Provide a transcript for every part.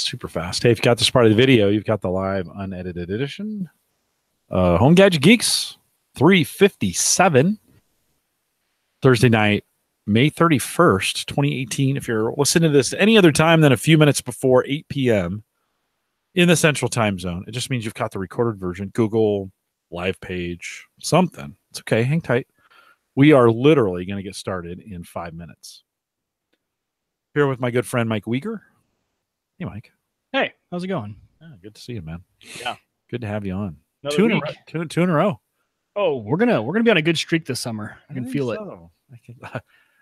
super fast. Hey, if you got this part of the video, you've got the live unedited edition. Home Gadget Geeks 357, Thursday night, May 31st, 2018. If you're listening to this any other time than a few minutes before 8 p.m. in the Central Time Zone, it just means you've got the recorded version, Google, live page, something. It's okay. Hang tight. We are literally going to get started in 5 minutes. Here with my good friend, Mike Weeger. Hey, Mike. Hey, how's it going? Good to see you, man. Yeah. Good to have you on. Another Two week. in a row. Oh, we're gonna be on a good streak this summer. I can feel it.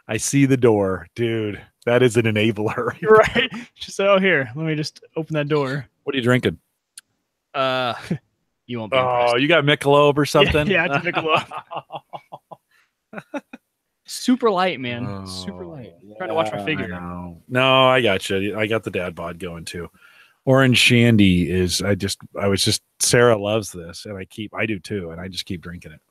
I see the door, dude. That is an enabler. You're right. Just here. Let me just open that door. What are you drinking? You won't be impressed. You got Michelob or something? Yeah, it's a Michelob. Super light, man. Super light. Trying to watch my figure. No, I got you. I got the dad bod going too. Orange Shandy is. Sarah loves this, and I do too, and I just keep drinking it.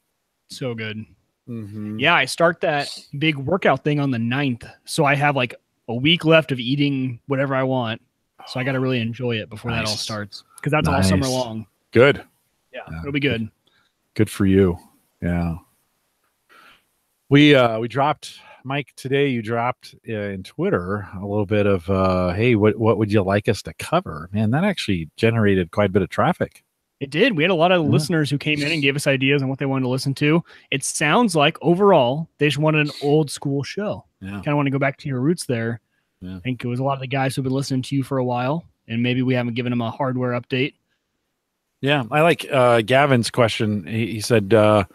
So good. Mm-hmm. Yeah, I start that big workout thing on the 9th, so I have like a week left of eating whatever I want. So I got to really enjoy it before that all starts, because that's all summer long. Good. Yeah, it'll be good. Good for you. Yeah. We dropped, Mike, today. You dropped in Twitter a little bit of hey, what would you like us to cover? Man, that actually generated quite a bit of traffic. It did. We had a lot of listeners who came in and gave us ideas on what they wanted to listen to. It sounds like overall they just wanted an old school show. Yeah. Kind of want to go back to your roots there. Yeah. I think it was a lot of the guys who've been listening to you for a while, and maybe we haven't given them a hardware update. Yeah, I like Gavin's question. He said, how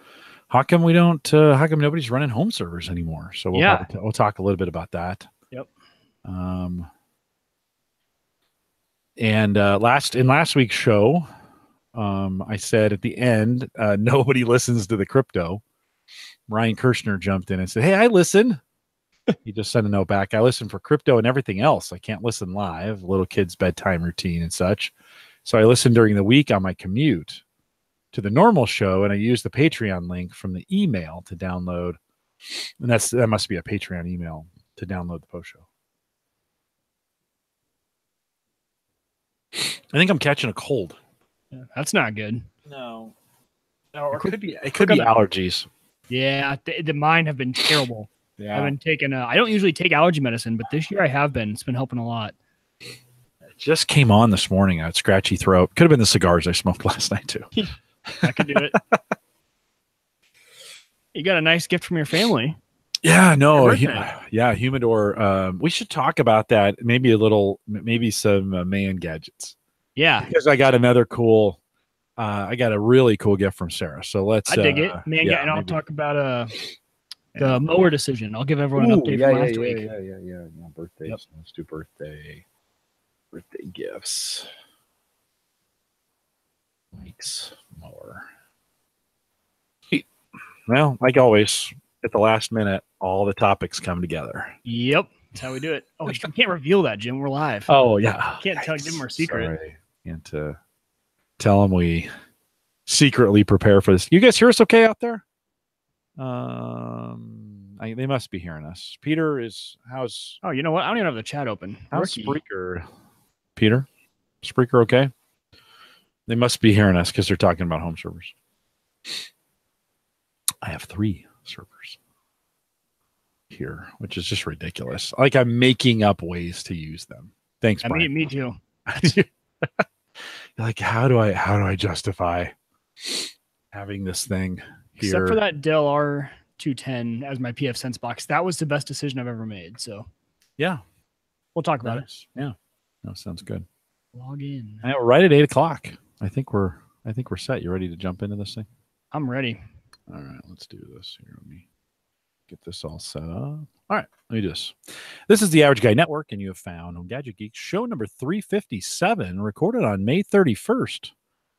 come nobody's running home servers anymore? So we'll talk a little bit about that. Yep. And last week's show, I said at the end, nobody listens to the crypto. Ryan Kirshner jumped in and said, hey, I listen. He just sent a note back. I listen for crypto and everything else. I can't listen live, little kids' bedtime routine and such. So I listen during the week on my commute to the normal show, and I use the Patreon link from the email to download. And that must be a Patreon email to download the post show. I think I'm catching a cold. Yeah, that's not good. No, or it could be allergies. Yeah, the mine have been terrible. Yeah. I've been taking I don't usually take allergy medicine, but this year I have been. It's been helping a lot. It just came on this morning. I had scratchy throat. Could have been the cigars I smoked last night too. I could do it. You got a nice gift from your family. Yeah, no. Humidor. We should talk about that. Maybe some man gadgets. Yeah. Because I got another cool, I got a really cool gift from Sarah. So let's. I dig it. And I'll talk about the mower decision. I'll give everyone an update from last week. Yeah. Birthdays. Yep. Let's do birthday gifts. Mike's mower. Well, like always, at the last minute, all the topics come together. Yep. That's how we do it. Oh, we can't reveal that, Jim. We're live. Oh, yeah. Can't give them our secret. Sorry. Can't tell them we secretly prepare for this. You guys hear us okay out there? They must be hearing us. Peter how's... Oh, you know what? I don't even have the chat open. How's Spreaker? Peter? Spreaker okay? They must be hearing us because they're talking about home servers. I have 3 servers here, which is just ridiculous. Like I'm making up ways to use them. Thanks, Brian. Me too. Like, how do I justify having this thing here? Except for that Dell R210 as my PF Sense box. That was the best decision I've ever made. So yeah, we'll talk about it. Yeah, no, sounds good. Log in. Right at 8:00. I think we're set. You ready to jump into this thing? I'm ready. All right, let's do this here. Let me get this all set up. All right, let me do this. This is the Average Guy Network, and you have found Home Gadget Geeks show number 357, recorded on May 31st,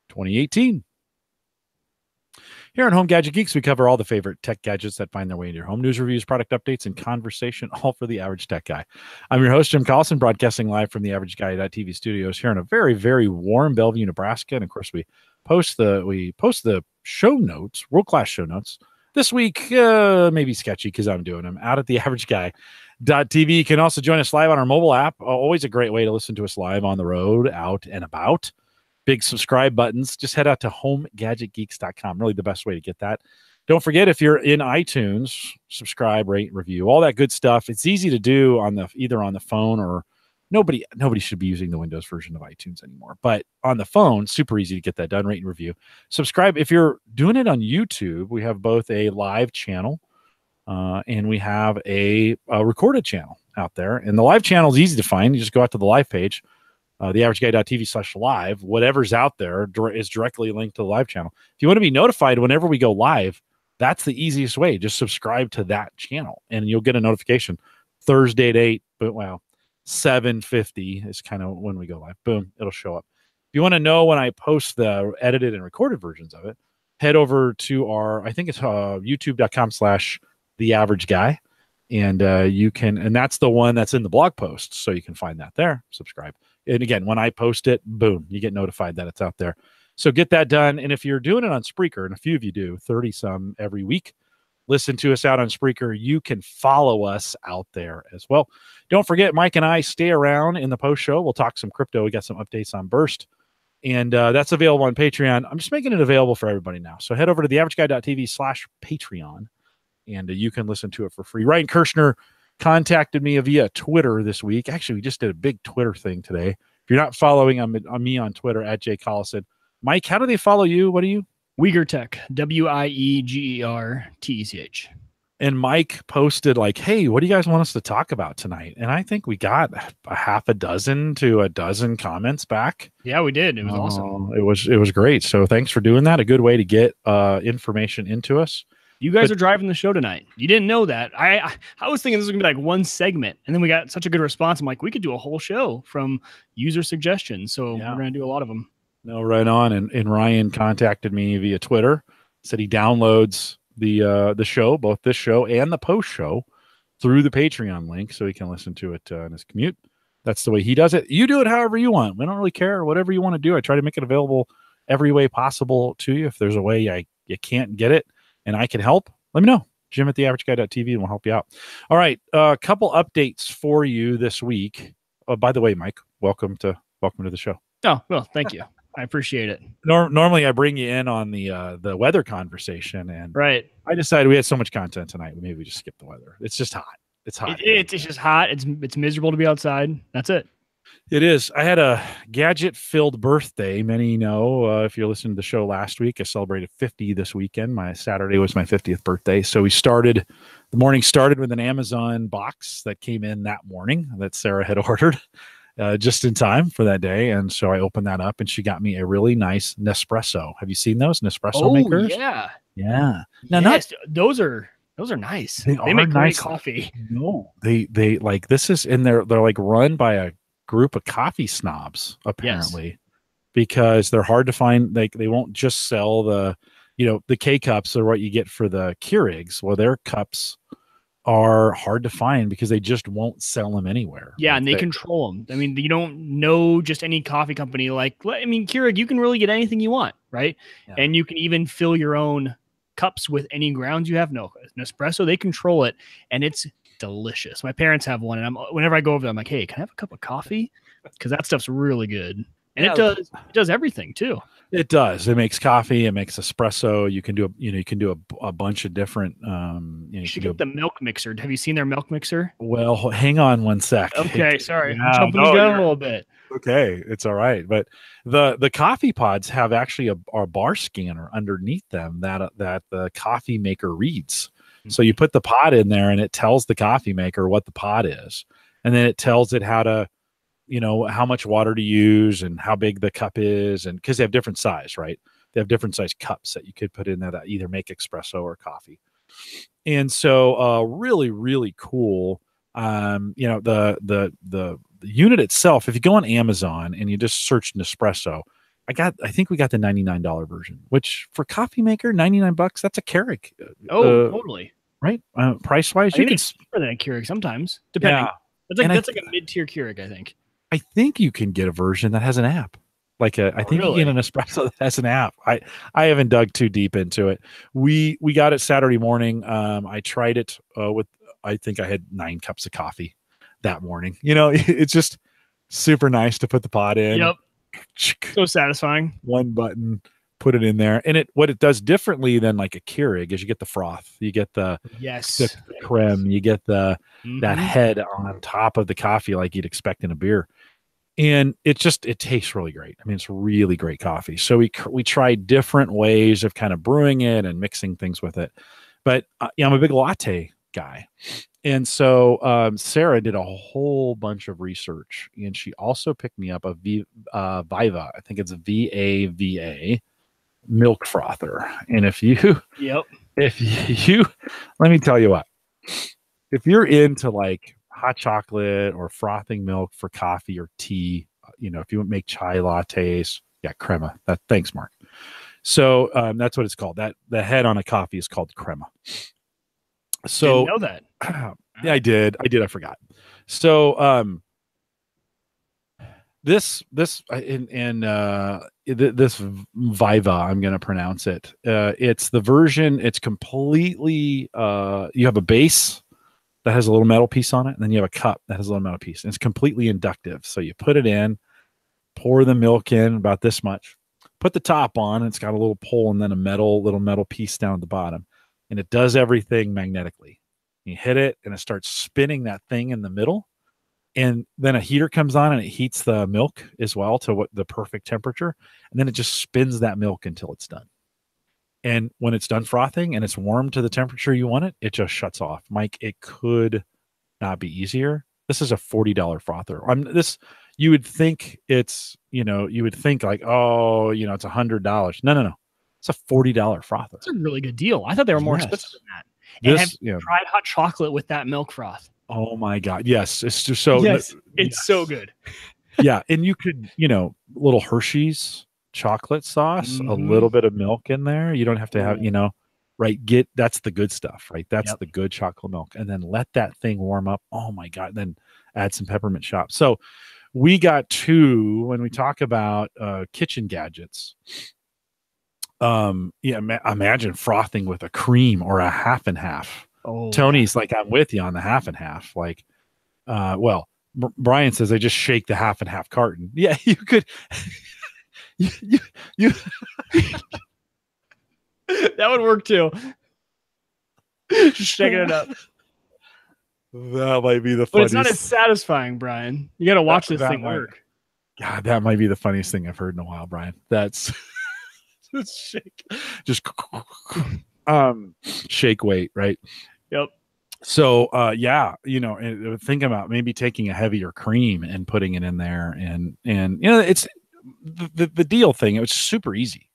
2018. Here on Home Gadget Geeks, we cover all the favorite tech gadgets that find their way into your home. News, reviews, product updates, and conversation, all for the average tech guy. I'm your host, Jim Collison, broadcasting live from the AverageGuy.tv studios here in a very, very warm Bellevue, Nebraska. And of course, we post the show notes, world-class show notes. This week, maybe sketchy because I'm doing them out at the Average Guy HGG357.tv. You can also join us live on our mobile app. Always a great way to listen to us live on the road, out and about. Big subscribe buttons. Just head out to homegadgetgeeks.com. Really the best way to get that. Don't forget, if you're in iTunes, subscribe, rate, review, all that good stuff. It's easy to do on the either on the phone or nobody should be using the Windows version of iTunes anymore. But on the phone, super easy to get that done, rate and review. Subscribe. If you're doing it on YouTube, we have both a live channel and we have a recorded channel out there. And the live channel is easy to find. You just go out to the live page, theaverageguy.tv/live. Whatever's out there is directly linked to the live channel. If you want to be notified whenever we go live, that's the easiest way. Just subscribe to that channel and you'll get a notification Thursday at 8, but 7:50 is kind of when we go live. Boom, it'll show up. If you want to know when I post the edited and recorded versions of it, head over to our, I think it's youtube.com/theaverageguy. And you can, and that's the one that's in the blog post. So you can find that there, subscribe. And again, when I post it, boom, you get notified that it's out there. So get that done. And if you're doing it on Spreaker, and a few of you do, 30 some every week, listen to us out on Spreaker, you can follow us out there as well. Don't forget, Mike and I stay around in the post show. We'll talk some crypto. We got some updates on Burst. And that's available on Patreon. I'm just making it available for everybody now. So head over to theaverageguy.tv/Patreon. And you can listen to it for free. Ryan Kirshner contacted me via Twitter this week. Actually, we just did a big Twitter thing today. If you're not following me on Twitter, @JCollison. Mike, how do they follow you? What are you? Uyghur Tech, WIEGERTECH. And Mike posted like, hey, what do you guys want us to talk about tonight? And I think we got a half a dozen to a dozen comments back. Yeah, we did. It was awesome. It was great. So thanks for doing that. A good way to get information into us. You guys are driving the show tonight. You didn't know that. I was thinking this was going to be like one segment, and then we got such a good response. I'm like, we could do a whole show from user suggestions. So we're going to do a lot of them. No, right on. And Ryan contacted me via Twitter, said he downloads the show, both this show and the post show, through the Patreon link so he can listen to it in his commute. That's the way he does it. You do it however you want. We don't really care. Whatever you want to do. I try to make it available every way possible to you. If there's a way you can't get it and I can help, let me know. Jim at theaverageguy.tv and we'll help you out. All right. A couple updates for you this week. Oh, by the way, Mike, welcome to the show. Oh, well, thank you. I appreciate it. Normally I bring you in on the weather conversation, and right. I decided we had so much content tonight. Maybe we just skip the weather. It's just hot. It's hot. It's just hot. It's miserable to be outside. That's it. It is. I had a gadget-filled birthday. Many know, if you listened to the show last week, I celebrated 50 this weekend. My Saturday was my 50th birthday. So the morning started with an Amazon box that came in that morning that Sarah had ordered just in time for that day. And so I opened that up and she got me a really nice Nespresso. Have you seen those Nespresso makers? Yeah. Yeah. Now, yes, those are nice. They make great nice coffee. No, they like, this is in there. They're like run by a group of coffee snobs, apparently, because they're hard to find. They won't just sell the K cups or what you get for the Keurigs. Well, their cups are hard to find because they just won't sell them anywhere. Yeah, and they control them. I mean, you don't know just any coffee company. Keurig, you can really get anything you want, right? Yeah. And you can even fill your own cups with any grounds you have. No, Nespresso, they control it, and it's delicious. My parents have one, and whenever I go over there, I'm like, hey, can I have a cup of coffee? Because that stuff's really good. And it does everything too. It does. It makes coffee. It makes espresso. You can do a bunch of different. You should get the milk mixer. Have you seen their milk mixer? Well, hang on one sec. Okay, sorry, I'm jumping the gun a little bit. Okay, it's all right. But the coffee pods have actually a bar scanner underneath them that the coffee maker reads. Mm-hmm. So you put the pod in there, and it tells the coffee maker what the pod is, and then it tells it how to. How much water to use and how big the cup is. And because they have different size, right? They have different size cups that you could put in there that either make espresso or coffee. And so really, really cool. The unit itself, if you go on Amazon and you just search Nespresso, I think we got the $99 version, which for coffee maker, $99, that's a Keurig. Totally. Right? Price wise, you can cheaper than a Keurig sometimes, depending. Yeah. That's like a mid-tier Keurig, I think. I think you can get a version that has an app. I think you get an espresso that has an app. I haven't dug too deep into it. We got it Saturday morning. I tried it with I think I had 9 cups of coffee that morning. You know, it's just super nice to put the pot in. Yep. So satisfying. One button, put it in there. And what it does differently than like a Keurig is you get the froth, you get the creme, you get that head on top of the coffee like you'd expect in a beer. And it tastes really great. I mean, it's really great coffee. So we tried different ways of kind of brewing it and mixing things with it. But I'm a big latte guy. And so Sarah did a whole bunch of research, and she also picked me up a Viva. I think it's a VAVA milk frother. And if you, let me tell you what, if you're into like hot chocolate or frothing milk for coffee or tea, you know, if you make chai lattes, crema. Thanks, Mark. So that's what it's called. That the head on a coffee is called crema. So didn't know that. Yeah, I did. I forgot. So this Viva, I'm going to pronounce it. It's the version. It's completely. You have a base that has a little metal piece on it, and then you have a cup that has a little metal piece, and it's completely inductive. So you put it in, pour the milk in about this much, put the top on, and it's got a little pole and then a little metal piece down at the bottom. And it does everything magnetically. You hit it and it starts spinning that thing in the middle. And then a heater comes on and it heats the milk as well to the perfect temperature. And then it just spins that milk until it's done. And when it's done frothing and it's warm to the temperature you want it, it just shuts off. Mike, it could not be easier. This is a $40 frother. You would think it's, you would think like, oh, it's $100. No. It's a $40 frother. That's a really good deal. I thought they were more expensive than that. And have you tried hot chocolate with that milk froth? Oh my God. Yes. It's just so, it's so good. Yeah. And you could, little Hershey's chocolate sauce, a little bit of milk in there. You don't have to have, right. That's the good stuff, right? That's the good chocolate milk. And then let that thing warm up. Oh my God. Then add some peppermint schnapps. So we got when we talk about kitchen gadgets, imagine frothing with a cream or a half and half. Tony's like, I'm with you on the half and half. Like, Brian says I just shake the half and half carton. Yeah, you could. you that would work too. Just shaking it up. That might be the funniest. But it's not as satisfying, Brian. You got to watch this thing work. God, that might be the funniest thing I've heard in a while, Brian. That's shake, just shake weight, right? Yep. So thinking about maybe taking a heavier cream and putting it in there, and it's the deal thing. It was super easy.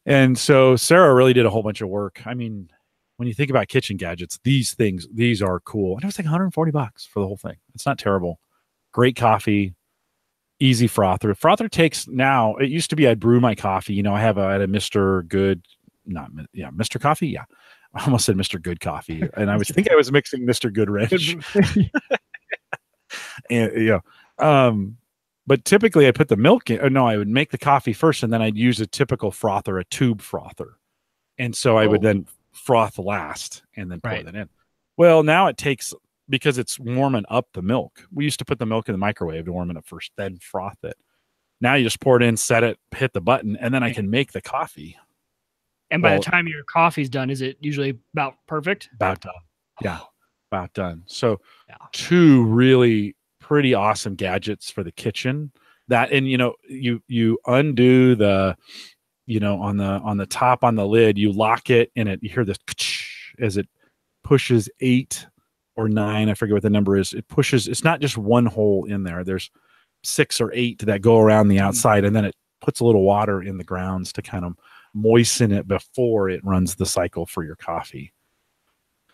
And so Sarah really did a whole bunch of work. I mean, when you think about kitchen gadgets, these are cool. And it was like $140 for the whole thing. It's not terrible. Great coffee. Easy frother. Frother takes now. It used to be I'd brew my coffee. I had a Mr. Good, Mr. Coffee. Yeah, I almost said Mr. Good Coffee, and I was thinking I was mixing Mr. Good Ranch. And but typically I put the milk in. Or no, I would make the coffee first, and then I'd use a typical frother, a tube frother, and so I would then froth last, and then pour that in. Well, now it takes. Because it's warming up the milk. We used to put the milk in the microwave to warm it up first, then froth it. Now you just pour it in, set it, hit the button, and then I can make the coffee. And by the time your coffee's done, is it usually about perfect? About done. Yeah, about done. So 2 really pretty awesome gadgets for the kitchen. That, and you undo the, on the top on the lid, you lock it, and you hear this as it pushes 8 or 9, I forget what the number is. It pushes, it's not just one hole in there. There's 6 or 8 that go around the outside, and then it puts a little water in the grounds to kind of moisten it before it runs the cycle for your coffee.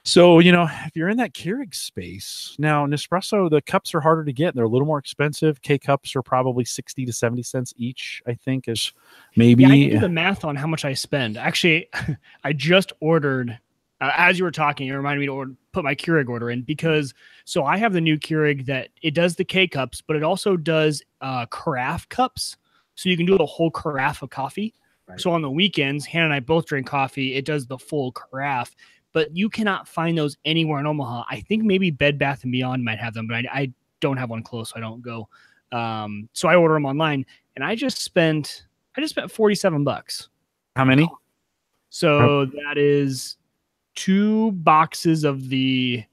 So, if you're in that Keurig space, now Nespresso, the cups are harder to get. They're a little more expensive. K-cups are probably 60 to 70 cents each, I think, is maybe. Yeah, I can do the math on how much I spend. Actually, I just ordered, as you were talking, it reminded me to put my Keurig order in, because so I have the new Keurig that it does the K-cups, but it also does carafe cups. So you can do a whole carafe of coffee. Right. So on the weekends, Hannah and I both drink coffee. It does the full carafe. but you cannot find those anywhere in Omaha. I think maybe Bed Bath & Beyond might have them, but I don't have one close, so I don't go. So I order them online, and I just spent $47. How many? So that is 2 boxes of the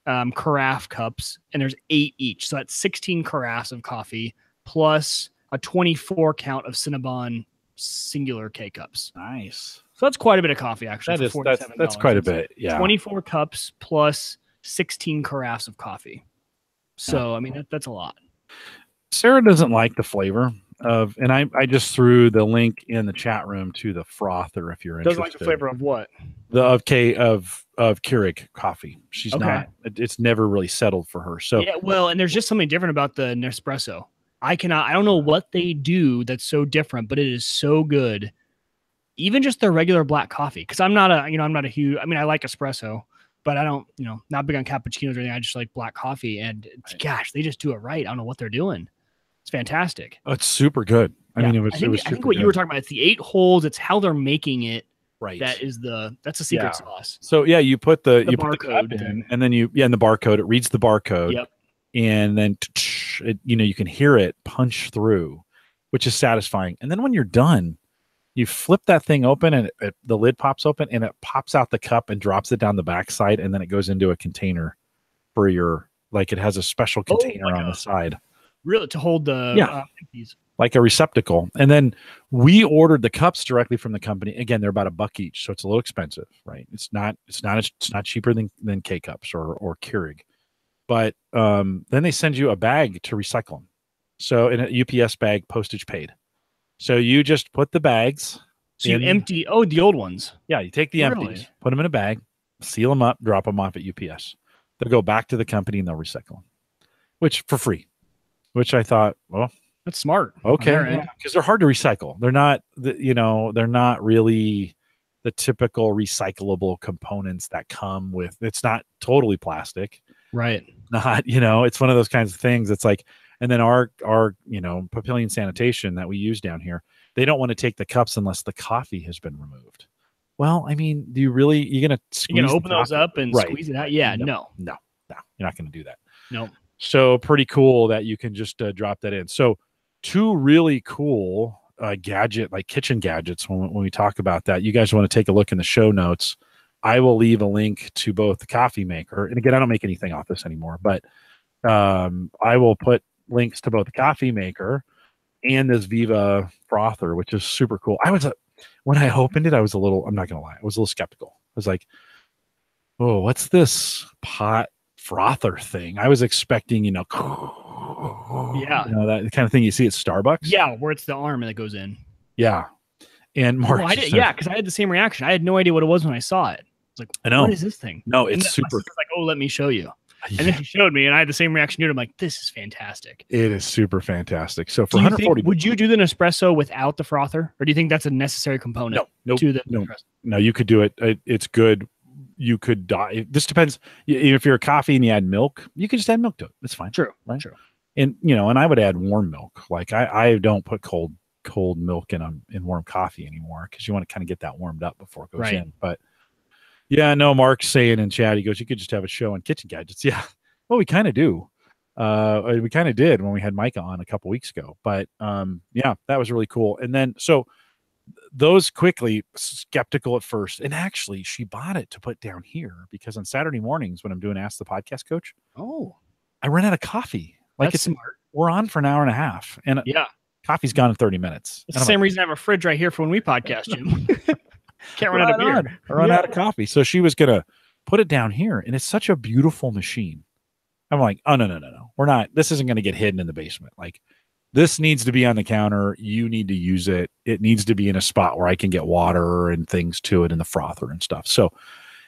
carafe cups, and there's 8 each. So that's 16 carafes of coffee plus a 24 count of Cinnabon singular K-cups. Nice. So that's quite a bit of coffee, actually. That's quite a bit. Yeah. 24 cups plus 16 carafes of coffee. So, I mean, that's a lot. Sarah doesn't like the flavor of, and I just threw the link in the chat room to the frother if you're interested. Doesn't like the flavor of what? Of Keurig coffee. She's not. It's never really settled for her. So yeah, well, and there's just something different about the Nespresso. I don't know what they do that's so different, but it is so good. Even just their regular black coffee, because I'm not a huge. I mean, I like espresso, but I don't, not big on cappuccinos or anything. I just like black coffee, and gosh, they just do it right. I don't know what they're doing. It's fantastic. Oh, it's super good. I mean, I think what you were talking about, it's the 8 holes. It's how they're making it. Right. That's the secret sauce. So yeah, you put the barcode in, and then in the barcode, it reads the barcode. Yep. And then you can hear it punch through, which is satisfying. And then when you're done, you flip that thing open, and the lid pops open, and it pops out the cup and drops it down the backside, and then it goes into a container for your, like, it has a special container on the side. Really, to hold the empties. Like a receptacle. And then we ordered the cups directly from the company. Again, they're about $1 each, so it's a little expensive, right? It's not cheaper than K cups or Keurig. But then they send you a bag to recycle them. So in a UPS bag, postage paid. So you just put the bags. So you empty the old ones. Yeah, you take the empties, put them in a bag, seal them up, drop them off at UPS. They'll go back to the company and they'll recycle them, which for free. Which I thought, well, that's smart. Okay, because they're hard to recycle. They're not, they're not really the typical recyclable components that come with. It's not totally plastic, right? Not, it's one of those kinds of things. It's like, and then our Papillion Sanitation that we use down here, they don't want to take the cups unless the coffee has been removed. Well, I mean, do you really? You're gonna open those up and squeeze it out? Yeah, no, you're not gonna do that. No. So pretty cool that you can just drop that in. So 2 really cool kitchen gadgets. When we talk about that, you guys want to take a look in the show notes. I will leave a link to both the coffee maker. And again, I don't make anything off this anymore, but I will put links to both the coffee maker and this Viva frother, which is super cool. When I opened it, I'm not going to lie, I was a little skeptical. I was like, oh, what's this pot frother thing? I was expecting, that kind of thing you see at Starbucks. Yeah, where it's the arm that goes in. Yeah. And Mark, because I had the same reaction. I had no idea what it was when I saw it. It's like, I know, what is this thing? No, it's super. Like, oh, let me show you. And then he showed me, and I had the same reaction. I'm like, this is fantastic. It is super fantastic. So for 140, would you do the Nespresso without the frother, or do you think that's a necessary component? No, you could do it. It's good. You could die. This depends. If you're a coffee and you add milk, you can just add milk to it. It's fine. True. Right? True. And and I would add warm milk. Like I don't put cold milk in warm coffee anymore, because you want to kind of get that warmed up before it goes in. But yeah, no, Mark's saying in chat, he goes, you could just have a show on kitchen gadgets. Yeah, well, we kind of do. We kind of did when we had Micah on a couple weeks ago. But yeah, that was really cool. And then so those quickly, skeptical at first, and actually she bought it to put down here because on Saturday mornings when I'm doing Ask the Podcast Coach, I run out of coffee. Like, that's smart. We're on for an hour and a half, and coffee's gone in 30 minutes. It's the same reason I have a fridge right here for when we podcast, Jim. Can't run out of beer. Run out of coffee. So she was gonna put it down here, and it's such a beautiful machine. I'm like, oh no. We're not. This isn't gonna get hidden in the basement. Like, this needs to be on the counter. You need to use it. It needs to be in a spot where I can get water and things to it and the frother and stuff. So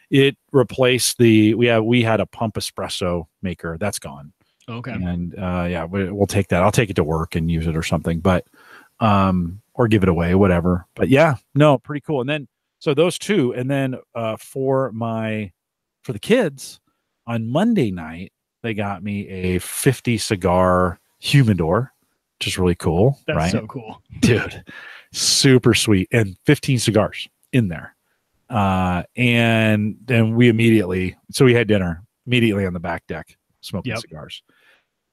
it replaced we had a pump espresso maker. That's gone. Okay. And we'll take that. I'll take it to work and use it or something, but or give it away, whatever. But yeah, no, pretty cool. And then so those 2, and then for the kids on Monday night, they got me a 50 cigar humidor, which is really cool. That's right? So cool, dude. Super sweet, and 15 cigars in there. And then we had dinner immediately on the back deck smoking cigars.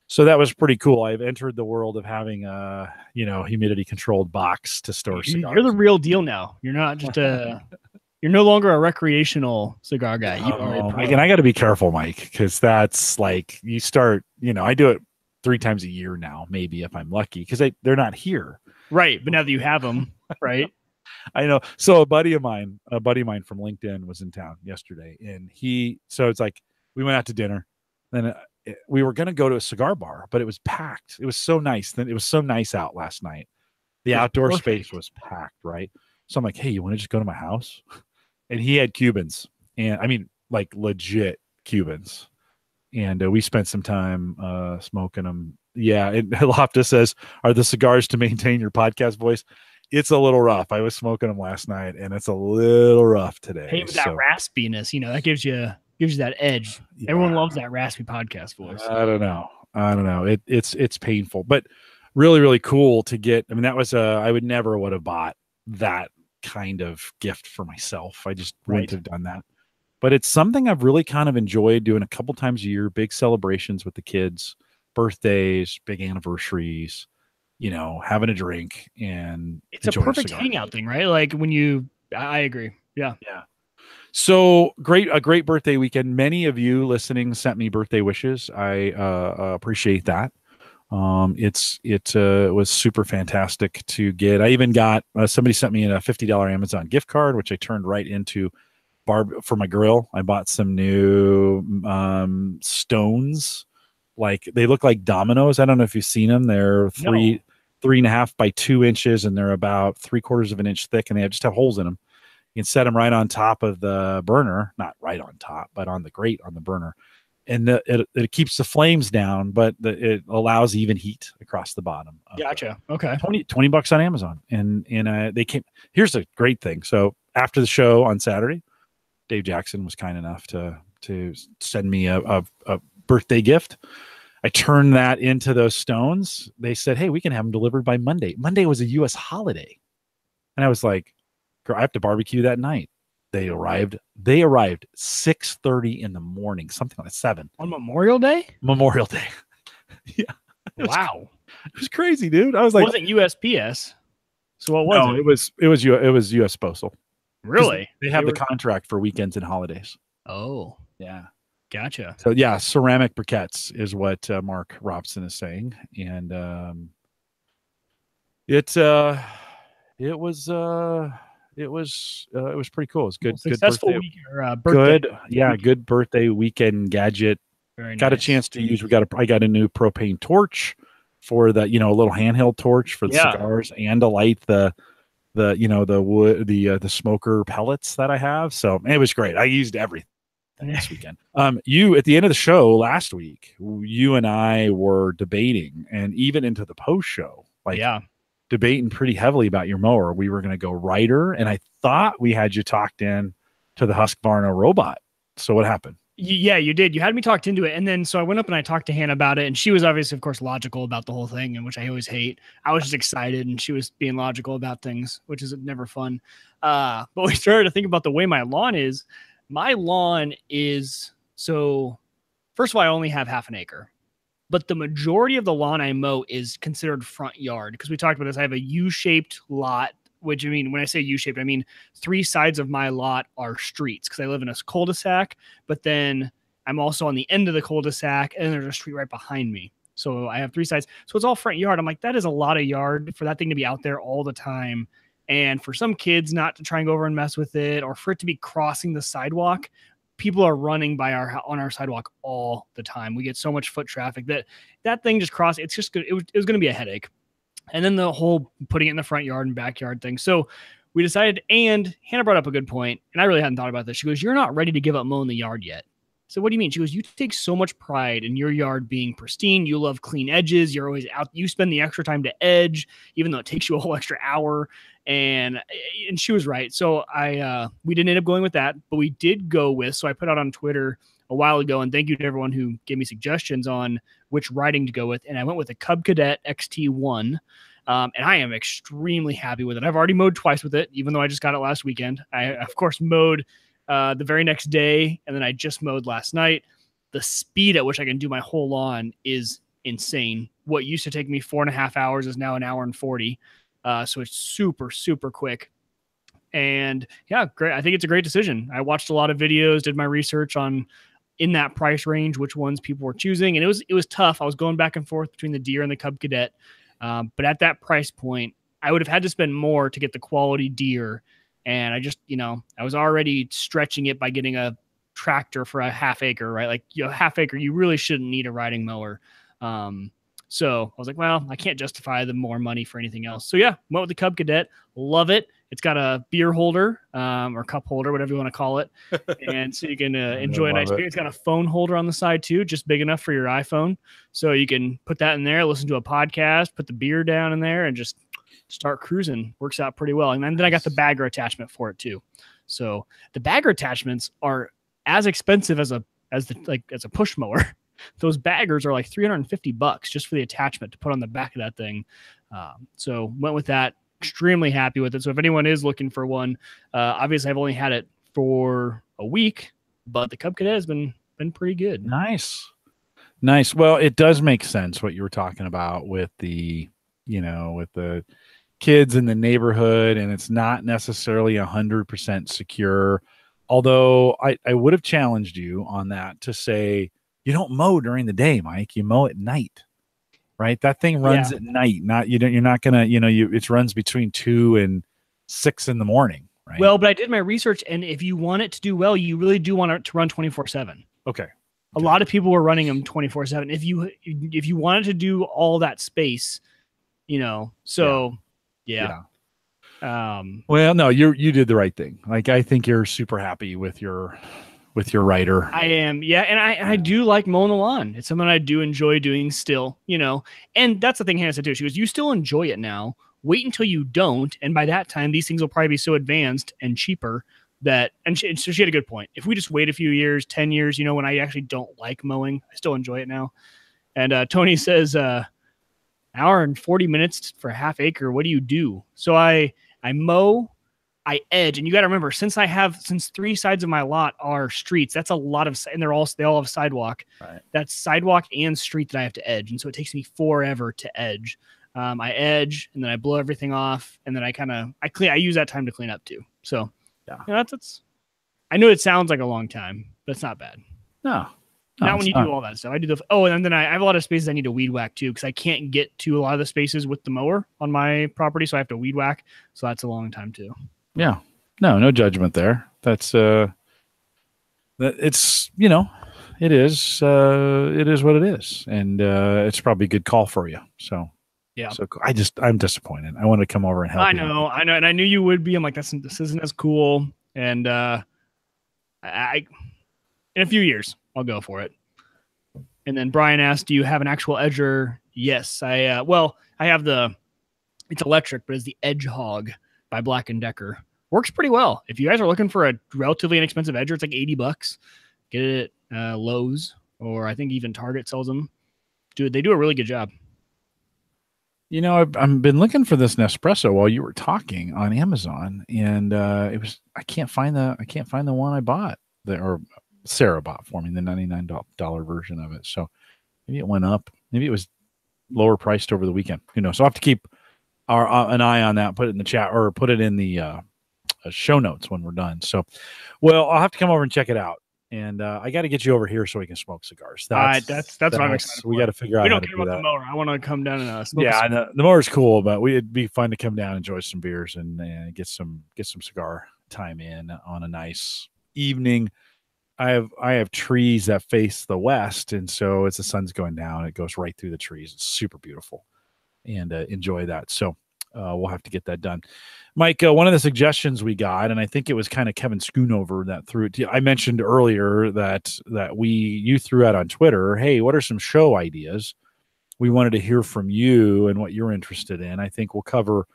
So that was pretty cool. I've entered the world of having a, humidity controlled box to store cigars. You're the real deal now. You're not just you're no longer a recreational cigar guy. You are Mike, and I got to be careful, Mike, because that's like you start, I do it 3 times a year now, maybe if I'm lucky, because they're not here. Right. But now that you have them, right? I know. So a buddy of mine from LinkedIn was in town yesterday, and so it's like we went out to dinner. Then we were going to go to a cigar bar, but it was packed. It was so nice. It was so nice out last night. The outdoor space was packed, right? So I'm like, hey, you want to just go to my house? And he had Cubans, and I mean, like legit Cubans. And we spent some time smoking them. Yeah. And Loftus says, are the cigars to maintain your podcast voice? It's a little rough. I was smoking them last night, and it's a little rough today. Hey, with that raspiness, that gives you that edge. Yeah. Everyone loves that raspy podcast voice. I don't know. It's painful, but really, really cool to get. I mean, that was I would have bought that kind of gift for myself. I just wouldn't have done that. But it's something I've really kind of enjoyed doing a couple times a year, big celebrations with the kids, birthdays, big anniversaries, having a drink, and it's a perfect hangout thing, right? Like I agree. Yeah. Yeah. So a great birthday weekend. Many of you listening sent me birthday wishes. I appreciate that. It was super fantastic to get. I even got somebody sent me a $50 Amazon gift card, which I turned right into for my grill. I bought some new stones. Like they look like dominoes. I don't know if you've seen them. They're 3.5 by 2 inches, and they're about 3/4 of an inch thick, and they just have holes in them. You can set them right on top of the burner, not right on top, but on the grate on the burner. And it keeps the flames down, but it allows even heat across the bottom. Gotcha. Okay. $20 on Amazon. And they came. Here's a great thing. So after the show on Saturday, Dave Jackson was kind enough to send me a birthday gift. I turned that into those stones. They said, hey, we can have them delivered by Monday. Monday was a U.S. holiday. And I was like, I have to barbecue that night. They arrived 6:30 in the morning, something like 7. On Memorial Day? Memorial Day. Yeah. Wow. It was crazy, dude. I was like, it wasn't USPS. So what was it? It was US Postal. Really? They have the contract for weekends and holidays. Oh. Yeah. Gotcha. So yeah, ceramic briquettes is what Mark Robson is saying. And it was pretty cool. It was good. Successful birthday. Good birthday weekend gadget. Very got nice. A chance to use. I got a new propane torch for the, a little handheld torch for the cigars, and to light the wood, the smoker pellets that I have. So it was great. I used everything this weekend. You at the end of the show last week, you and I were debating, and even into the post show, debating pretty heavily about your mower. We were going to go Ryder, and I thought we had you talked in to the Husqvarna robot. So what happened? Yeah, you did. You had me talked into it. And then so I went up and I talked to Hannah about it, and she was obviously, of course, logical about the whole thing, and which I always hate. I was just excited, and she was being logical about things, which is never fun. But we started to think about the way my lawn is. My lawn is, so first of all, I only have half an acre. But the majority of the lawn I mow is considered front yard, because we talked about this. I have a U-shaped lot, which, I mean, when I say U-shaped, I mean 3 sides of my lot are streets, because I live in a cul-de-sac, but then I'm also on the end of the cul-de-sac, and there's a street right behind me. So I have 3 sides. So it's all front yard. I'm like, that is a lot of yard for that thing to be out there all the time. And for some kids not to try and go over and mess with it, or for it to be crossing the sidewalk. People are running by on our sidewalk all the time. We get so much foot traffic that thing just crossed. It's just good. It was going to be a headache. And then the whole putting it in the front yard and backyard thing. So we decided, and Hannah brought up a good point, and I really hadn't thought about this. She goes, you're not ready to give up mowing the yard yet. So what do you mean? She goes, you take so much pride in your yard being pristine. You love clean edges. You're always out. You spend the extra time to edge, even though it takes you a whole extra hour. And she was right. So we didn't end up going with that, but we did go with, so I put out on Twitter a while ago, and thank you to everyone who gave me suggestions on which riding to go with. And I went with a Cub Cadet XT1. And I am extremely happy with it. I've already mowed twice with it, even though I just got it last weekend. I, of course, mowed the very next day, and then I just mowed last night. The speed at which I can do my whole lawn is insane. What used to take me 4.5 hours is now 1 hour and 40. So it's super, super quick. And yeah, great. I think it's a great decision. I watched a lot of videos, did my research on in that price range, which ones people were choosing. And it was tough. I was going back and forth between the Deere and the Cub Cadet. But at that price point, I would have had to spend more to get the quality Deere. And I just, I was already stretching it by getting a tractor for a half acre, right? Like half acre, you really shouldn't need a riding mower. So I was like, well, I can't justify the more money for anything else. So yeah, went with the Cub Cadet. Love it. It's got a beer holder, or cup holder, whatever you want to call it. And so you can enjoy a nice beer. It's got a phone holder on the side too, just big enough for your iPhone. So you can put that in there, listen to a podcast, put the beer down in there, and just start cruising. Works out pretty well. And then I got the bagger attachment for it too. So the bagger attachments are as expensive as a push mower. Those baggers are like $350 just for the attachment to put on the back of that thing. So went with that. Extremely happy with it. So if anyone is looking for one, obviously I've only had it for a week, but the Cub Cadet has been pretty good. Nice. Well, it does make sense what you were talking about with the, with the kids in the neighborhood, and it's not necessarily 100% secure. Although I would have challenged you on that to say, you don't mow during the day, Mike, you mow at night, right? That thing runs at night. You're not going to, it runs between 2 and 6 in the morning, right? Well, but I did my research, and if you want it to do well, you really do want it to run 24/7. Okay. A lot of people were running them 24/7. If you wanted to do all that space, so yeah. Well, no, you did the right thing. Like, I think you're super happy with your rider. I am. Yeah. And I do like mowing the lawn. It's something I do enjoy doing still, and that's the thing Hannah said too. She goes, you still enjoy it now. Wait until you don't. And by that time, these things will probably be so advanced and cheaper so she had a good point. If we just wait a few years, 10 years, when I actually don't like mowing, I still enjoy it now. And Tony says, hour and 40 minutes for a half acre. What do you do? So I mow, I edge, and you got to remember, since 3 sides of my lot are streets, that's a lot of, and they all have sidewalk. Right. That's sidewalk and street that I have to edge. And so it takes me forever to edge. I edge, and then I blow everything off, and then I use that time to clean up too. So yeah, that's, I know it sounds like a long time, but it's not bad. No, not when you do all that stuff. I do and then I have a lot of spaces I need to weed whack too, because I can't get to a lot of the spaces with the mower on my property, so I have to weed whack. So that's a long time too. Yeah, no judgment there. That's it's it is what it is, and it's probably a good call for you. So yeah. So I'm disappointed. I wanted to come over and help. I know, and I knew you would be. I'm like, this isn't as cool, and I in a few years I'll go for it. And then Brian asked, do you have an actual edger? Yes, I have it's electric, but it's the Edge Hog by Black & Decker. Works pretty well. If you guys are looking for a relatively inexpensive edger, it's like $80. Get it at Lowe's, or I think even Target sells them. Dude, they do a really good job. I've been looking for this Nespresso while you were talking on Amazon, and I can't find the one I bought or Sarah bought for me, the $99 version of it. So maybe it went up. Maybe it was lower priced over the weekend. So I'll have to keep an eye on that. Put it in the chat or put it in the show notes when we're done. So, well, I'll have to come over and check it out. And I got to get you over here so we can smoke cigars. That's what I'm excited for. We got to figure out. We don't care about the mower. I want to come down and smoke. Yeah, the mower's cool, but it'd be fun to come down, enjoy some beers, and get some cigar time in on a nice evening. I have trees that face the west, and so as the sun's going down, it goes right through the trees. It's super beautiful, and enjoy that. So we'll have to get that done. Mike, one of the suggestions we got, and I think it was kind of Kevin Schoonover that threw it to you. I mentioned earlier that you threw out on Twitter, hey, what are some show ideas? We wanted to hear from you and what you're interested in. I think we'll cover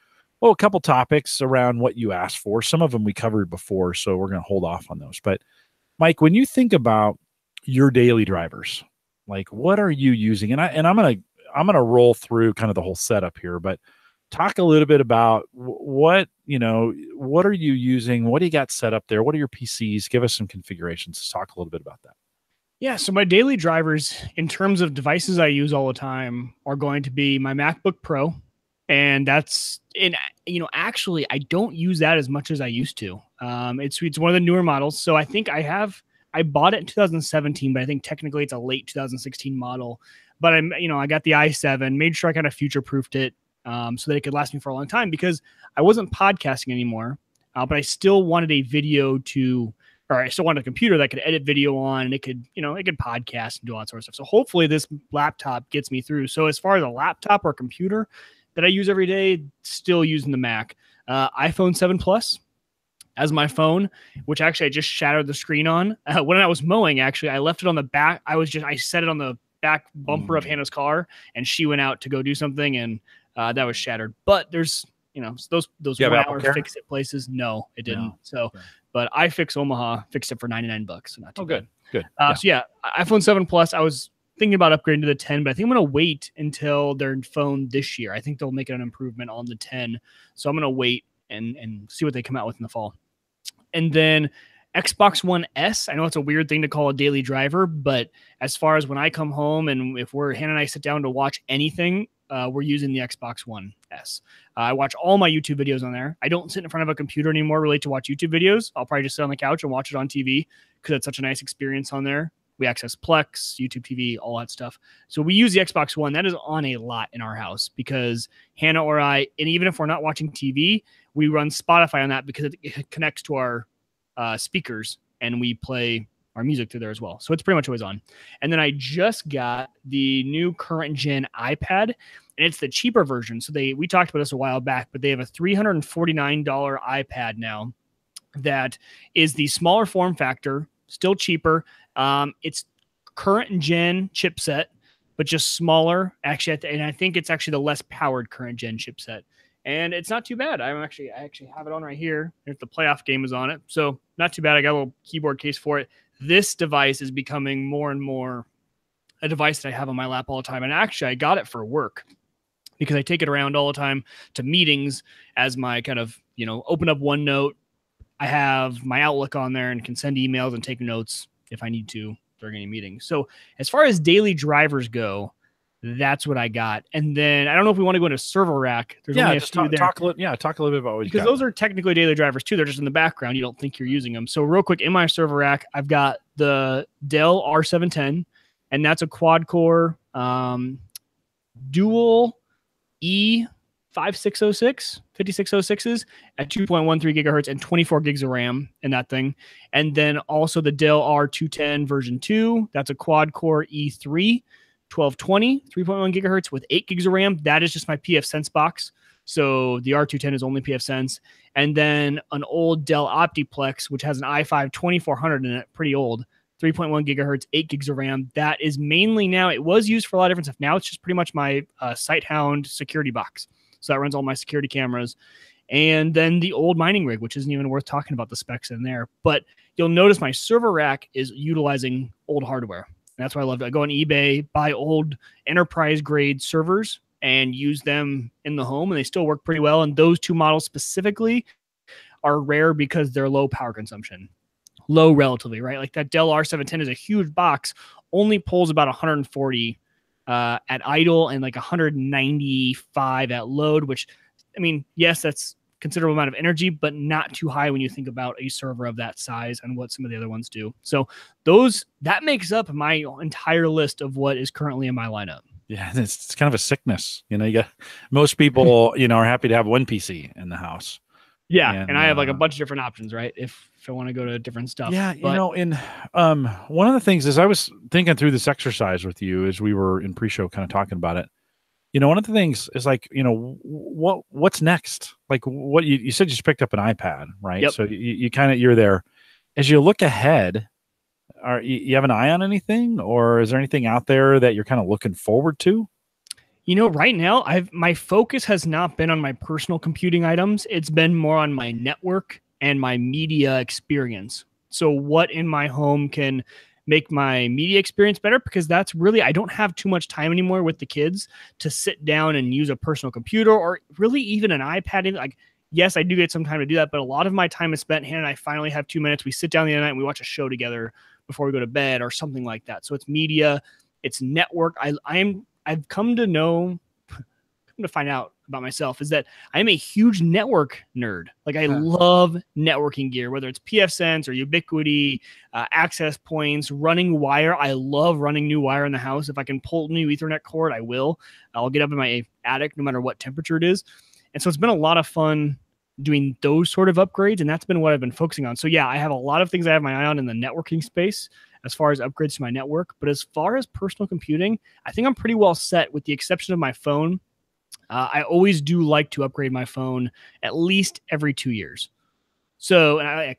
a couple topics around what you asked for. Some of them we covered before, so we're going to hold off on those. But Mike, when you think about your daily drivers, like what are you using? And I'm gonna roll through kind of the whole setup here, but talk a little bit about what are you using? What do you got set up there? What are your PCs? Give us some configurations. Let's talk a little bit about that. Yeah, so my daily drivers in terms of devices I use all the time are going to be my MacBook Pro. And that's actually I don't use that as much as I used to. It's one of the newer models. So I think I bought it in 2017, but I think technically it's a late 2016 model. But I got the i7, made sure I kind of future-proofed it so that it could last me for a long time, because I wasn't podcasting anymore, but I still wanted I still wanted a computer that could edit video on, and it could podcast and do all that sort of stuff. So hopefully this laptop gets me through. So as far as a laptop or computer that I use every day, still using the Mac. iPhone 7 Plus as my phone, which actually I just shattered the screen on. When I was mowing, actually, I left it on the back. I set it on the back bumper of Hannah's car, and she went out to go do something, and that was shattered. But there's, those 1 hour fix it places. No, it didn't. No. So, okay. But iFix Omaha fixed it for $99. So not too bad. Good. So yeah, iPhone 7 Plus, I was thinking about upgrading to the 10, but I think I'm going to wait until their phone this year. I think they'll make an improvement on the 10. So I'm going to wait and see what they come out with in the fall. And then Xbox One S, I know it's a weird thing to call a daily driver, but as far as when I come home and if Hannah and I sit down to watch anything, we're using the Xbox One S. I watch all my YouTube videos on there. I don't sit in front of a computer anymore really to watch YouTube videos. I'll probably just sit on the couch and watch it on TV because it's such a nice experience on there. We access Plex, YouTube TV, all that stuff. So we use the Xbox One. That is on a lot in our house because Hannah or I, and even if we're not watching TV, we run Spotify on that because it connects to our speakers and we play our music through there as well. So it's pretty much always on. And then I just got the new current gen iPad, and it's the cheaper version. So we talked about this a while back, but they have a $349 iPad now that is the smaller form factor, still cheaper. It's current gen chipset, but just smaller. Actually, and I think it's actually the less powered current gen chipset. And it's not too bad. I actually have it on right here. If the playoff game is on it, so not too bad. I got a little keyboard case for it. This device is becoming more and more a device that I have on my lap all the time. And actually, I got it for work because I take it around all the time to meetings as my kind of, open up OneNote. I have my Outlook on there and can send emails and take notes if I need to during any meeting. So as far as daily drivers go, that's what I got. And then I don't know if we want to go into server rack. There's only a few there. Talk a little bit about what you got. Because those are technically daily drivers too. They're just in the background. You don't think you're using them. So real quick, in my server rack, I've got the Dell R710, and that's a quad core dual E5606s at 2.13 gigahertz and 24 gigs of RAM in that thing. And then also the Dell R210 version 2. That's a quad core E3. 1220, 3.1 gigahertz with 8 gigs of RAM. That is just my pfSense box. So the R210 is only pfSense. And then an old Dell Optiplex, which has an i5 2400 in it, pretty old, 3.1 gigahertz, 8 gigs of RAM. That is mainly now, it was used for a lot of different stuff. Now it's just pretty much my SightHound security box. So that runs all my security cameras. And then the old mining rig, which isn't even worth talking about the specs in there. But you'll notice my server rack is utilizing old hardware. That's why I love it. I go on eBay, buy old enterprise grade servers and use them in the home, and they still work pretty well. And those two models specifically are rare because they're low power consumption, low relatively, right? Like that Dell R710 is a huge box, only pulls about 140 at idle and like 195 at load, which, I mean, yes, that's considerable amount of energy, but not too high when you think about a server of that size and what some of the other ones do. So that makes up my entire list of what is currently in my lineup. Yeah, it's kind of a sickness. You got most people, are happy to have one PC in the house. Yeah, and I have like a bunch of different options, right? If I want to go to different stuff. Yeah, one of the things is I was thinking through this exercise with you as we were in pre-show kind of talking about it. One of the things is like, what's next? Like what you said, you just picked up an iPad, right? Yep. So you're there. As you look ahead, you have an eye on anything, or is there anything out there that you're kind of looking forward to? Right now, my focus has not been on my personal computing items. It's been more on my network and my media experience. So what in my home can make my media experience better, because that's really, I don't have too much time anymore with the kids to sit down and use a personal computer or really even an iPad. Like, yes, I do get some time to do that, but a lot of my time is spent. Hannah and I finally have 2 minutes. We sit down the other night and we watch a show together before we go to bed or something like that. So it's media, it's network. I've come to know, to find out about myself is that I'm a huge network nerd. Like, I love networking gear, whether it's PFSense or Ubiquiti, access points, running wire. I love running new wire in the house. If I can pull new Ethernet cord, I will. I'll get up in my attic no matter what temperature it is. And so it's been a lot of fun doing those sort of upgrades, and that's been what I've been focusing on. So yeah, I have a lot of things I have my eye on in the networking space as far as upgrades to my network. But as far as personal computing, I think I'm pretty well set with the exception of my phone. I always do like to upgrade my phone at least every 2 years. So, and I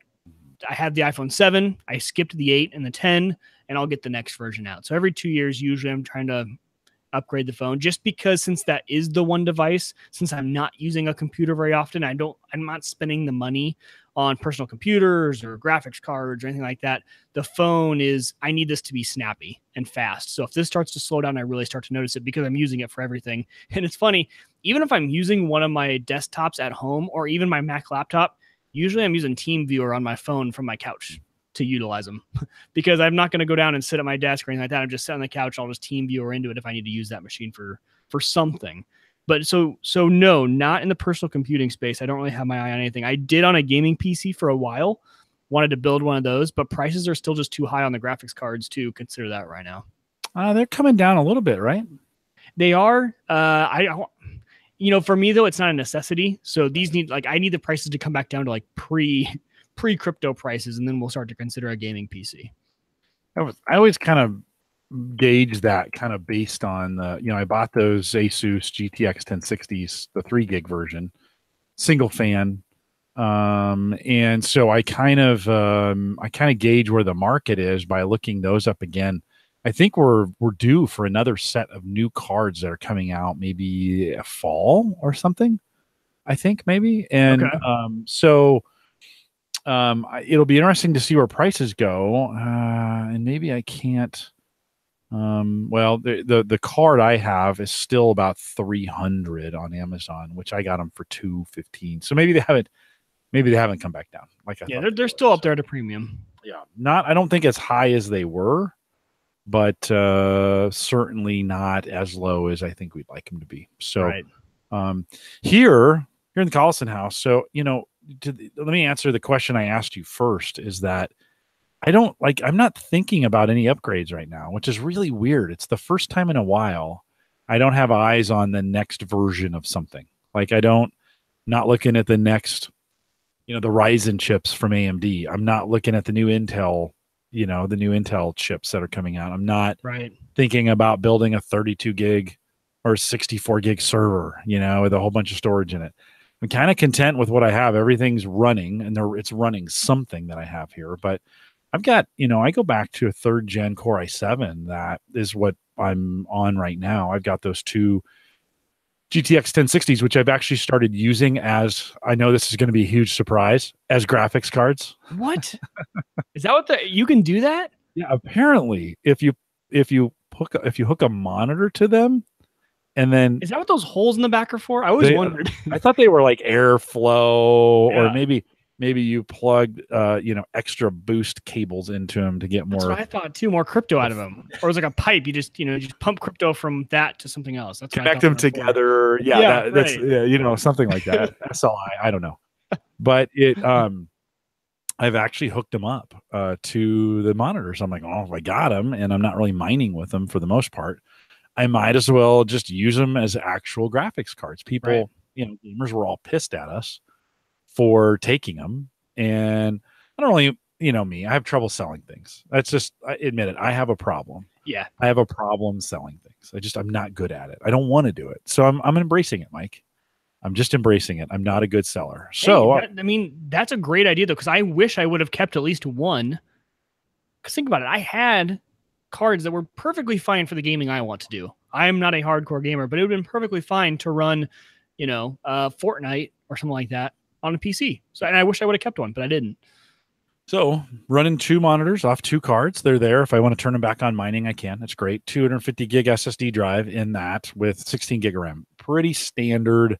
have the iPhone 7, I skipped the 8 and the 10, and I'll get the next version out. So every 2 years, usually I'm trying to upgrade the phone, just because since that is the one device, since I'm not using a computer very often, I'm not spending the money on personal computers or graphics cards or anything like that. The phone is, I need this to be snappy and fast. So if this starts to slow down, I really start to notice it because I'm using it for everything. And it's funny, even if I'm using one of my desktops at home or even my Mac laptop, usually I'm using TeamViewer on my phone from my couch to utilize them because I'm not going to go down and sit at my desk or anything like that. I'm just sitting on the couch. I'll just TeamViewer into it if I need to use that machine for something. But so no, not in the personal computing space. I don't really have my eye on anything. I did on a gaming PC for a while, wanted to build one of those, but prices are still just too high on the graphics cards to consider that right now. They're coming down a little bit, right? They are. For me though, it's not a necessity. So these I need the prices to come back down to like pre-crypto prices, and then we'll start to consider a gaming PC. I always kind of gauge that kind of based on I bought those Asus GTX 1060s, the 3 gig version, single fan. And so I kind of gauge where the market is by looking those up again. I think we're due for another set of new cards that are coming out, maybe a fall or something. I think maybe. And okay. It'll be interesting to see where prices go. And maybe I can't. The card I have is still about 300 on Amazon, which I got them for 215. So maybe they haven't come back down. They're still up there at a premium. Yeah, I don't think as high as they were, but certainly not as low as I think we'd like them to be. So, right. Here in the Collison house. So let me answer the question I asked you first. Is that I'm not thinking about any upgrades right now, which is really weird. It's the first time in a while I don't have eyes on the next version of something. Like not looking at the next, the Ryzen chips from AMD. I'm not looking at the new Intel, the new Intel chips that are coming out. I'm not thinking about building a 32 gig or 64 gig server, with a whole bunch of storage in it. I'm kind of content with what I have. Everything's running, and it's running something that I have here, but I've got, I go back to a 3rd gen Core i7. That is what I'm on right now. I've got those 2 GTX 1060s, which I've actually started using as, I know this is going to be a huge surprise, as graphics cards. What? Is that what you can do that? Yeah, apparently if you hook a monitor to them, and then is that what those holes in the back are for? I always wondered. I thought they were like airflow, or maybe you plugged extra boost cables into them to get more. That's what I thought too, more crypto out of them. Or it's like a pipe. You just pump crypto from that to something else. That's connect them together. Yeah, that's something like that. SLI. I don't know, but I've actually hooked them up to the monitors. I'm like, if I got them, and I'm not really mining with them for the most part, I might as well just use them as actual graphics cards. People, gamers were all pissed at us for taking them, and I don't really, me, I have trouble selling things. That's just, I admit it. I have a problem. Yeah. I have a problem selling things. I'm not good at it. I don't want to do it. So I'm embracing it, Mike. I'm just embracing it. I'm not a good seller. So, that's a great idea though. Cause I wish I would have kept at least one. Cause think about it. I had cards that were perfectly fine for the gaming I want to do. I am not a hardcore gamer, but it would have been perfectly fine to run, Fortnite or something like that on a PC. So, and I wish I would have kept one, but I didn't. So running 2 monitors off 2 cards. They're there. If I want to turn them back on mining, I can. That's great. 250 gig SSD drive in that with 16 gig of RAM. Pretty standard.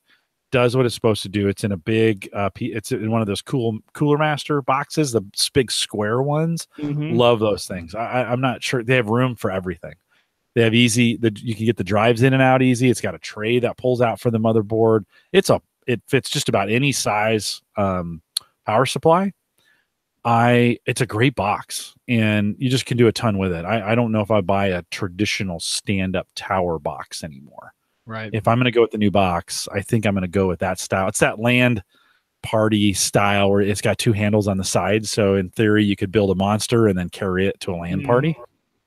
Does what it's supposed to do. It's in a big, it's in one of those Cooler Master boxes, the big square ones. Love those things. I'm not sure. They have room for everything. They have you can get the drives in and out easy. It's got a tray that pulls out for the motherboard. It fits just about any size power supply. It's a great box, and you just can do a ton with it. I don't know if I buy a traditional stand-up tower box anymore. Right. If I'm going to go with the new box, I think I'm going to go with that style. It's that land party style where it's got 2 handles on the side. So in theory, you could build a monster and then carry it to a land party.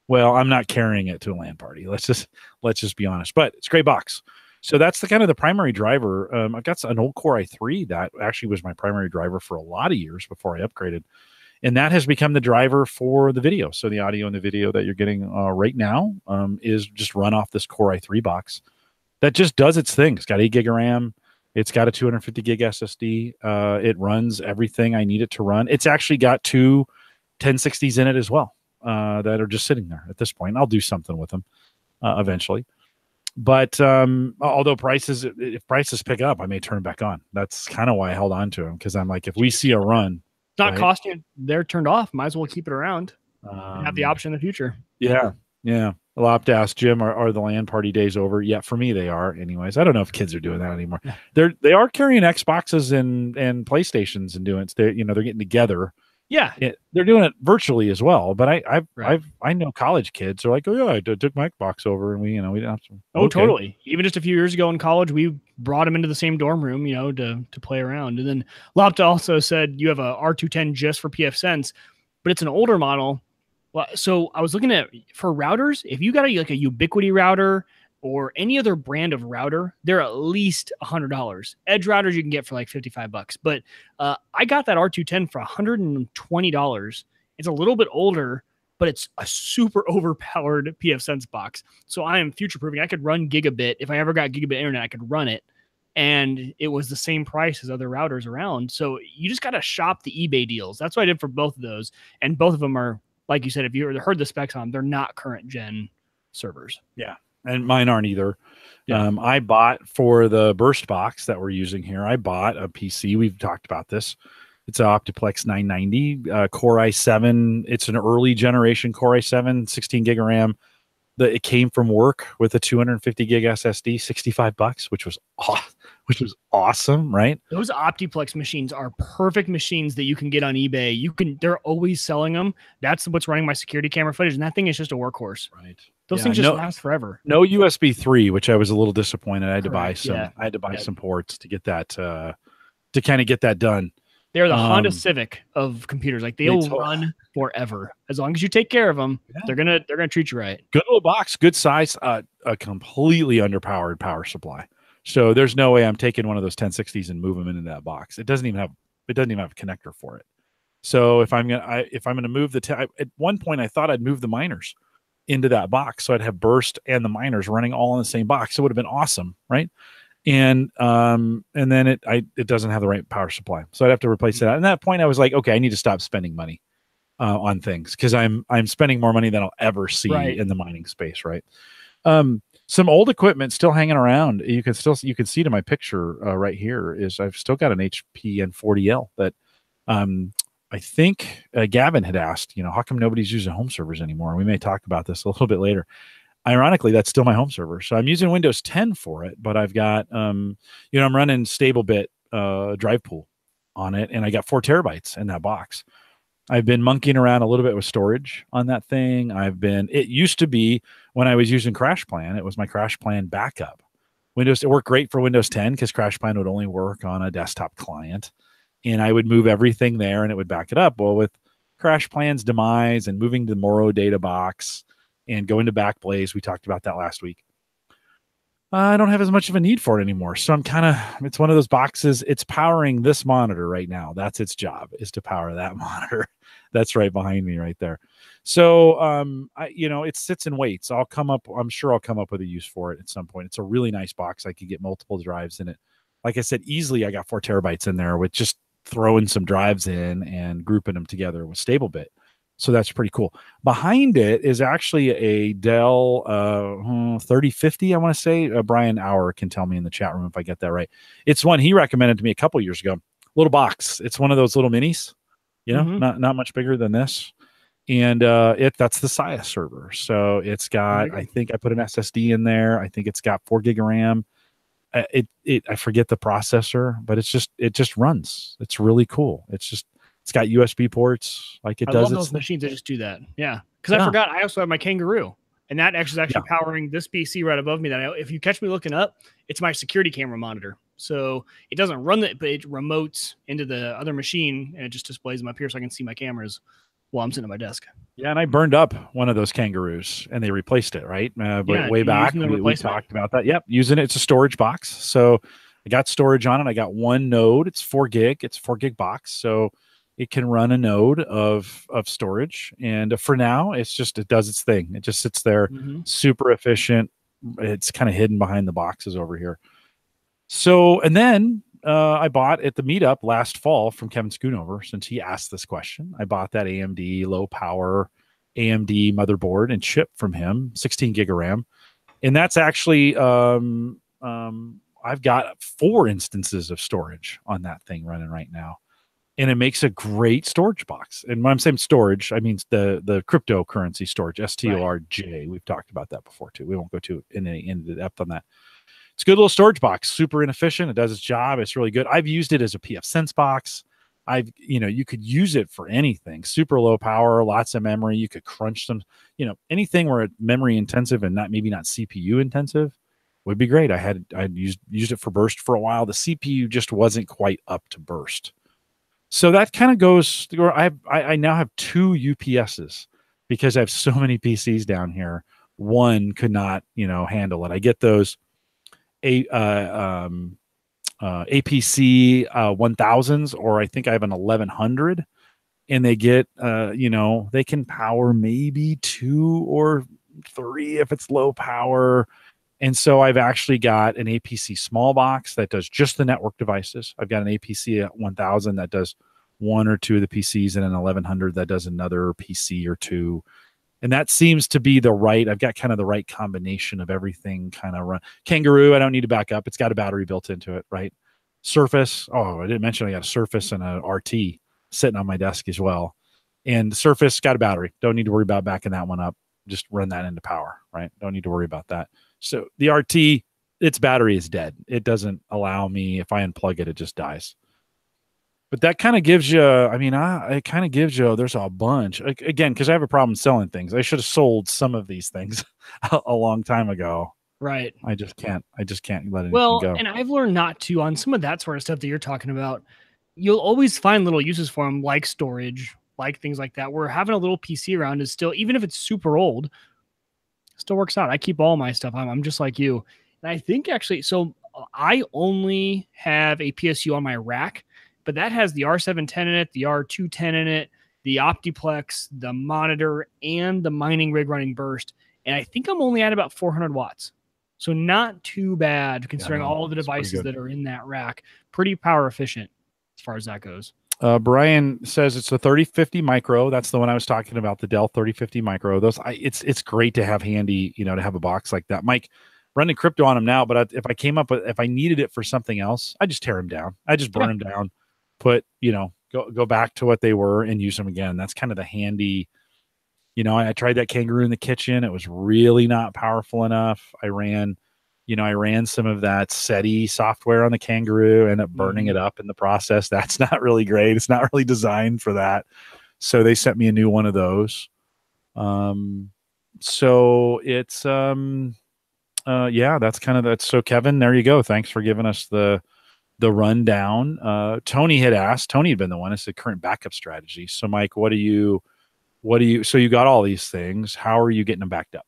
Well, I'm not carrying it to a land party. Let's just be honest. But it's a great box. So that's the primary driver. I've got an old Core i3 that actually was my primary driver for a lot of years before I upgraded. And that has become the driver for the video. So the audio and the video that you're getting right now is just run off this Core i3 box that just does its thing. It's got 8 gig of RAM. It's got a 250 gig SSD. It runs everything I need it to run. It's actually got 2 1060s in it as well that are just sitting there at this point. I'll do something with them eventually. But although if prices pick up, I may turn it back on. That's kind of why I held on to them, because I'm like, if we see a run, it's not costing you. They're turned off. Might as well keep it around. Have the option in the future. Yeah. I'll have to ask Jim, are the LAN party days over? Yeah, for me they are. Anyways, I don't know if kids are doing that anymore. They are carrying Xboxes and PlayStations and doing it. They're getting together. Yeah, they're doing it virtually as well. But I know college kids are like, oh yeah, I took my Xbox over and we didn't have to. Oh, okay. Totally. Even just a few years ago in college, we brought them into the same dorm room, to play around. And then Lopta also said you have a R210 just for PFSense, but it's an older model. Well, so I was looking at for routers. If you got a Ubiquiti router or any other brand of router, they're at least $100. Edge routers you can get for like $55, but I got that R210 for $120. It's a little bit older, but it's a super overpowered PFSense box. So I am future proofing. I could run gigabit. If I ever got gigabit internet, I could run it. And it was the same price as other routers around. So you just got to shop the eBay deals. That's what I did for both of those. And both of them are, like you said, if you heard the specs on them, they're not current gen servers. Yeah. And mine aren't either. Yeah. I bought for the burst box that we're using here. I bought a PC. We've talked about this. It's an Optiplex 990 Core i7. It's an early generation Core i7, 16 gig of RAM. It came from work with a 250 gig SSD, $65, which was awesome, right? Those Optiplex machines are perfect machines that you can get on eBay. They're always selling them. That's what's running my security camera footage, and that thing is just a workhorse. Right. Those things just last forever. No USB 3, which I was a little disappointed. I had to buy some. Yeah. I had to buy some ports to get that to kind of get that done. They're the Honda Civic of computers. Like they'll run forever as long as you take care of them. Yeah. They're gonna treat you right. Good little box, good size, a completely underpowered power supply. So there's no way I'm taking one of those 1060s and move them into that box. It doesn't even have a connector for it. So if I'm gonna move at one point I thought I'd move the miners into that box, so I'd have burst and the miners running all in the same box. It would have been awesome, right? And then it doesn't have the right power supply, so I'd have to replace that. And at that point, I was like, okay, I need to stop spending money on things, because I'm spending more money than I'll ever see in the mining space, right? Some old equipment still hanging around. You can see to my picture right here is I've still got an HP N40L that I think Gavin had asked, how come nobody's using home servers anymore? We may talk about this a little bit later. Ironically, that's still my home server. So I'm using Windows 10 for it, but I've got, I'm running StableBit drive pool on it, and I got 4 terabytes in that box. I've been monkeying around a little bit with storage on that thing. It used to be when I was using CrashPlan, it was my CrashPlan backup. It worked great for Windows 10 because CrashPlan would only work on a desktop client, and I would move everything there and it would back it up. Well, with CrashPlan's demise and moving to the Moro data box and going to Backblaze, we talked about that last week, I don't have as much of a need for it anymore. So it's one of those boxes. It's powering this monitor right now. That's its job, is to power that monitor. That's right behind me right there. So, it sits and waits. I'm sure I'll come up with a use for it at some point. It's a really nice box. I could get multiple drives in it. Like I said, easily I got 4 terabytes in there with just throwing some drives in and grouping them together with StableBit. So that's pretty cool. Behind it is actually a Dell 3050, I want to say. Brian Auer can tell me in the chat room if I get that right. It's one he recommended to me a couple years ago. Little box. It's one of those little minis, not much bigger than this. And that's the SIA server. So it's got, I think I put an SSD in there. I think it's got 4 gig of RAM. I forget the processor, but it just runs. It's really cool. It's got USB ports, like it I does. Love those machines that just do that. Yeah, because I forgot I also have my Kangaroo, and that is actually powering this PC right above me. That if you catch me looking up, it's my security camera monitor. So it doesn't run it, but it remotes into the other machine, and it just displays them up here so I can see my cameras while I'm sitting at my desk. Yeah, and I burned up one of those Kangaroos, and they replaced it, right? Way back, we talked about that. Yep, using it. It's a storage box. So I got storage on it. I got one node. It's 4 gig. It's a 4 gig box. So it can run a node of storage. And for now, it does its thing. It just sits there, super efficient. It's kind of hidden behind the boxes over here. So, and then I bought at the meetup last fall from Kevin Schoonover, since he asked this question. I bought that AMD low power AMD motherboard and chip from him, 16 gig of RAM. And that's actually, I've got 4 instances of storage on that thing running right now. And it makes a great storage box. And when I'm saying storage, I mean the cryptocurrency storage, STORJ. Right. We've talked about that before too. We won't go into depth on that. It's a good little storage box, super inefficient. It does its job. It's really good. I've used it as a PF Sense box. You could use it for anything. Super low power, lots of memory. You could crunch some, anything where it's memory intensive and maybe not CPU intensive would be great. I'd used it for burst for a while. The CPU just wasn't quite up to burst. So that kind of goes where I now have 2 UPSs because I have so many PCs down here. One could not, handle it. I get those APC 1000s, or I think I have an 1100, and they get, they can power maybe 2 or 3 if it's low power. And so I've actually got an APC small box that does just the network devices. I've got an APC 1000 that does 1 or 2 of the PCs, and an 1100 that does another PC or 2. And that seems to be I've got kind of the right combination of everything kind of run. Kangaroo, I don't need to back up. It's got a battery built into it, right? Surface. Oh, I didn't mention I got a Surface and a RT sitting on my desk as well. And the Surface got a battery. Don't need to worry about backing that one up. Just run that into power, right? Don't need to worry about that. So the RT, its battery is dead. It doesn't allow me, if I unplug it, it just dies. But that kind of gives you, it kind of gives you, there's a bunch. Again, because I have a problem selling things. I should have sold some of these things a long time ago. Right. I just can't let anything go. And I've learned not to, on some of that sort of stuff that you're talking about, you'll always find little uses for them, like storage, like things like that, where having a little PC around is still, even if it's super old, still works out. I keep all my stuff. I'm just like you. And I think actually, so I only have a PSU on my rack, but that has the R710 in it, the R210 in it, the Optiplex, the monitor, and the mining rig running burst. And I think I'm only at about 400 watts. So not too bad considering all the devices that are in that rack. Pretty power efficient as far as that goes. Brian says it's a 3050 micro. That's the one I was talking about, the Dell 3050 micro. It's great to have handy, to have a box like that. Mike, running crypto on them now, but if I needed it for something else, I just tear them down. I just burn them down, go back to what they were and use them again. That's kind of the handy. I tried that Kangaroo in the kitchen. It was really not powerful enough. I ran some of that SETI software on the Kangaroo, ended up burning it up in the process. That's not really great. It's not really designed for that. So they sent me a new one of those. So it's, that's kind of that. So Kevin, there you go. Thanks for giving us the rundown. Tony had been the one. It's the current backup strategy. So Mike, so you got all these things. How are you getting them backed up?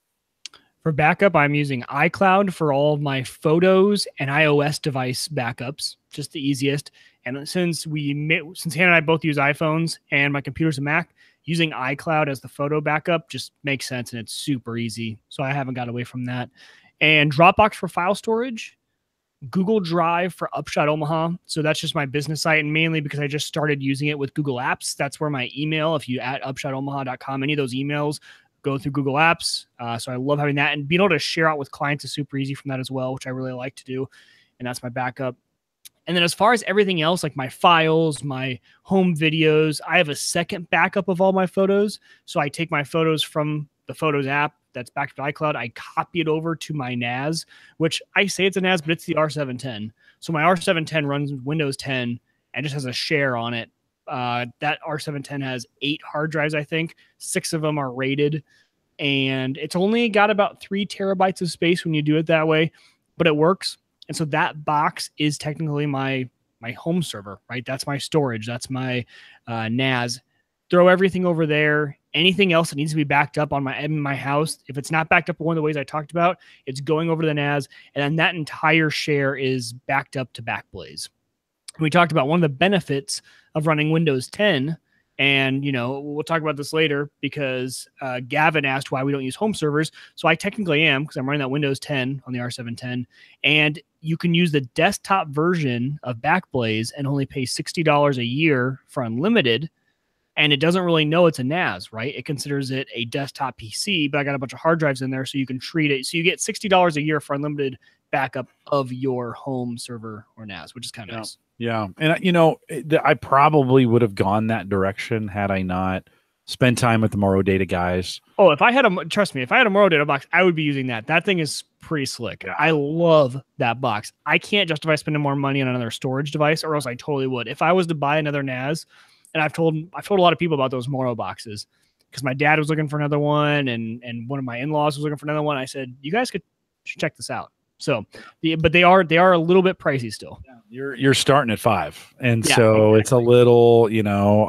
For backup, I'm using iCloud for all of my photos and iOS device backups, just the easiest. And since Hannah and I both use iPhones and my computer's a Mac, using iCloud as the photo backup just makes sense, and it's super easy. So I haven't got away from that. And Dropbox for file storage. Google Drive for Upshot Omaha. So that's just my business site, and mainly because I just started using it with Google Apps. That's where my email, if you at upshotomaha.com, any of those emails go through Google Apps. So I love having that, and being able to share out with clients is super easy from that as well, which I really like to do. And that's my backup. And then as far as everything else, like my files, my home videos, I have a second backup of all my photos. So I take my photos from the Photos app that's backed to iCloud. I copy it over to my NAS, which I say it's a NAS, but it's the R710. So my R710 runs Windows 10 and just has a share on it. That R710 has 8 hard drives, I think. 6 of them are rated. And it's only got about 3 terabytes of space when you do it that way, but it works. And so that box is technically my home server, right? That's my storage. That's my NAS. Throw everything over there. Anything else that needs to be backed up in my house, if it's not backed up one of the ways I talked about, it's going over to the NAS, and then that entire share is backed up to Backblaze. We talked about one of the benefits of running Windows 10, and we'll talk about this later because Gavin asked why we don't use home servers. So I technically am, because I'm running that Windows 10 on the R710, and you can use the desktop version of Backblaze and only pay $60 a year for unlimited. And it doesn't really know it's a NAS, right? It considers it a desktop PC, but I got a bunch of hard drives in there, so you can treat it. So you get $60 a year for unlimited backup of your home server or NAS, which is kind of nice. Yeah. And, I probably would have gone that direction had I not spent time with the Morrow Data guys. Oh, trust me, if I had a Morrow Data box, I would be using that. That thing is pretty slick. Yeah. I love that box. I can't justify spending more money on another storage device, or else I totally would. If I was to buy another NAS, and I've told a lot of people about those Morrow boxes, because my dad was looking for another one, and one of my in-laws was looking for another one. I said, you guys should check this out. So, but they are a little bit pricey still. Yeah, you're starting at $5, and so exactly. It's a little.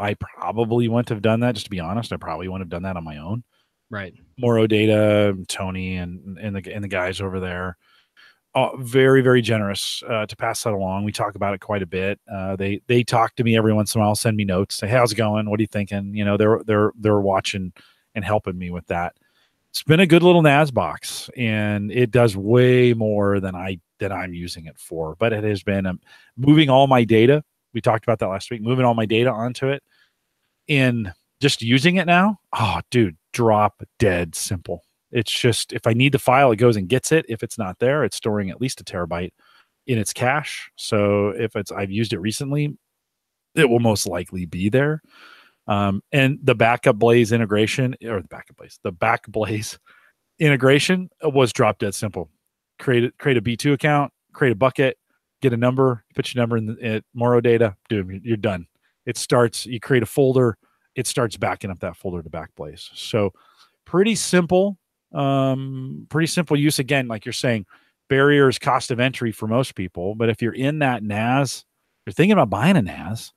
I probably wouldn't have done that. Just to be honest, I probably wouldn't have done that on my own. Right. Morrow Data, Tony, and the guys over there. Very, very generous to pass that along. We talk about it quite a bit. They talk to me every once in a while, send me notes, say, hey, how's it going? What are you thinking? They're watching and helping me with that. It's been a good little NAS box, and it does way more than I'm using it for. But it has been moving all my data. We talked about that last week, moving all my data onto it, and just using it now. Oh, dude, drop dead simple. It's just, if I need the file, it goes and gets it. If it's not there, it's storing at least a terabyte in its cache. So if I've used it recently, it will most likely be there. And the Backblaze integration, the Backblaze integration was drop dead simple. Create a B2 account, create a bucket, get a number, put your number in Morrow Data, dude, you're done. It starts, you create a folder, it starts backing up that folder to Backblaze. So pretty simple use. Again, like you're saying, barriers, cost of entry for most people. But if you're in that NAS, you're thinking about buying a NAS,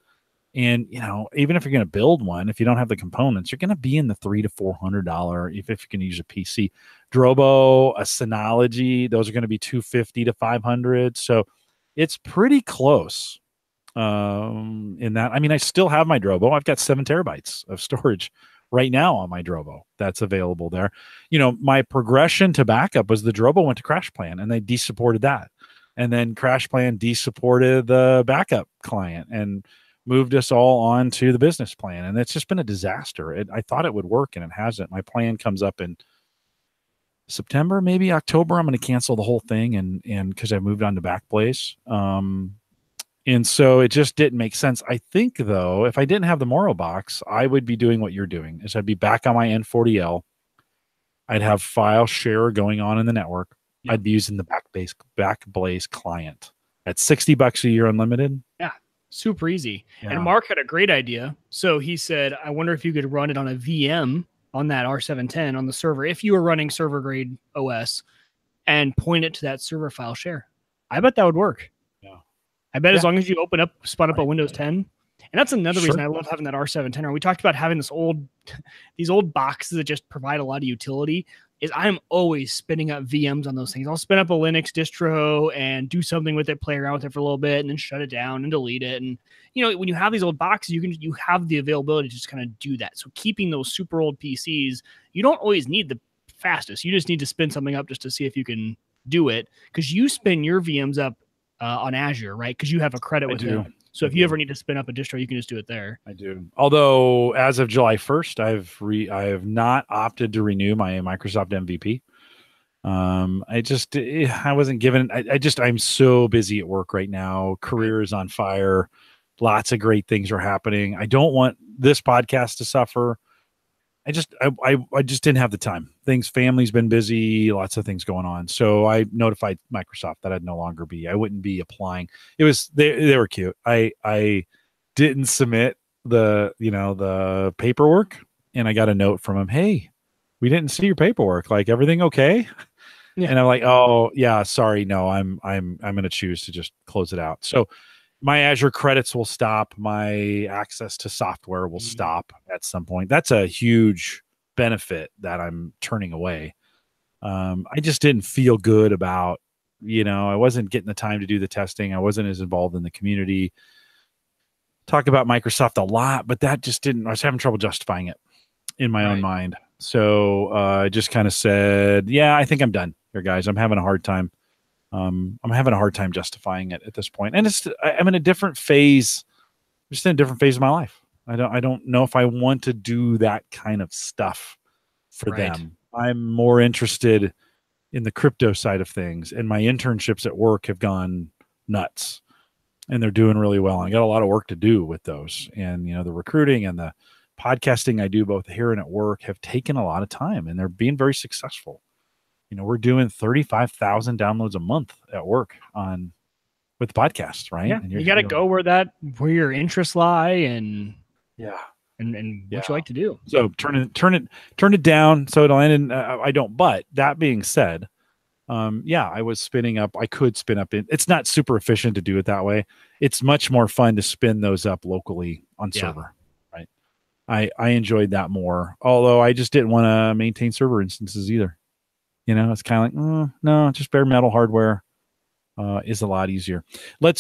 and even if you're going to build one, if you don't have the components, you're going to be in the $300 to $400 if you can use a PC. Drobo, a Synology, those are going to be $250 to $500. So it's pretty close in that. I mean, I still have my Drobo. I've got 7 terabytes of storage right now on my Drobo that's available there. My progression to backup was the Drobo went to CrashPlan, and they de-supported that. And then CrashPlan de-supported the backup client and moved us all on to the business plan. And it's just been a disaster. I thought it would work, and it hasn't. My plan comes up in September, maybe October. I'm going to cancel the whole thing, and because I moved on to Backblaze. And so it just didn't make sense. I think, though, if I didn't have the Morrow box, I would be doing what you're doing. Is I'd be back on my N40L. I'd have file share going on in the network. Yep. I'd be using the Backblaze client at $60 a year unlimited. Yeah, super easy. Yeah. And Mark had a great idea. So he said, I wonder if you could run it on a VM on that R710 on the server, if you were running server grade OS, and point it to that server file share. I bet that would work. I bet as long as you spun up a Windows 10, and that's another reason I love having that R710. We talked about having these old boxes that just provide a lot of utility. Is I'm always spinning up VMs on those things. I'll spin up a Linux distro and do something with it, play around with it for a little bit, and then shut it down and delete it. And when you have these old boxes, you have the availability to just kind of do that. So keeping those super old PCs, you don't always need the fastest. You just need to spin something up just to see if you can do it, because you spin your VMs up on Azure, right? Because you have a credit with them. So if you ever need to spin up a distro, you can just do it there. I do. Although as of July 1st, I have not opted to renew my Microsoft MVP. I wasn't given. I'm so busy at work right now. Career is on fire. Lots of great things are happening. I don't want this podcast to suffer. I just didn't have the time. Family's been busy, lots of things going on. So I notified Microsoft that I'd no longer be. I wouldn't be applying. It was they were cute. I didn't submit the paperwork, and I got a note from them. Hey, we didn't see your paperwork. Like, everything okay? Yeah. And I'm like, oh yeah, sorry, no, I'm going to choose to just close it out. So my Azure credits will stop. My access to software will stop at some point. That's a huge benefit that I'm turning away. I just didn't feel good about, I wasn't getting the time to do the testing. I wasn't as involved in the community. Talk about Microsoft a lot, but that just didn't, I was having trouble justifying it in my own mind. So I just kind of said, yeah, I think I'm done here, guys. I'm having a hard time. I'm having a hard time justifying it at this point. And I'm in a different phase, just in a different phase of my life. I don't know if I want to do that kind of stuff for them. I'm more interested in the crypto side of things, and my internships at work have gone nuts, and they're doing really well. I got a lot of work to do with those. And, the recruiting and the podcasting I do both here and at work have taken a lot of time, and they're being very successful. We're doing 35,000 downloads a month at work with the podcast, right? Yeah, and you got to go where your interests lie, and what you like to do. So turn it down so it'll end in, I don't. But that being said, I was spinning up. I could spin up it's not super efficient to do it that way. It's much more fun to spin those up locally on server, right? I enjoyed that more. Although I just didn't want to maintain server instances either. It's kind of like, no, just bare metal hardware is a lot easier.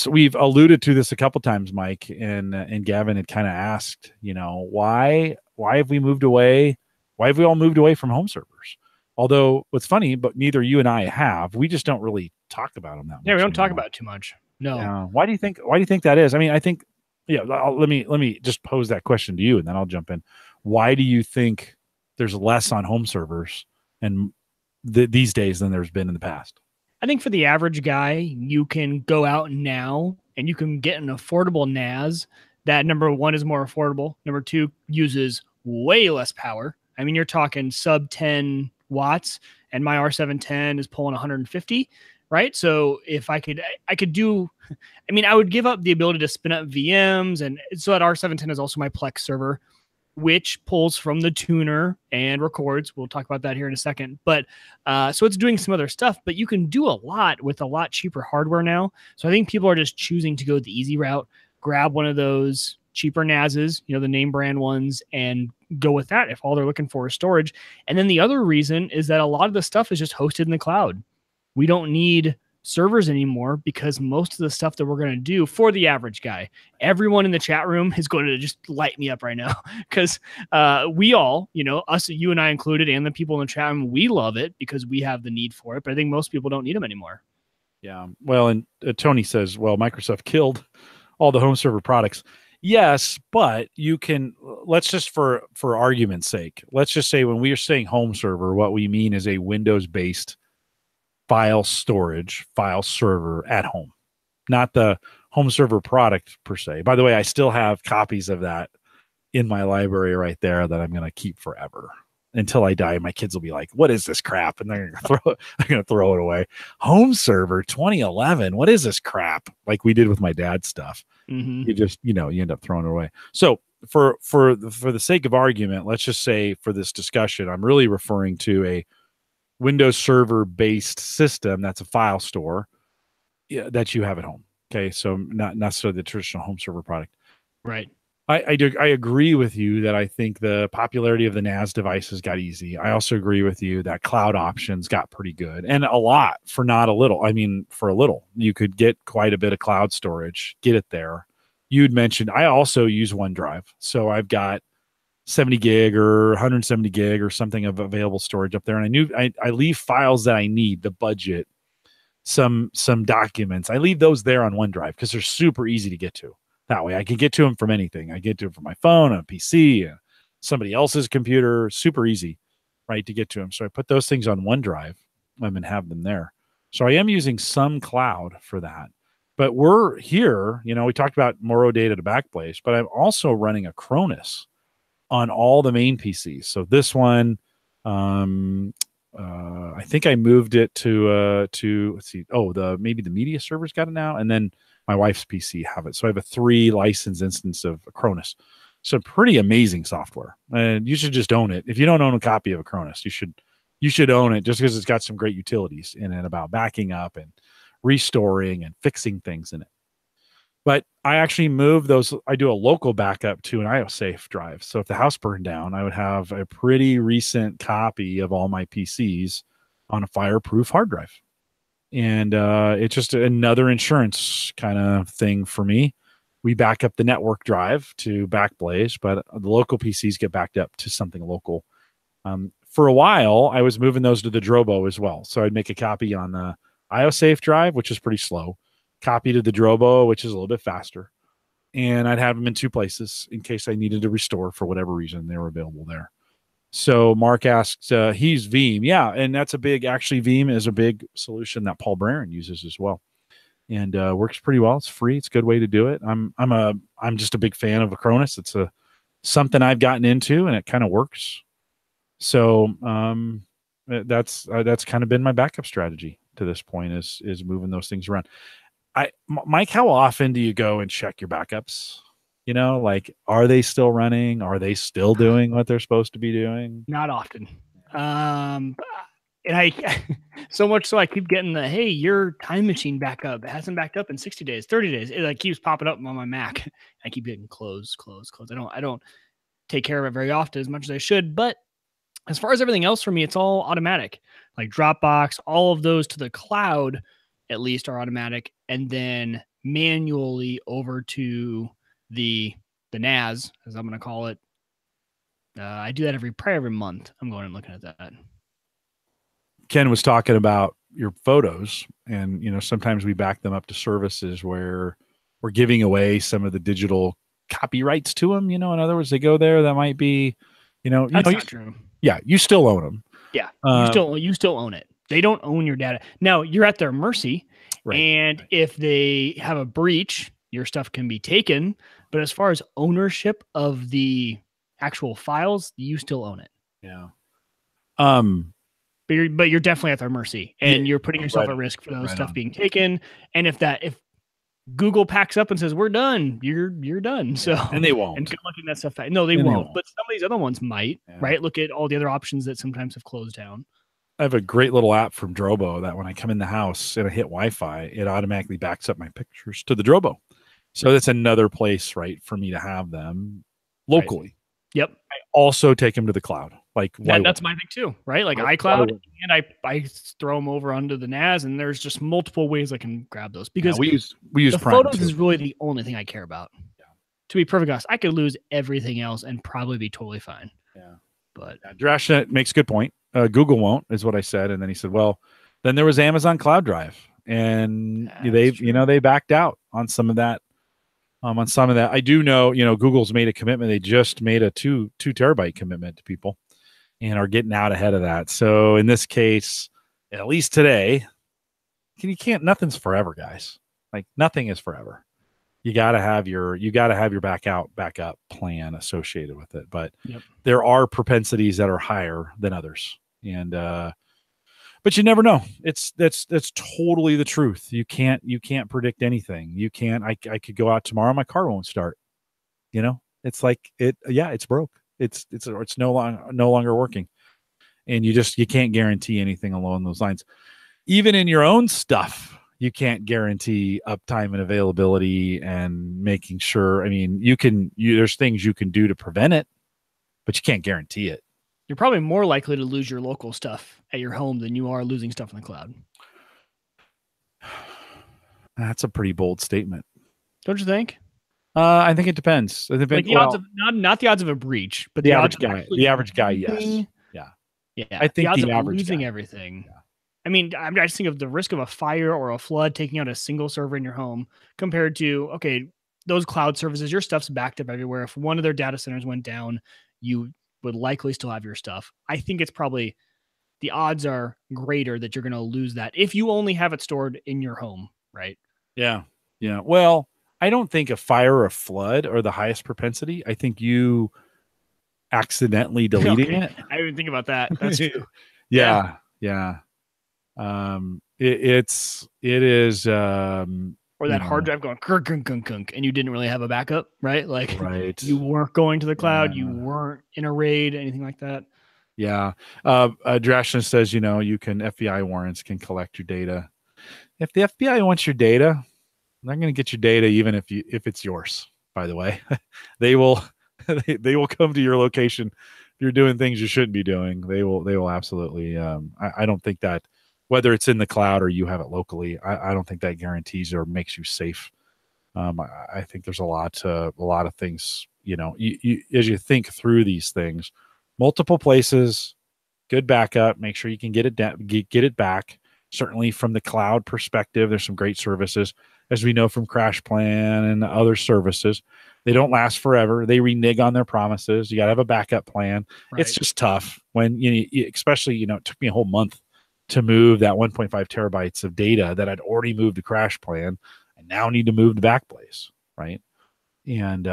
We've alluded to this a couple times, Mike, and Gavin had kind of asked, why have we moved away? Why have we all moved away from home servers? Although what's funny, but neither you and I have, we just don't really talk about them that much. Yeah, we don't talk about it too much. No. Why do you think that is? I mean, I think, let me just pose that question to you, and then I'll jump in. Why do you think there's less on home servers and these days than there's been in the past? I think for the average guy, you can go out now and you can get an affordable NAS that, number one, is more affordable. Number two, uses way less power. I mean, you're talking sub 10 watts, and my R710 is pulling 150, right? So if I could do, I would give up the ability to spin up VMs. And so that R710 is also my Plex server, which pulls from the tuner and records. We'll talk about that here in a second. But so it's doing some other stuff, but you can do a lot with a lot cheaper hardware now. So I think people are just choosing to go the easy route, grab one of those cheaper NASs, the name brand ones, and go with that if all they're looking for is storage. And then the other reason is that a lot of the stuff is just hosted in the cloud. We don't need servers anymore, because most of the stuff that we're going to do for the average guy, everyone in the chat room is going to just light me up right now, because we all, us, you and I included, and the people in the chat room, we love it because we have the need for it. But I think most people don't need them anymore. Yeah. Well, and Tony says, well, Microsoft killed all the home server products. Yes, but you can, let's just for argument's sake, let's just say when we are saying home server, what we mean is a Windows-based file storage, file server at home, not the home server product per se. By the way, I still have copies of that in my library right there that I'm going to keep forever until I die. My kids will be like, "What is this crap?" And they're going to throw it away. Home server 2011. What is this crap? Like we did with my dad's stuff. You just, you end up throwing it away. So for the sake of argument, let's just say for this discussion, I'm really referring to a Windows server based system that's a file store that you have at home. Okay. So not necessarily the traditional home server product. Right. I agree with you that I think the popularity of the NAS devices got easy. I also agree with you that cloud options got pretty good, and a lot for not a little. I mean, for a little, you could get quite a bit of cloud storage, get it there. You'd mentioned, I also use OneDrive. So I've got 70 gig or 170 gig or something of available storage up there. And I leave files that I need, the budget, some documents. I leave those there on OneDrive because they're super easy to get to. That way I can get to them from anything. I get to them from my phone, a PC, somebody else's computer, super easy, right, to get to them. So I put those things on OneDrive and have them there. So I am using some cloud for that. But we're here, we talked about Moro data to Backblaze, but I'm also running a Cronus on all the main PCs. So this one, I think I moved it to let's see. Oh, maybe the media server's got it now, and then my wife's PC have it. So I have a 3 license instance of Acronis. So pretty amazing software, and you should just own it. If you don't own a copy of Acronis, you should own it just because it's got some great utilities in it about backing up and restoring and fixing things in it. But I actually move those. I do a local backup to an IOSafe drive. So if the house burned down, I would have a pretty recent copy of all my PCs on a fireproof hard drive. And it's just another insurance kind of thing for me. We back up the network drive to Backblaze, but the local PCs get backed up to something local. For a while, I was moving those to the Drobo as well. So I'd make a copy on the IOSafe drive, which is pretty slow. Copy to the Drobo, which is a little bit faster. And I'd have them in 2 places in case I needed to restore for whatever reason. They were available there. So Mark asked, he's Veeam. Yeah, and that's actually Veeam is a big solution that Paul Braren uses as well. And works pretty well. It's free. It's a good way to do it. I'm just a big fan of Acronis. It's something I've gotten into, and it kind of works. So that's kind of been my backup strategy to this point is moving those things around. Mike, how often do you go and check your backups? Like, are they still running? Are they still doing what they're supposed to be doing? Not often. And I, so much so I keep getting the, hey, your time machine backup, it hasn't backed up in 60 days, 30 days. It like keeps popping up on my Mac. I keep getting close. I don't take care of it very often as much as I should, but as far as everything else for me, it's all automatic. Like Dropbox, all of those to the cloud at least are automatic, and then manually over to the NAS, as I'm going to call it. I do that probably every month. I'm going and looking at that. Ken was talking about your photos, and sometimes we back them up to services where we're giving away some of the digital copyrights to them. In other words, they go there. That might be, that's not true. Yeah, you still own them. Yeah, you still own it. They don't own your data. Now, you're at their mercy, right, and right. If they have a breach, your stuff can be taken. But as far as ownership of the actual files, you still own it. Yeah. But you're definitely at their mercy, and you're putting yourself at risk for those stuff being taken. And if Google packs up and says we're done, you're done. So and they won't. And good luck getting that stuff back. No, they won't. But some of these other ones might. Yeah. Right? Look at all the other options that sometimes have closed down. I have a great little app from Drobo that when I come in the house and I hit Wi-Fi, it automatically backs up my pictures to the Drobo. So that's another place, right, for me to have them locally. Right. Yep. I also take them to the cloud. Like that's my thing too, right? Like iCloud, and I throw them over onto the NAS, and there's just multiple ways I can grab those because we use the Prime photos too. Is really the only thing I care about. Yeah. To be perfectly honest, I could lose everything else and probably be totally fine. Yeah. But Drash makes a good point. Google won't, is what I said, and then he said, "Well, then there was Amazon Cloud Drive, and they backed out on some of that." I do know, Google's made a commitment. They just made a 2 terabyte commitment to people, and are getting out ahead of that. So in this case, at least today, nothing's forever, guys. Like nothing is forever. You gotta have your backup plan associated with it. But there are propensities that are higher than others. And but you never know. That's totally the truth. You can't predict anything. You can't. I could go out tomorrow, my car won't start. It's like it's broke. It's no longer working, and you can't guarantee anything along those lines. Even in your own stuff, you can't guarantee uptime and availability and making sure. I mean, there's things you can do to prevent it, but you can't guarantee it. You're probably more likely to lose your local stuff at your home than you are losing stuff in the cloud. That's a pretty bold statement. Don't you think? I think it depends. Like the odds of, not the odds of a breach, but the average guy. The average guy, yes. Yeah. I think the odds of losing guy. Everything I mean, I just think of the risk of a fire or a flood taking out a single server in your home compared to, okay, those cloud services, your stuff's backed up everywhere. If one of their data centers went down, you would likely still have your stuff. I think it's probably the odds are greater that you're going to lose that if you only have it stored in your home, right? Yeah. Yeah. Well, I don't think a fire or a flood are the highest propensity. I think you accidentally deleting Okay. it. I didn't think about that. That's true. Yeah. Yeah. It is, Or that hard drive going kunk, kunk, kunk, kunk, and you didn't really have a backup, right? Like right. you weren't going to the cloud, Yeah. you weren't in a raid, anything like that. Yeah. Drashna says, you can, FBI warrants can collect your data. If the FBI wants your data, they're going to get your data, even if it's yours, by the way. They will, they will come to your location. If you're doing things you shouldn't be doing, they will absolutely, I don't think that, whether it's in the cloud or you have it locally, I don't think that guarantees or makes you safe. I think there's a lot of things, you as you think through these things, multiple places, good backup, make sure you can get it back. Certainly from the cloud perspective, there's some great services, as we know from CrashPlan and other services. They don't last forever. They renege on their promises. You got to have a backup plan. Right. It's just tough when, especially, it took me a whole month to move that 1.5 terabytes of data that I'd already moved to CrashPlan. I now need to move to Backblaze, right? And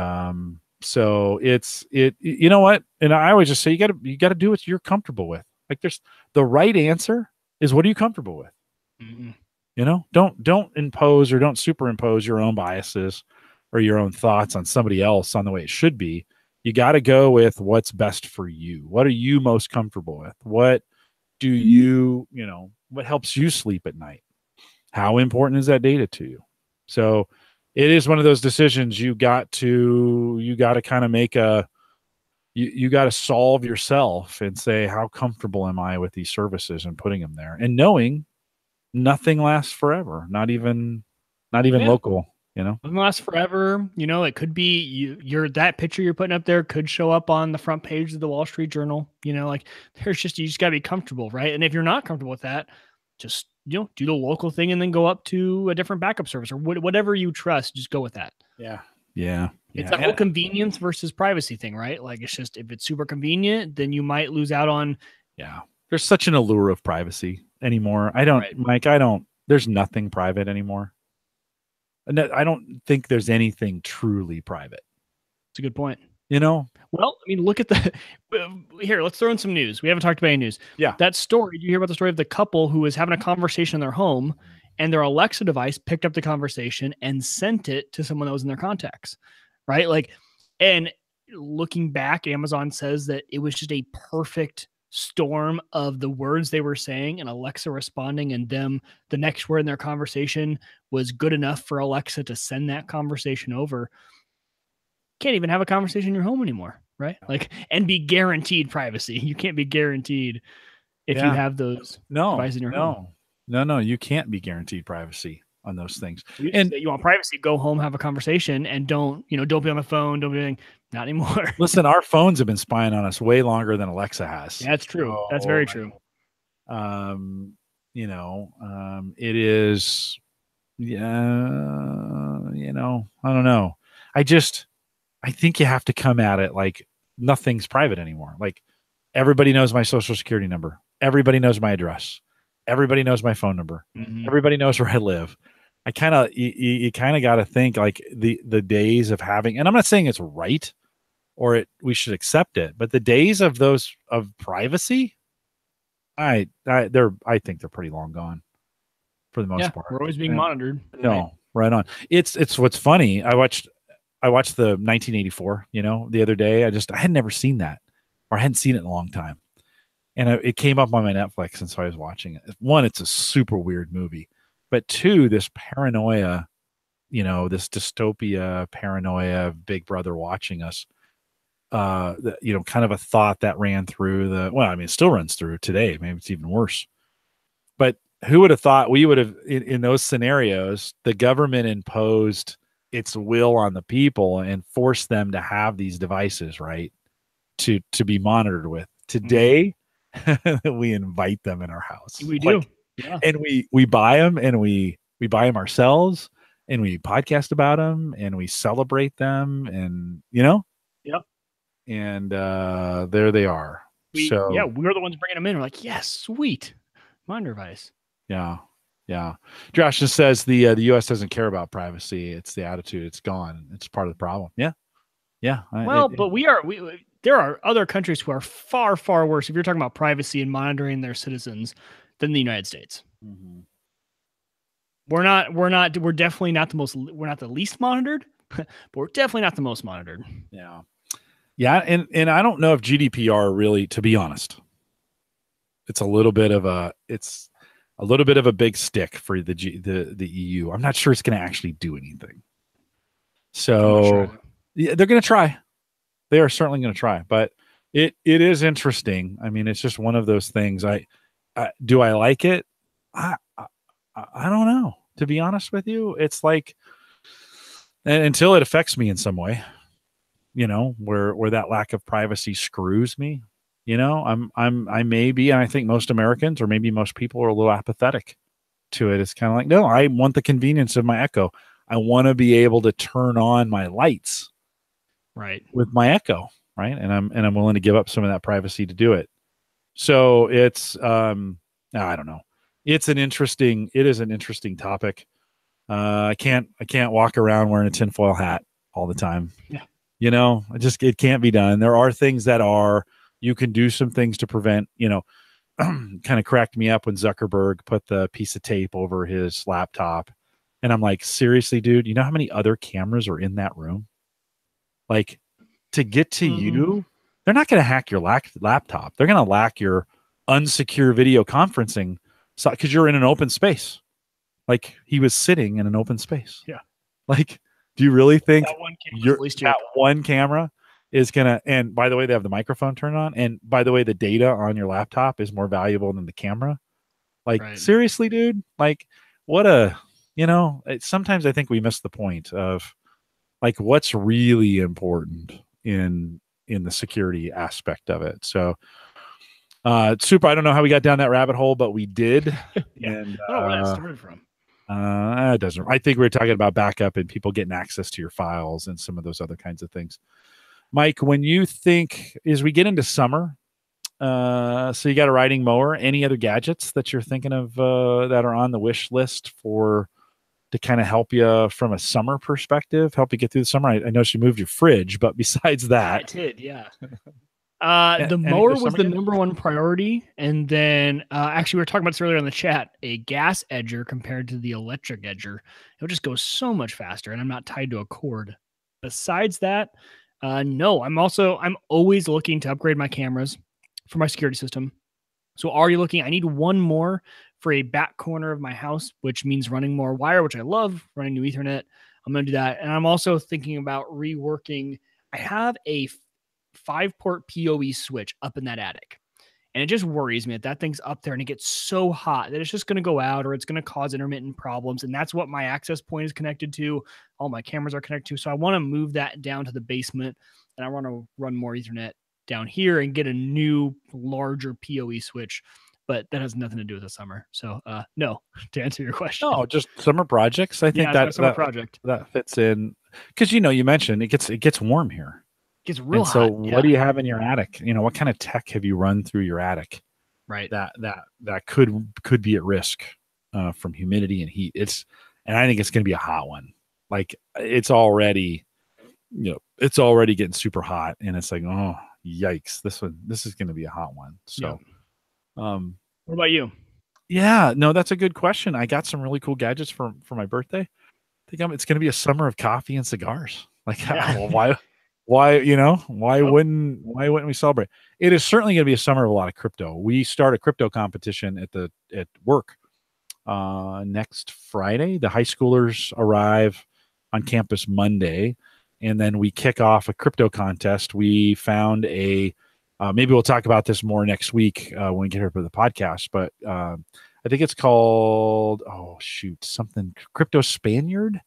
so you know what? And I always just say you got to do what you're comfortable with. Like there's the right answer is what are you comfortable with? Mm-hmm. Don't impose or don't superimpose your own biases or your own thoughts on somebody else on the way it should be. You got to go with what's best for you. What are you most comfortable with? What do you, what helps you sleep at night? How important is that data to you? So it is one of those decisions you got to kind of make you got to solve yourself and say, how comfortable am I with these services and putting them there, and knowing nothing lasts forever, not even local, Doesn't last forever. It could be that picture you're putting up there could show up on the front page of the Wall Street Journal. You just got to be comfortable, right? And if you're not comfortable with that, just do the local thing and then go up to a different backup service or whatever you trust. Just go with that. Yeah. It's a whole convenience versus privacy thing, right? Like it's just, if it's super convenient, then you might lose out on. Yeah. There's such an allure of privacy anymore. Mike, there's nothing private anymore. I don't think there's anything truly private. It's a good point. Well, I mean, look at here, let's throw in some news. We haven't talked about any news. Yeah. That story, did you hear about the story of the couple who was having a conversation in their home and their Alexa device picked up the conversation and sent it to someone that was in their contacts, right? Like, and looking back, Amazon says that it was just a perfect storm of the words they were saying and Alexa responding, and the next word in their conversation was good enough for Alexa to send that conversation over. Can't even have a conversation in your home anymore, right? Like, and be guaranteed privacy. You can't be guaranteed if you have those devices in your home. No, you can't be guaranteed privacy on those things. And you want privacy, go home, have a conversation, and don't be on the phone, don't be anything. Not anymore. Listen, our phones have been spying on us way longer than Alexa has. Yeah, that's true. That's very true. It is, I don't know. I think you have to come at it like nothing's private anymore. Like everybody knows my social security number. Everybody knows my address. Everybody knows my phone number. Mm-hmm. Everybody knows where I live. You kind of got to think like the days of having, and I'm not saying it's right or we should accept it, but the days of those of privacy, I think they're pretty long gone for the most part. We're always being monitored. No, right on. It's what's funny. I watched the 1984, the other day. I had never seen that, or I hadn't seen it in a long time. And it came up on my Netflix, and so I was watching it. One, it's a super weird movie. But two, this paranoia, this dystopia paranoia of Big Brother watching us, kind of a thought that ran through it still runs through today. Maybe it's even worse. But who would have thought we would have, in those scenarios, the government imposed its will on the people and forced them to have these devices, right? To be monitored with. Today, we invite them in our house. We do. Yeah. And we buy them, and we buy them ourselves, and we podcast about them, and we celebrate them, and Yep. and there they are. So we're the ones bringing them in. We're like, yes, sweet. Mind device. yeah. Josh just says the U.S. doesn't care about privacy. It's the attitude. It's gone. It's part of the problem. Yeah. Well, but there are other countries who are far, far worse if you're talking about privacy and monitoring their citizens than the United States. Mm-hmm. We're definitely not we're not the least monitored, but we're definitely not the most monitored. Yeah. And I don't know if GDPR really, to be honest, it's a little bit of a big stick for the EU. I'm not sure it's going to actually do anything. So yeah, they're going to try. They are certainly going to try, but it is interesting. I mean, it's just one of those things. Do I like it? I don't know, to be honest with you. It's like, and until it affects me in some way, where that lack of privacy screws me, I may be, and I think most Americans or maybe most people are a little apathetic to it. It's kind of like, no, I want the convenience of my Echo. I want to be able to turn on my lights with my Echo, right? And I'm willing to give up some of that privacy to do it. So it's I don't know. It is an interesting topic. I can't walk around wearing a tinfoil hat all the time. Yeah. It can't be done. There are things you can do some things to prevent, kind of cracked me up when Zuckerberg put the piece of tape over his laptop. And I'm like, seriously, dude, you know how many other cameras are in that room? Like, to get to you, they're not going to hack your laptop. They're going to hack your unsecure video conferencing because you're in an open space. Like, he was sitting in an open space. Yeah. Like, do you really think that one camera is going to, and by the way, they have the microphone turned on. And by the way, the data on your laptop is more valuable than the camera. Like, seriously, dude, like sometimes I think we miss the point of like what's really important in the security aspect of it. So super. I don't know how we got down that rabbit hole, but we did. Yeah. And I don't know where that started from. It doesn't. I think we were talking about backup and people getting access to your files and some of those other kinds of things. Mike, when you think as we get into summer, so you got a riding mower, any other gadgets that you're thinking of that are on the wish list to kind of help you from a summer perspective, help you get through the summer? I noticed you moved your fridge, but besides that. I did, yeah. The mower was the number one priority. And then actually, we were talking about this earlier in the chat, a gas edger compared to the electric edger. It'll just go so much faster, and I'm not tied to a cord. Besides that, no, I'm always looking to upgrade my cameras for my security system. So I need one more for a back corner of my house, which means running more wire, which I love, running new Ethernet. I'm going to do that. And I'm also thinking about reworking. I have a 5-port PoE switch up in that attic. And it just worries me that thing's up there and it gets so hot that it's just going to go out or it's going to cause intermittent problems. And that's what my access point is connected to. All my cameras are connected to. So I want to move that down to the basement, and I want to run more Ethernet down here and get a new, larger PoE switch. But that has nothing to do with the summer. So no, to answer your question. No, just summer projects. I think project that fits in because you mentioned it gets warm here. It gets real hot. So what do you have in your attic? What kind of tech have you run through your attic? Right. That could be at risk from humidity and heat. And I think it's going to be a hot one. Like it's already getting super hot, and it's like, oh yikes, this is going to be a hot one. So. Yeah. What about you? Yeah, no, that's a good question. I got some really cool gadgets for my birthday. I think it's going to be a summer of coffee and cigars. Like, why wouldn't we celebrate? It is certainly going to be a summer of a lot of crypto. We start a crypto competition at work next Friday. The high schoolers arrive on campus Monday, and then we kick off a crypto contest. We found maybe we'll talk about this more next week when we get here for the podcast. But I think it's called something Crypto Spaniard,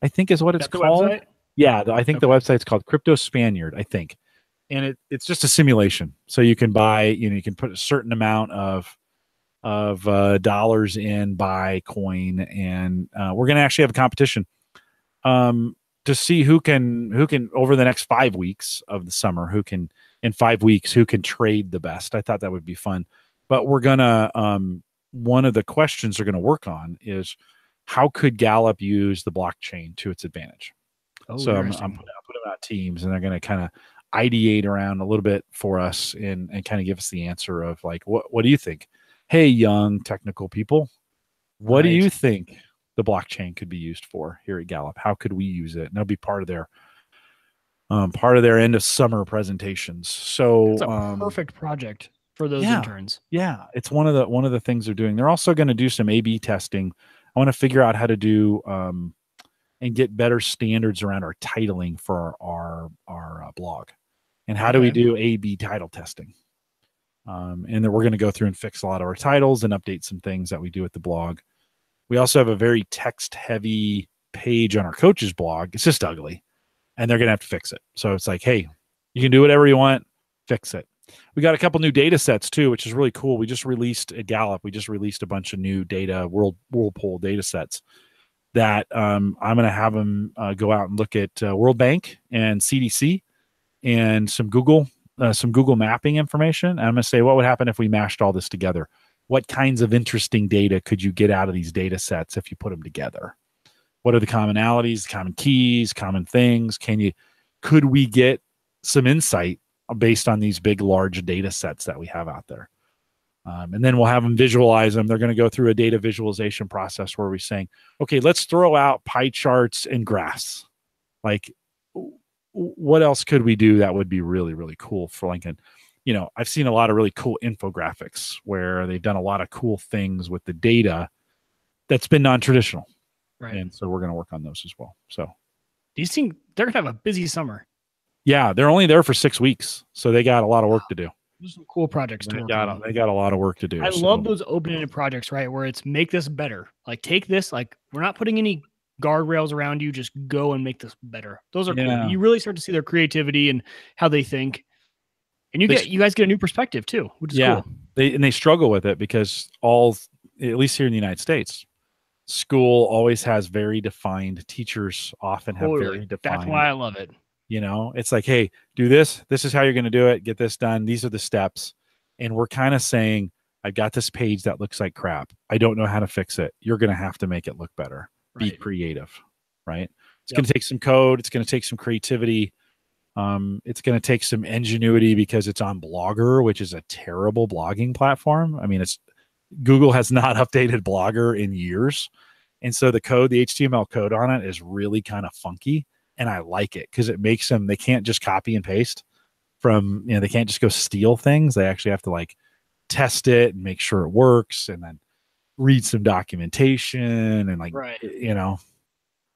I think is what it's called. Yeah, I think the website's called Crypto Spaniard, I think, and it's just a simulation. So you can buy, you can put a certain amount of dollars in buy coin, and we're going to actually have a competition to see who can over the next 5 weeks of the summer, who can in 5 weeks, who can trade the best. I thought that would be fun. But we're gonna one of the questions they're going to work on is how could Gallup use the blockchain to its advantage. So I'm putting them out teams, and they're going to kind of ideate around a little bit for us and kind of give us the answer of like, what do you think? Hey, young technical people, what do you think the blockchain could be used for here at Gallup? How could we use it? And that'll be part of their end of summer presentations. So it's a perfect project for those interns. Yeah, it's one of the things they're doing. They're also going to do some A/B testing. I want to figure out how to do and get better standards around our titling for our blog, and how do we do A/B title testing. And then we're going to go through and fix a lot of our titles and update some things that we do at the blog. We also have a very text-heavy page on our coach's blog. It's just ugly, and they're going to have to fix it. So it's like, hey, you can do whatever you want, fix it. We got a couple new data sets too, which is really cool. We just released at Gallup. We just released a bunch of new Whirlpool data sets that I'm going to have them go out and look at World Bank and CDC and some Google mapping information. And I'm going to say, what would happen if we mashed all this together? What kinds of interesting data could you get out of these data sets if you put them together? What are the commonalities, common keys, common things? Could we get some insight based on these big, large data sets that we have out there? And then we'll have them visualize them. They're going to go through a data visualization process where we're saying, okay, let's throw out pie charts and graphs. Like, what else could we do that would be really, really cool for Lincoln? I've seen a lot of really cool infographics where they've done a lot of cool things with the data that's been non-traditional. Right. And so we're going to work on those as well. So these things, they're going to have a busy summer. Yeah, they're only there for 6 weeks, so they got a lot of work to do. There's some cool projects to work on. They got a lot of work to do. I love those open-ended projects, right? Where it's make this better. Like take this, like we're not putting any guardrails around you, just go and make this better. Those are cool. You really start to see their creativity and how they think. And you guys get a new perspective too, which is cool. They struggle with it because at least here in the United States, school always has very defined teachers, often have very defined. That's why I love it. It's like, hey, do this. This is how you're going to do it. Get this done. These are the steps. And we're kind of saying, I've got this page that looks like crap. I don't know how to fix it. You're going to have to make it look better. Be creative, right? It's going to take some code. It's going to take some creativity. It's going to take some ingenuity because it's on Blogger, which is a terrible blogging platform. I mean, Google has not updated Blogger in years. And so the HTML code on it is really kind of funky. And I like it because it makes them, they can't just copy and paste from, they can't just go steal things. They actually have to like test it and make sure it works and then read some documentation and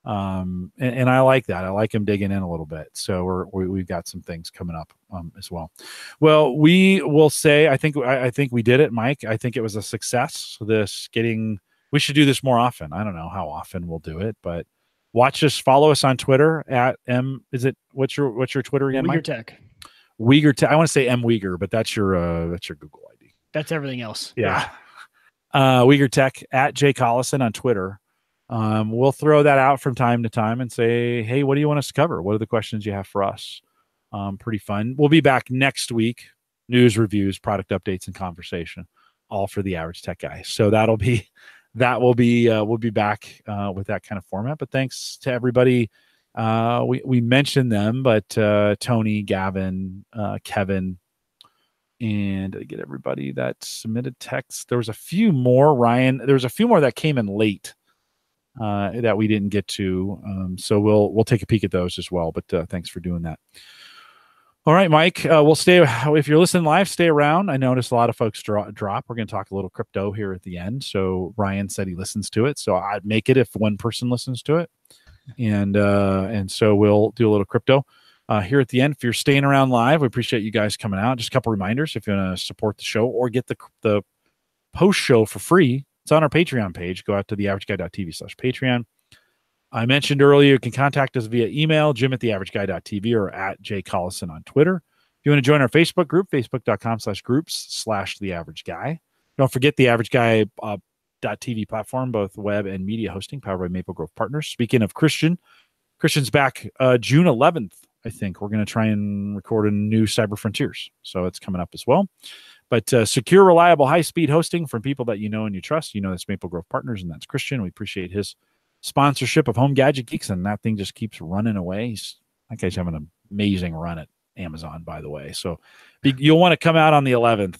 and I like that. I like them digging in a little bit. So we've got some things coming up as well. Well, we will say, I think we did it, Mike. I think it was a success. We should do this more often. I don't know how often we'll do it, but watch us, follow us on Twitter at what's your Twitter again, Mike? Uyghur Tech. I want to say M Uyghur, but that's your Google ID. That's everything else. Yeah. Uyghur Tech at Jay Collison on Twitter. We'll throw that out from time to time and say, hey, what do you want us to cover? What are the questions you have for us? Pretty fun. We'll be back next week. News, reviews, product updates, and conversation, all for the average tech guy. So we'll be back with that kind of format. But thanks to everybody. We mentioned them, but Tony, Gavin, Kevin, and I get everybody that submitted text. There was a few more, Ryan. There was a few more that came in late that we didn't get to. So we'll take a peek at those as well. But thanks for doing that. All right, Mike, we'll stay. If you're listening live, stay around. I noticed a lot of folks drop. We're going to talk a little crypto here at the end. So Ryan said he listens to it. So I'd make it if one person listens to it. And so we'll do a little crypto here at the end. If you're staying around live, we appreciate you guys coming out. Just a couple reminders. If you want to support the show or get the post show for free, it's on our Patreon page. Go out to theaverageguy.tv/Patreon. I mentioned earlier, you can contact us via email, jim@theaverageguy.tv or at Jay Collison on Twitter. If you want to join our Facebook group, facebook.com/groups/theaverageguy. Don't forget the Average Guy .tv platform, both web and media hosting, powered by Maple Grove Partners. Speaking of Christian's back June 11th, I think. We're going to try and record a new Cyber Frontiers. So it's coming up as well. But secure, reliable, high-speed hosting from people that you know and you trust. You know that's Maple Grove Partners, and that's Christian. We appreciate his sponsorship of Home Gadget Geeks, and that thing just keeps running away. That guy's having an amazing run at Amazon, by the way. So you'll want to come out on the 11th,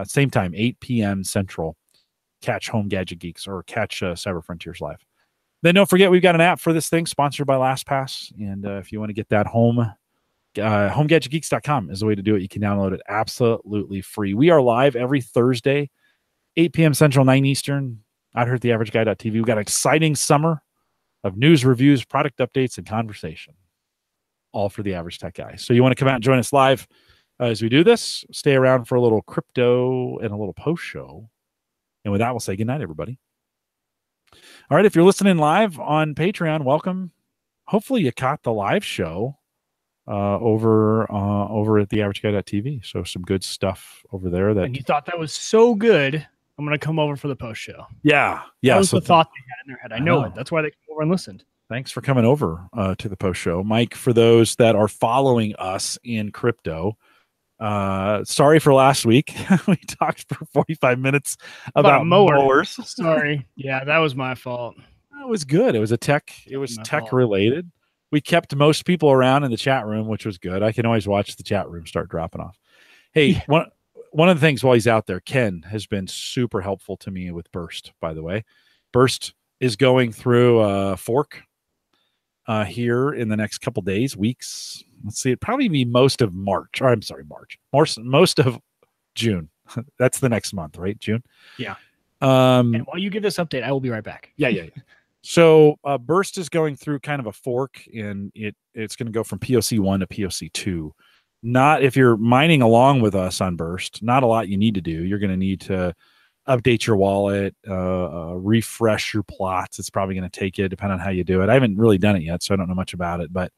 same time, 8 p.m. Central. Catch Home Gadget Geeks or catch Cyber Frontiers live. Then don't forget we've got an app for this thing sponsored by LastPass. And if you want to get that homegadgetgeeks.com is the way to do it. You can download it absolutely free. We are live every Thursday, 8 p.m. Central, 9 Eastern. Out here at theaverageguy.tv. We've got an exciting summer of news, reviews, product updates, and conversation. All for the average tech guy. So you want to come out and join us live as we do this. Stay around for a little crypto and a little post show. And with that, we'll say goodnight, everybody. All right, if you're listening live on Patreon, welcome. Hopefully you caught the live show over at theaverageguy.tv. So some good stuff over there. And you thought that was so good, I'm going to come over for the post show. Yeah. That was the thought they had in their head. I know it. That's why they came over and listened. Thanks for coming over to the post show. Mike, for those that are following us in crypto, sorry for last week. We talked for 45 minutes about mowers. Sorry. Yeah, that was my fault. It was good. It was tech related. We kept most people around in the chat room, which was good. I can always watch the chat room start dropping off. Hey, one of the things while he's out there, Ken has been super helpful to me with Burst, by the way. Burst is going through a fork here in the next couple days, weeks. Let's see, it'd probably be most of March. Or I'm sorry, March. Most of June. That's the next month, right? June? Yeah. And while you give this update, I will be right back. Yeah. So Burst is going through kind of a fork, and it's going to go from POC 1 to POC 2. Not if you're mining along with us on Burst, not a lot you need to do. You're going to need to update your wallet, refresh your plots. It's probably going to take you, depending on how you do it. I haven't really done it yet, so I don't know much about it. But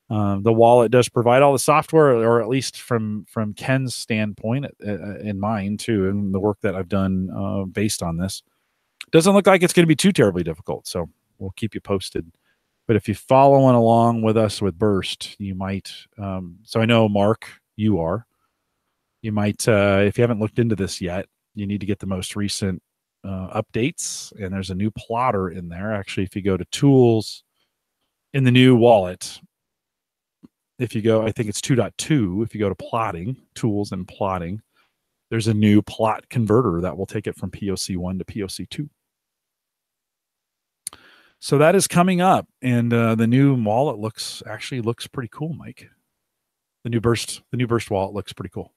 the wallet does provide all the software, or at least from Ken's standpoint, in mind too, and the work that I've done based on this. Doesn't look like it's going to be too terribly difficult, so we'll keep you posted. But if you're following along with us with Burst, you might. So I know, Mark, you are. You might, if you haven't looked into this yet, you need to get the most recent updates. And there's a new plotter in there. Actually, if you go to tools in the new wallet, if you go, I think it's 2.2. If you go to plotting, tools and plotting, there's a new plot converter that will take it from POC 1 to POC 2. So that is coming up, and the new wallet looks pretty cool, Mike. The new Burst wallet looks pretty cool.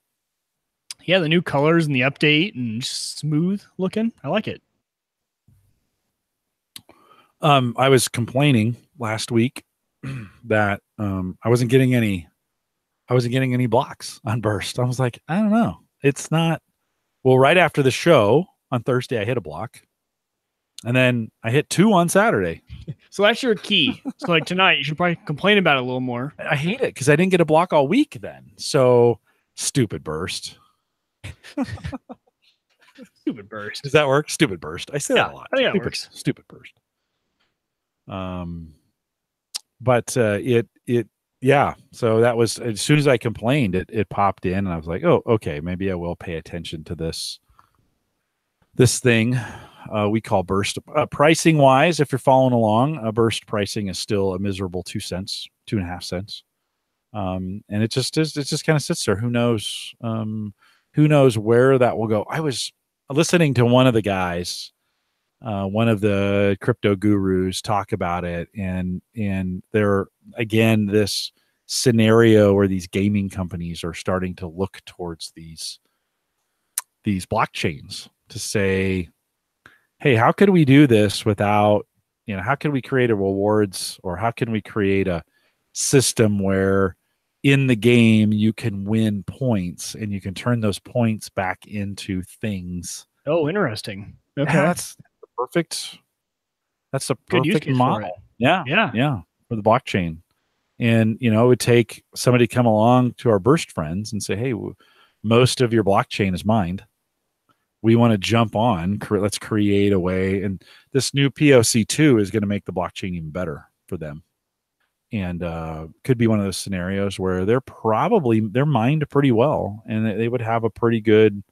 Yeah, the new colors and the update and smooth looking. I like it. I was complaining last week that I wasn't getting any blocks on Burst. I was like, I don't know. It's not. Well, right after the show on Thursday, I hit a block. And then I hit 2 on Saturday. So that's your key. So like tonight, you should probably complain about it a little more. I hate it because I didn't get a block all week then. So stupid Burst. Stupid Burst. Does that work? Stupid Burst. I say that a lot. I think that works. Stupid Burst. But yeah. So that was, as soon as I complained, it popped in, and I was like, oh, okay, maybe I will pay attention to this thing. We call Burst. Pricing wise, if you're following along, Burst pricing is still a miserable 2 cents, 2.5 cents. And it just kind of sits there. Who knows where that will go? I was listening to one of the guys, one of the crypto gurus, talk about it. And there, again, this scenario where these gaming companies are starting to look towards these blockchains to say, hey, how could we do this without, how can we create a rewards, or how can we create a system where in the game you can win points and you can turn those points back into things. Oh, interesting. Okay. Yeah, that's the perfect model. Yeah. For the blockchain. And, it would take somebody come along to our Burst friends and say, hey, most of your blockchain is mined. we want to jump on. Let's create a way. And this new POC2 is going to make the blockchain even better for them. And could be one of those scenarios where they're mined pretty well, and they would have a pretty good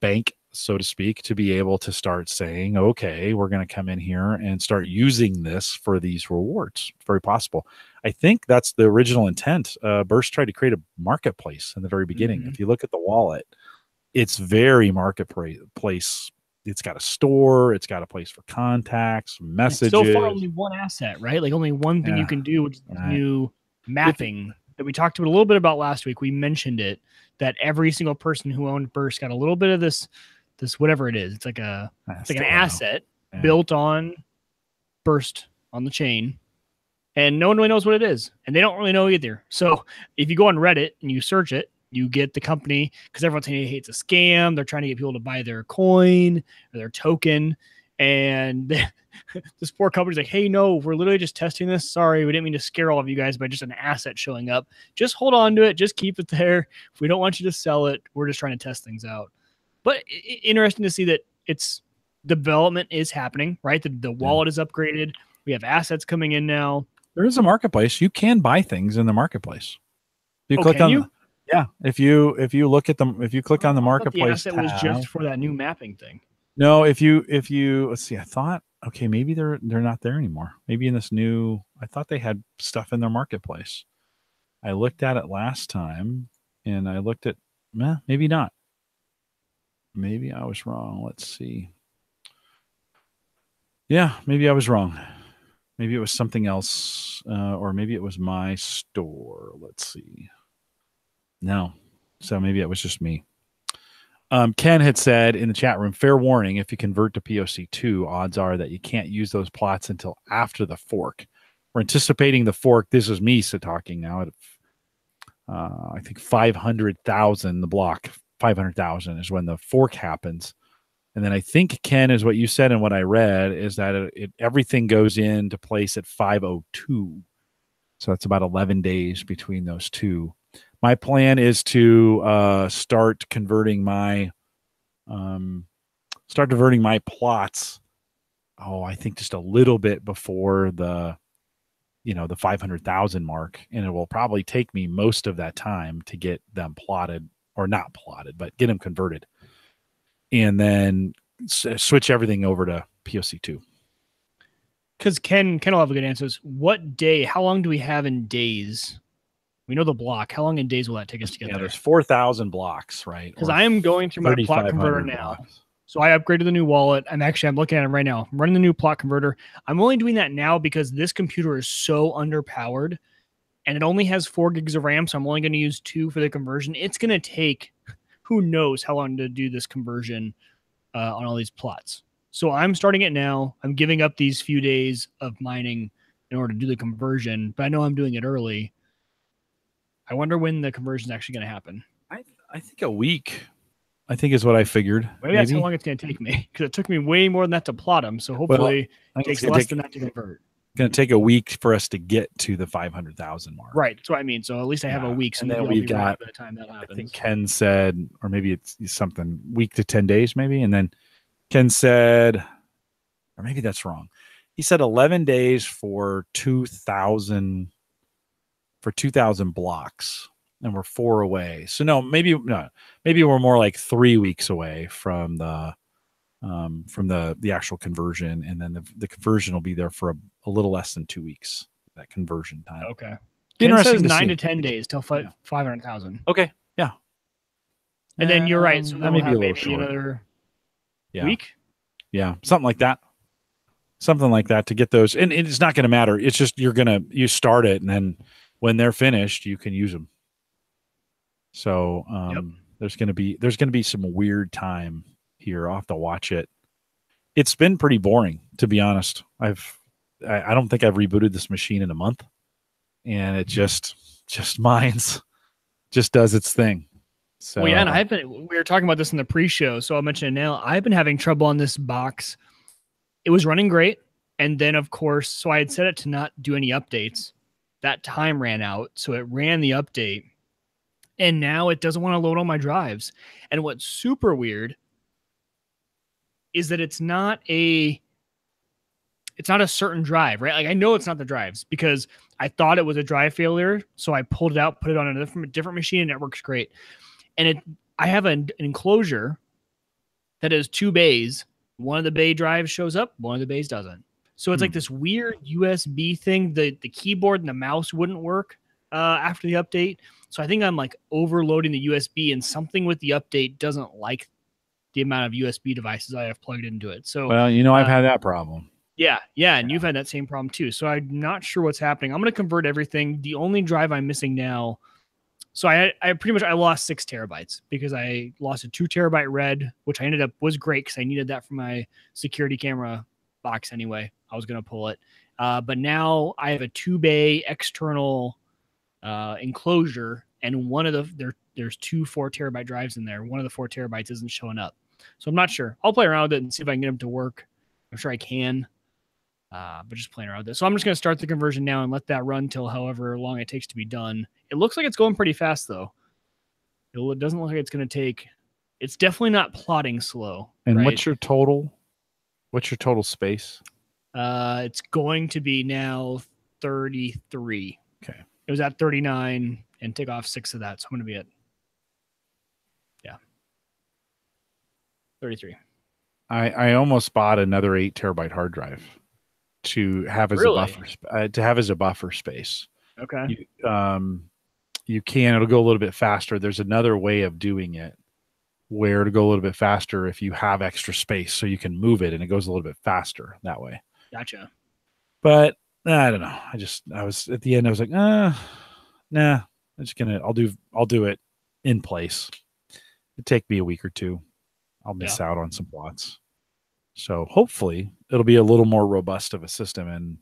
bank, so to speak, to be able to start saying, okay, we're going to come in here and start using this for these rewards. It's very possible. I think that's the original intent. Burst tried to create a marketplace in the very beginning. If you look at the wallet, it's very marketplace. It's got a store. It's got a place for contacts, messages. So far, only one asset, right? Like only one thing you can do, which is new mapping that we talked a little bit about last week. We mentioned it, that every single person who owned Burst got a little bit of this whatever it is. It's like an asset built on Burst on the chain, and no one really knows what it is, and they don't really know either. So if you go on Reddit and you search it, you get the company, because everyone's saying it's a scam. They're trying to get people to buy their coin or their token. And this poor company's like, hey, no, we're literally just testing this. Sorry, we didn't mean to scare all of you guys by just an asset showing up. Just hold on to it. Just keep it there. We don't want you to sell it. We're just trying to test things out. But interesting to see that it's development is happening, right? The wallet is upgraded. We have assets coming in now. There is a marketplace. You can buy things in the marketplace. You click on Yeah, if you look at them, if you click on the marketplace, the asset was just for that new mapping thing. No, if you let's see, I thought maybe they're not there anymore. Maybe in this new, I thought they had stuff in their marketplace. I looked at it last time, and I looked at maybe not. Maybe I was wrong. Let's see. Yeah, maybe I was wrong. Maybe it was something else, or maybe it was my store. Let's see. No. So maybe it was just me. Ken had said in the chat room, fair warning, if you convert to POC2, odds are that you can't use those plots until after the fork. We're anticipating the fork. This is me talking now at, I think 500,000, the block 500,000 is when the fork happens. And then I think, Ken, is what you said and what I read is that everything goes into place at 502. So that's about 11 days between those two. My plan is to start converting my plots. Oh, I think just a little bit before the 500,000 mark, and it will probably take me most of that time to get them plotted, or not plotted, but get them converted, and then switch everything over to POC2. Because Ken will have a good answer. What day? How long do we have in days? We know the block. How long in days will that take us to get there? There's 4,000 blocks, right? Because I am going through my plot converter now. Blocks. So I upgraded the new wallet. I'm looking at it right now. I'm running the new plot converter. I'm only doing that now because this computer is so underpowered, and it only has 4 gigs of RAM. So I'm only going to use 2 for the conversion. It's going to take who knows how long to do this conversion on all these plots. So I'm starting it now. I'm giving up these few days of mining in order to do the conversion, but I know I'm doing it early. I wonder when the conversion is actually going to happen. I think a week, I think is what I figured. Maybe that's how long it's going to take me, because it took me way more than that to plot them. So hopefully it takes less than that to convert. It's going to take a week for us to get to the 500,000 mark. Right. That's what I mean. So at least I have a week. So and then we've got, by the time that happens. I think Ken said, or maybe it's something week to 10 days maybe. And then Ken said, or maybe that's wrong. He said 11 days for 2,000 blocks, and we're 4 away. So maybe we're more like 3 weeks away from the actual conversion, and then the conversion will be there for a little less than 2 weeks. That conversion time. Okay. Interesting. Says 9 to 10 days till 500,000. Okay. Yeah. And then you're right. So that may be a little short. Another week. Yeah, something like that. Something like that to get those, and it's not going to matter. It's just you start it, and then when they're finished, you can use them. So there's going to be some weird time here. I'll have to watch it. It's been pretty boring, to be honest. I don't think I've rebooted this machine in a month, and it just mines, just does its thing. So and we were talking about this in the pre-show, so I'll mention it now. I've been having trouble on this box. It was running great, and then of course, so I had set it to not do any updates. That time ran out, so it ran the update, and now it doesn't want to load all my drives. And what's super weird is that it's not a certain drive, right? Like I know it's not the drives because I thought it was a drive failure. So I pulled it out, put it on a different machine, and it works great. And I have an enclosure that has 2 bays. One of the bay drives shows up, one of the bays doesn't. So it's like this weird USB thing. The keyboard and the mouse wouldn't work after the update. So I think I'm like overloading the USB, and something with the update doesn't like the amount of USB devices I have plugged into it. So, well, you know, I've had that problem. Yeah. And you've had that same problem too. So I'm not sure what's happening. I'm going to convert everything. The only drive I'm missing now. So I pretty much, I lost 6 terabytes because I lost a 2 terabyte red, which I ended up was great because I needed that for my security camera box anyway. I was going to pull it. But now I have a 2 bay external enclosure, and one of there's 2 4 terabyte drives in there. One of the 4 terabytes isn't showing up. So I'm not sure. I'll play around with it and see if I can get them to work. I'm sure I can. But just playing around with this. So I'm just going to start the conversion now and let that run till however long it takes to be done. It looks like it's going pretty fast, though. It doesn't look like it's going to take. It's definitely not plotting slow. And right? what's your total space? It's going to be now 33. Okay. It was at 39 and take off 6 of that. So I'm going to be at 33. I almost bought another 8 terabyte hard drive to have as a buffer space. Okay. You can, it'll go a little bit faster. There's another way of doing it where to go a little bit faster if you have extra space, so you can move it and it goes a little bit faster that way. Gotcha. But I don't know. I was at the end, I was like, nah, I'll do it in place. It'd take me a week or 2. I'll miss out on some plots. So hopefully it'll be a little more robust of a system, and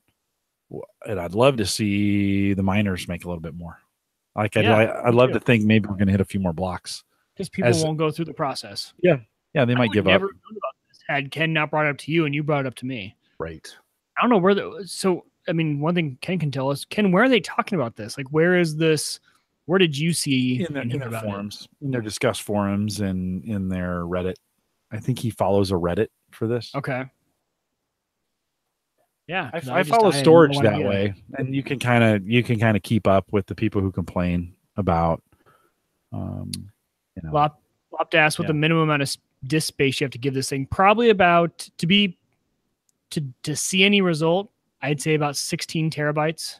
I'd love to see the miners make a little bit more. Like I'd love to think maybe we're going to hit a few more blocks because people won't go through the process. Yeah, they might give up. Never known about this had Ken not brought it up to you and you brought it up to me. Right. I don't know where so I mean, one thing Ken can tell us, Ken, where are they talking about this? Like, where is this? Where did you see in their forums, in their Discuss forums, and in their Reddit? I think he follows a Reddit for this. Okay. Yeah, I follow storage that way, and you can kind of keep up with the people who complain about. I'll have to ask what the minimum amount of disk space you have to give this thing. Probably about to see any result, I'd say about 16 terabytes.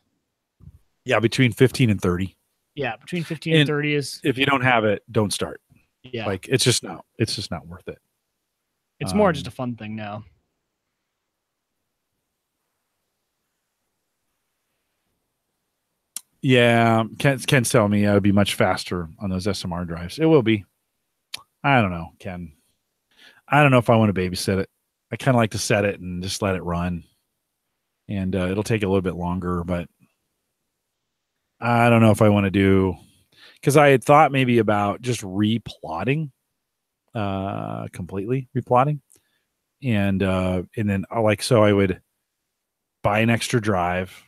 Yeah, between 15 and 30. Yeah, between 15 and 30 is. If you don't have it, don't start. Yeah, like it's just not worth it. It's more just a fun thing now. Yeah, Ken's telling me it would be much faster on those SMR drives. It will be. I don't know, Ken. I don't know if I want to babysit it. I kind of like to set it and just let it run. And it'll take a little bit longer, but I don't know if I want to do, because I had thought maybe about just replotting, completely replotting. And then so I would buy an extra drive.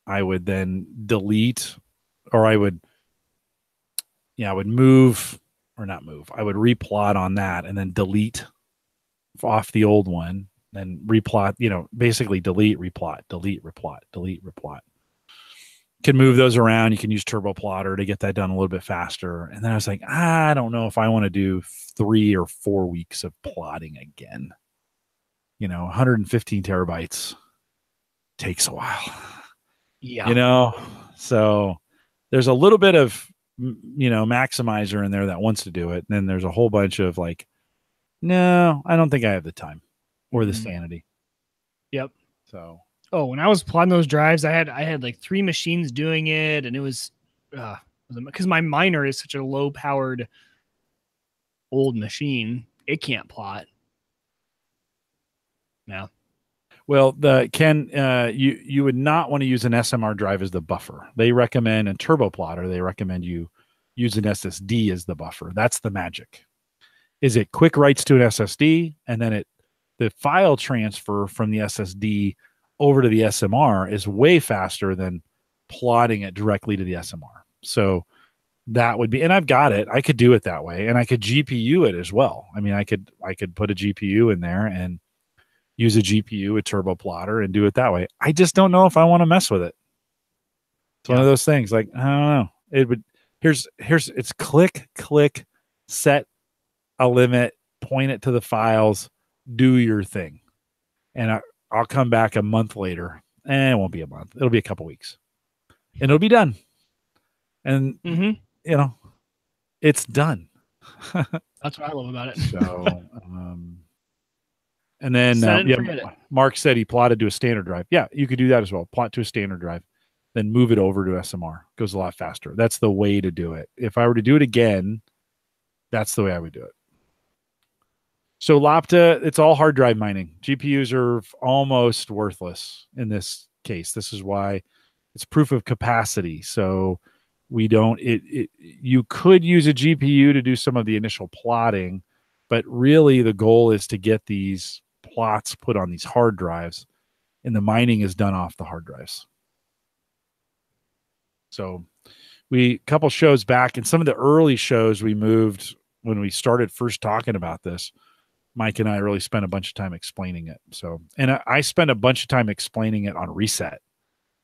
I would then delete, or I would move, or not move. I would replot on that and then delete off the old one, then replot, basically delete, replot, delete, replot, delete, replot. You can move those around. You can use Turbo Plotter to get that done a little bit faster. And then I was like, I don't know if I want to do 3 or 4 weeks of plotting again. 115 terabytes takes a while. Yeah. So there's a little bit of, maximizer in there that wants to do it. And then there's a whole bunch of like, no, I don't think I have the time or the sanity. Yep. So, when I was plotting those drives, I had like 3 machines doing it, and it was because my miner is such a low powered old machine, it can't plot. No. Well, you would not want to use an SMR drive as the buffer. They recommend, in Turbo Plotter, they recommend you use an SSD as the buffer. That's the magic. Is it quick writes to an SSD, and then the file transfer from the SSD over to the SMR is way faster than plotting it directly to the SMR. So that would be, and I've got it. I could do it that way, and I could GPU it as well. I mean, I could put a GPU in there and use a GPU, a turbo plotter, and do it that way. I just don't know if I want to mess with it. It's one of those things. Like, I don't know. It would. Here's it's click, set a limit, point it to the files, do your thing, and I'll come back a month later. It won't be a month. It'll be a couple weeks, and it'll be done. And you know, it's done. That's what I love about it. So, and then Mark said he plotted to a standard drive. Yeah, you could do that as well. Plot to a standard drive, then move it over to SMR. Goes a lot faster. That's the way to do it. If I were to do it again, that's the way I would do it. So Lopta, it's all hard drive mining. GPUs are almost worthless in this case. This is why it's proof of capacity. So we don't, you could use a GPU to do some of the initial plotting, but really the goal is to get these plots put on these hard drives, and the mining is done off the hard drives. So a couple shows back, and some of the early shows we moved when we started first talking about this, Mike and I really spent a bunch of time explaining it. So, and I spent a bunch of time explaining it on Reset.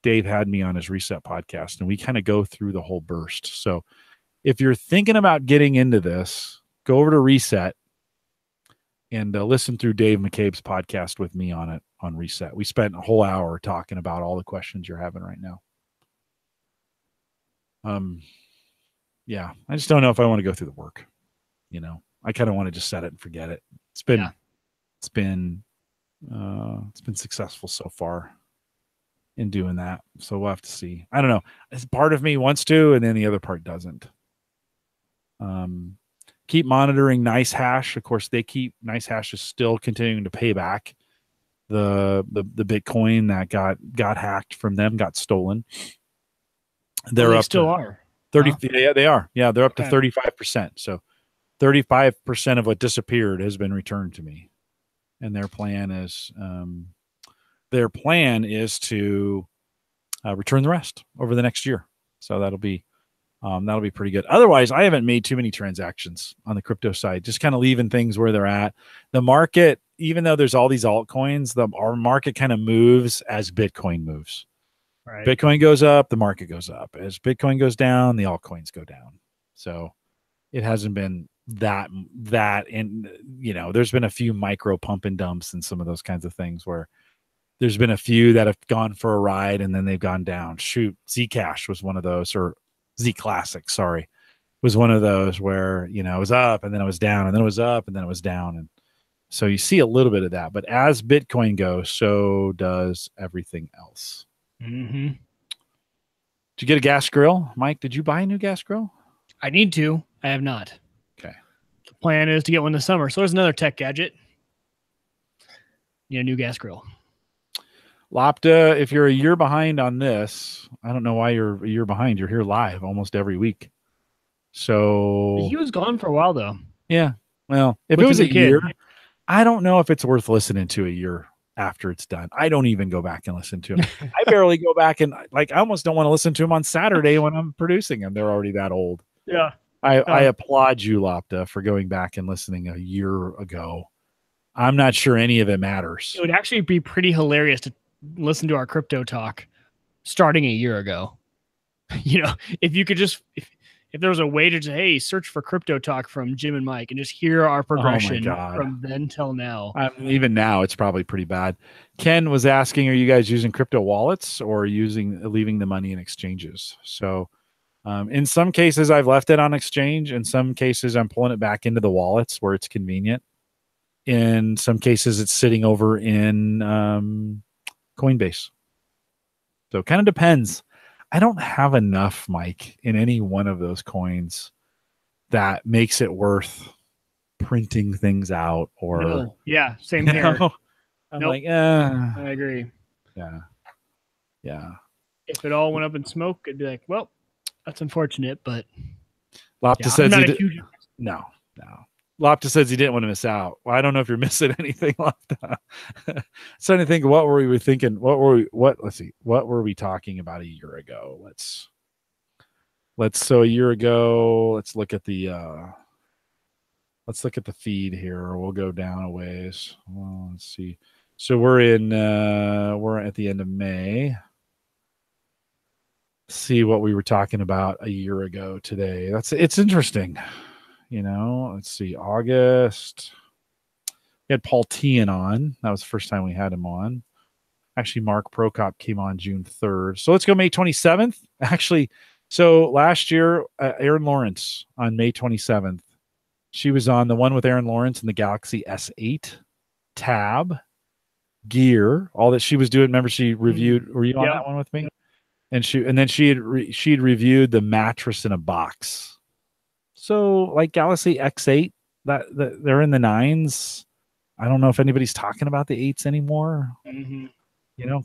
Dave had me on his Reset podcast, and we kind of go through the whole burst. So if you're thinking about getting into this, go over to Reset and listen through Dave McCabe's podcast with me on it on Reset. We spent a whole hour talking about all the questions you're having right now. Yeah, I just don't know if I want to go through the work. You know, I kind of want to just set it and forget it. It's been successful so far in doing that. So we'll have to see. I don't know. Part of me wants to, and then the other part doesn't. Keep monitoring NiceHash. Of course, NiceHash is still continuing to pay back the Bitcoin that got hacked from them, got stolen. They're up still to are 30. Huh? Yeah, they are. Yeah, they're up to 35%. So 35% of what disappeared has been returned to me, and their plan is to return the rest over the next year. So that'll be pretty good. Otherwise, I haven't made too many transactions on the crypto side, just kind of leaving things where they're at. The market, even though there's all these altcoins, our market kind of moves as Bitcoin moves. Right. Bitcoin goes up, the market goes up. As Bitcoin goes down, the altcoins go down. So it hasn't been that, and there's been a few micro pump and dumps and some of those kinds of things where there's been a few that have gone for a ride and then they've gone down. Shoot, Zcash was one of those, or Z Classic, sorry, was one of those where, it was up and then it was down and then it was up and then it was down. And so you see a little bit of that, but as Bitcoin goes, so does everything else. Mm-hmm. Did you get a gas grill? Mike, did you buy a new gas grill? I need to. I have not. Okay. The plan is to get one this summer. So there's another tech gadget. Need a new gas grill. Lopta, if you're a year behind on this, I don't know why you're a year behind. You're here live almost every week. So he was gone for a while though. Yeah. Well, if it was a year, I don't know if it's worth listening to a year after it's done. I don't even go back and listen to them. I barely go back and I almost don't want to listen to them on Saturday when I'm producing them. They're already that old. Yeah. I applaud you, Lopta, for going back and listening a year ago. I'm not sure any of it matters. It would actually be pretty hilarious to listen to our crypto talk starting a year ago. If you could just, if there was a way to just, hey, search for crypto talk from Jim and Mike and just hear our progression from then till now. Even now, it's probably pretty bad. Ken was asking, are you guys using crypto wallets or leaving the money in exchanges? So in some cases, I've left it on exchange. In some cases, I'm pulling it back into the wallets where it's convenient. In some cases, it's sitting over in Coinbase. So it kind of depends. I don't have enough, Mike, in any one of those coins that makes it worth printing things out or. No. Yeah, same here. I'm like, I agree. Yeah. If it all went up in smoke, I'd be like, well, that's unfortunate, but. Lopta says no. Lopta says he didn't want to miss out. Well, I don't know if you're missing anything, Lopta. So I think, what were we thinking? Let's see. What were we talking about a year ago? Let's So a year ago, let's look at the feed here. We'll go down a ways. Well, let's see. So we're at the end of May. See what we were talking about a year ago today. It's interesting. Let's see. August. We had Paul Tian on. That was the first time we had him on. Actually, Mark Prokop came on June 3rd. So let's go May 27th. Actually, so last year, Erin Lawrence on May 27th. She was on the one with Erin Lawrence in the Galaxy S8 Tab Gear. All that she was doing. Remember, she reviewed. Were you on that one with me? And then she'd reviewed the mattress in a box. So like Galaxy X8, that they're in the 9s. I don't know if anybody's talking about the 8s anymore. Mm-hmm.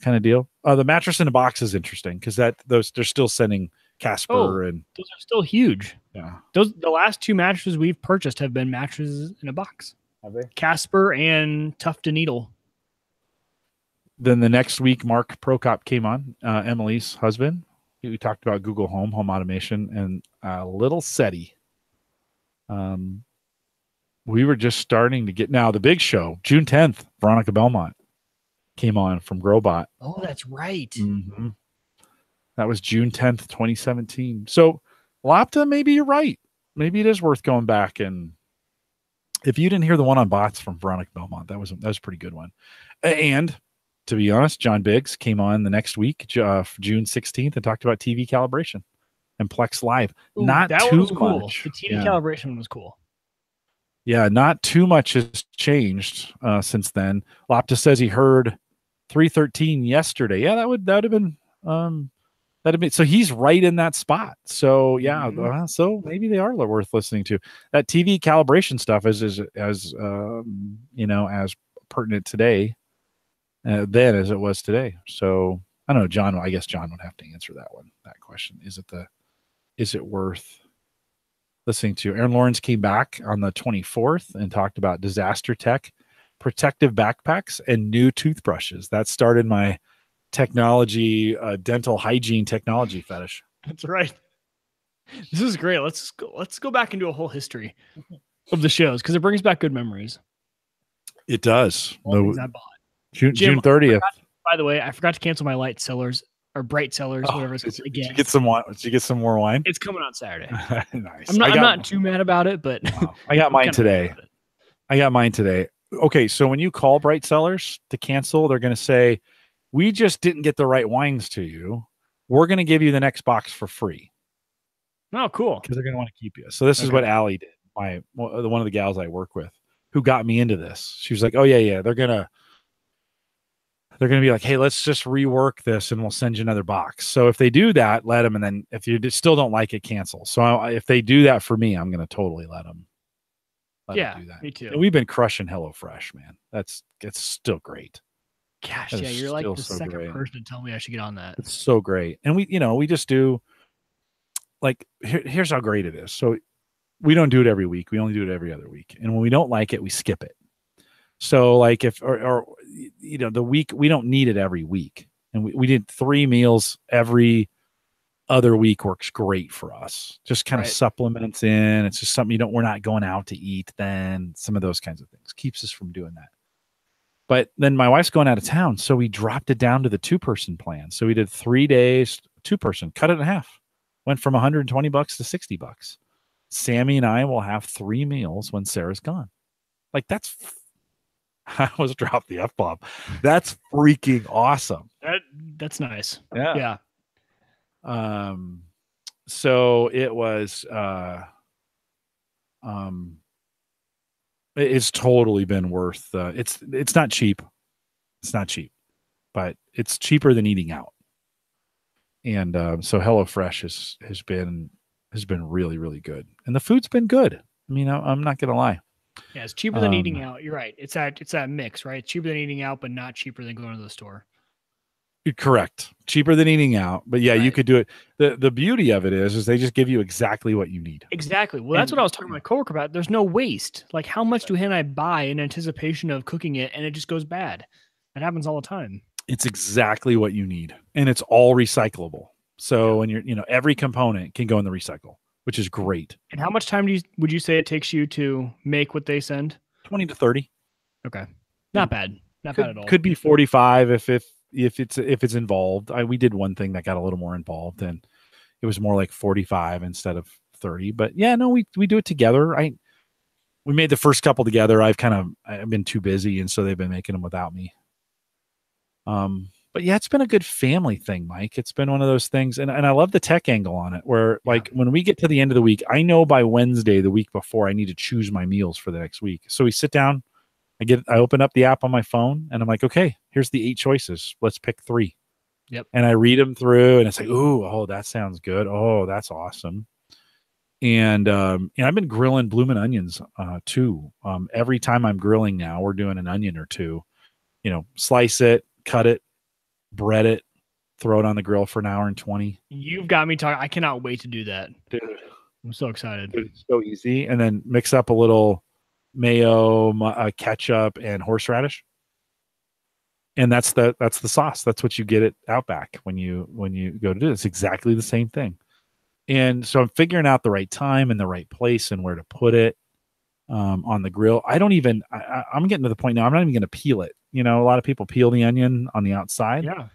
Kind of deal. The mattress in a box is interesting because they're still sending Casper and those are still huge. Yeah, the last 2 mattresses we've purchased have been mattresses in a box. Have they? Casper and Tough to Needle. Then the next week, Mark Prokop came on, Emily's husband. We talked about Google Home automation, and a little SETI. We were just starting to get now the big show. June 10th, Veronica Belmont came on from Growbot. Oh, that's right. Mm-hmm. That was June 10th, 2017. So Lapta, maybe you're right. Maybe it is worth going back. And if you didn't hear the one on bots from Veronica Belmont, that was a pretty good one. And to be honest, John Biggs came on the next week, June 16th, and talked about TV calibration and Plex Live. Ooh, not that too one was cool. much. The TV calibration one was cool. Yeah, not too much has changed since then. Lapta says he heard 313 yesterday. Yeah, that would have been so he's right in that spot. So yeah, so maybe they are worth listening to. That TV calibration stuff is as pertinent today then as it was today. So I don't know, John. I guess John would have to answer that question. Is it worth listening to? Erin Lawrence came back on the 24th and talked about disaster tech, protective backpacks, and new toothbrushes. That started my technology, dental hygiene technology fetish. That's right. This is great. Let's go back into a whole history of the shows because it brings back good memories. It does. June 30th. By the way, I forgot to cancel my light sellers or bright sellers, whatever it's called. Did you get some wine? Did you get some more wine? It's coming on Saturday. Nice. I'm not too mad about it, but I got mine today. Okay, so when you call Bright Sellers to cancel, they're going to say, "We just didn't get the right wines to you. We're going to give you the next box for free." Oh, cool. Because they're going to want to keep you. So this is what Allie did. One of the gals I work with who got me into this. She was like, "Oh yeah, they're gonna be like, hey, let's just rework this and we'll send you another box." So if they do that, let them. And then if you still don't like it, cancel. So if they do that for me, I'm going to totally let them do that. Me too. And we've been crushing HelloFresh, man. It's still great. Gosh, yeah, you're like the second person to tell me I should get on that. It's so great. And we just do like, here's how great it is. So we don't do it every week. We only do it every other week. And when we don't like it, we skip it. So like the week, we don't need it every week. And we did 3 meals every other week works great for us. Just kind of supplements in. It's just something we're not going out to eat then. Some of those kinds of things keeps us from doing that. But then my wife's going out of town. So we dropped it down to the 2-person plan. So we did 3 days, 2-person, cut it in half. Went from $120 to $60. Sammy and I will have 3 meals when Sarah's gone. Like I almost dropped the F-bomb. That's freaking awesome. That's nice. Yeah. So it was, it's totally been worth, it's not cheap. It's not cheap, but it's cheaper than eating out. And, so HelloFresh has been really, really good. And the food's been good. I mean, I'm not going to lie. Yeah, it's cheaper than eating out. You're right. It's that mix, right? It's cheaper than eating out, but not cheaper than going to the store. Correct. Cheaper than eating out. But yeah, you could do it. The beauty of it is they just give you exactly what you need. Exactly. Well, that's what I was talking to my coworker about. There's no waste. Like, how much do he and I buy in anticipation of cooking it and it just goes bad? That happens all the time. It's exactly what you need. And it's all recyclable. So when you're, every component can go in the recycle, which is great. And how much time would you say it takes you to make what they send? 20 to 30. Okay. Not bad. Not bad at all. Could be 45 if it's involved. We did one thing that got a little more involved, and it was more like 45 instead of 30. But yeah, no, we do it together. We made the first couple together. I've been too busy, and so they've been making them without me. But yeah, it's been a good family thing, Mike. It's been one of those things, and I love the tech angle on it, where like when we get to the end of the week, I know by Wednesday, the week before, I need to choose my meals for the next week. So we sit down, I open up the app on my phone, and I'm like, okay, here's the 8 choices. Let's pick 3. Yep. And I read them through, and it's like, oh, that sounds good. Oh, that's awesome. And I've been grilling bloomin' onions too. Every time I'm grilling now, we're doing an onion or two. Slice it, cut it, bread it, throw it on the grill for an hour and 20. You've got me talking. I cannot wait to do that. Dude, I'm so excited. It's so easy. And then mix up a little mayo, ketchup, and horseradish. And that's the sauce. That's what you get at Outback when you go to do it. It's exactly the same thing. And so I'm figuring out the right time and the right place and where to put it on the grill. I'm getting to the point now, I'm not even going to peel it. A lot of people peel the onion on the outside. Yeah.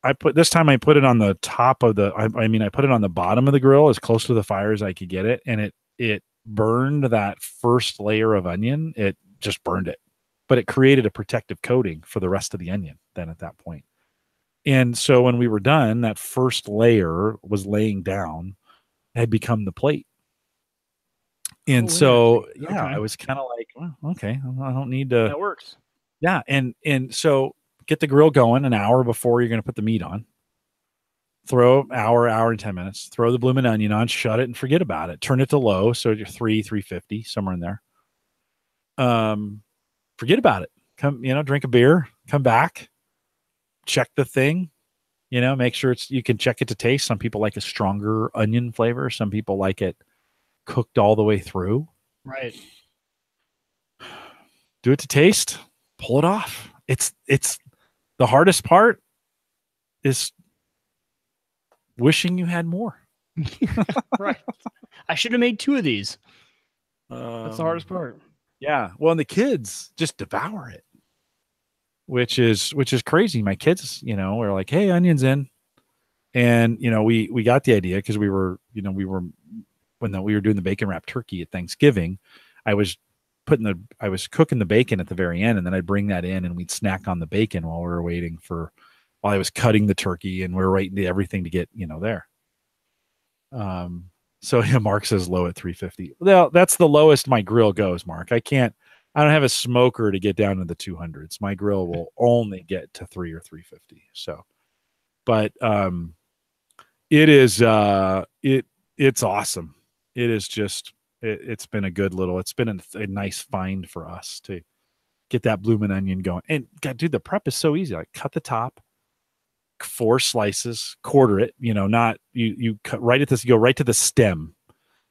I put it on the top of I put it on the bottom of the grill as close to the fire as I could get it. And it burned that first layer of onion. It just burned it, but it created a protective coating for the rest of the onion then at that point. And so when we were done, that first layer was laying down, had become the plate. And so, okay. I was kind of like, well, okay, I don't need to. That works. Yeah. And so get the grill going an hour before you're going to put the meat on. Throw hour and 10 minutes, throw the bloomin' onion on, shut it and forget about it. Turn it to low. So you're 350, somewhere in there. Forget about it. Come, drink a beer, come back, check the thing, make sure you can check it to taste. Some people like a stronger onion flavor. Some people like it cooked all the way through. Right. Do it to taste, pull it off. It's the hardest part is wishing you had more. Right. I should have made 2 of these. That's the hardest part. Yeah. Well, and the kids just devour it, which is crazy. My kids, were like, hey, onions in. And, we got the idea because we were when we were doing the bacon wrapped turkey at Thanksgiving, I was cooking the bacon at the very end, and then I'd bring that in and we'd snack on the bacon while we were waiting while I was cutting the turkey and we were waiting to everything to get, there. So yeah, Mark says low at 350. Well, that's the lowest my grill goes, Mark. I don't have a smoker to get down to the 200s. My grill will only get to 3 or 350. So, but it is it's awesome. It is just it's been it's been a nice find for us to get that bloomin' onion going. And God, dude, the prep is so easy. Like cut the top, 4 slices, quarter it, not you cut right at this, you go right to the stem.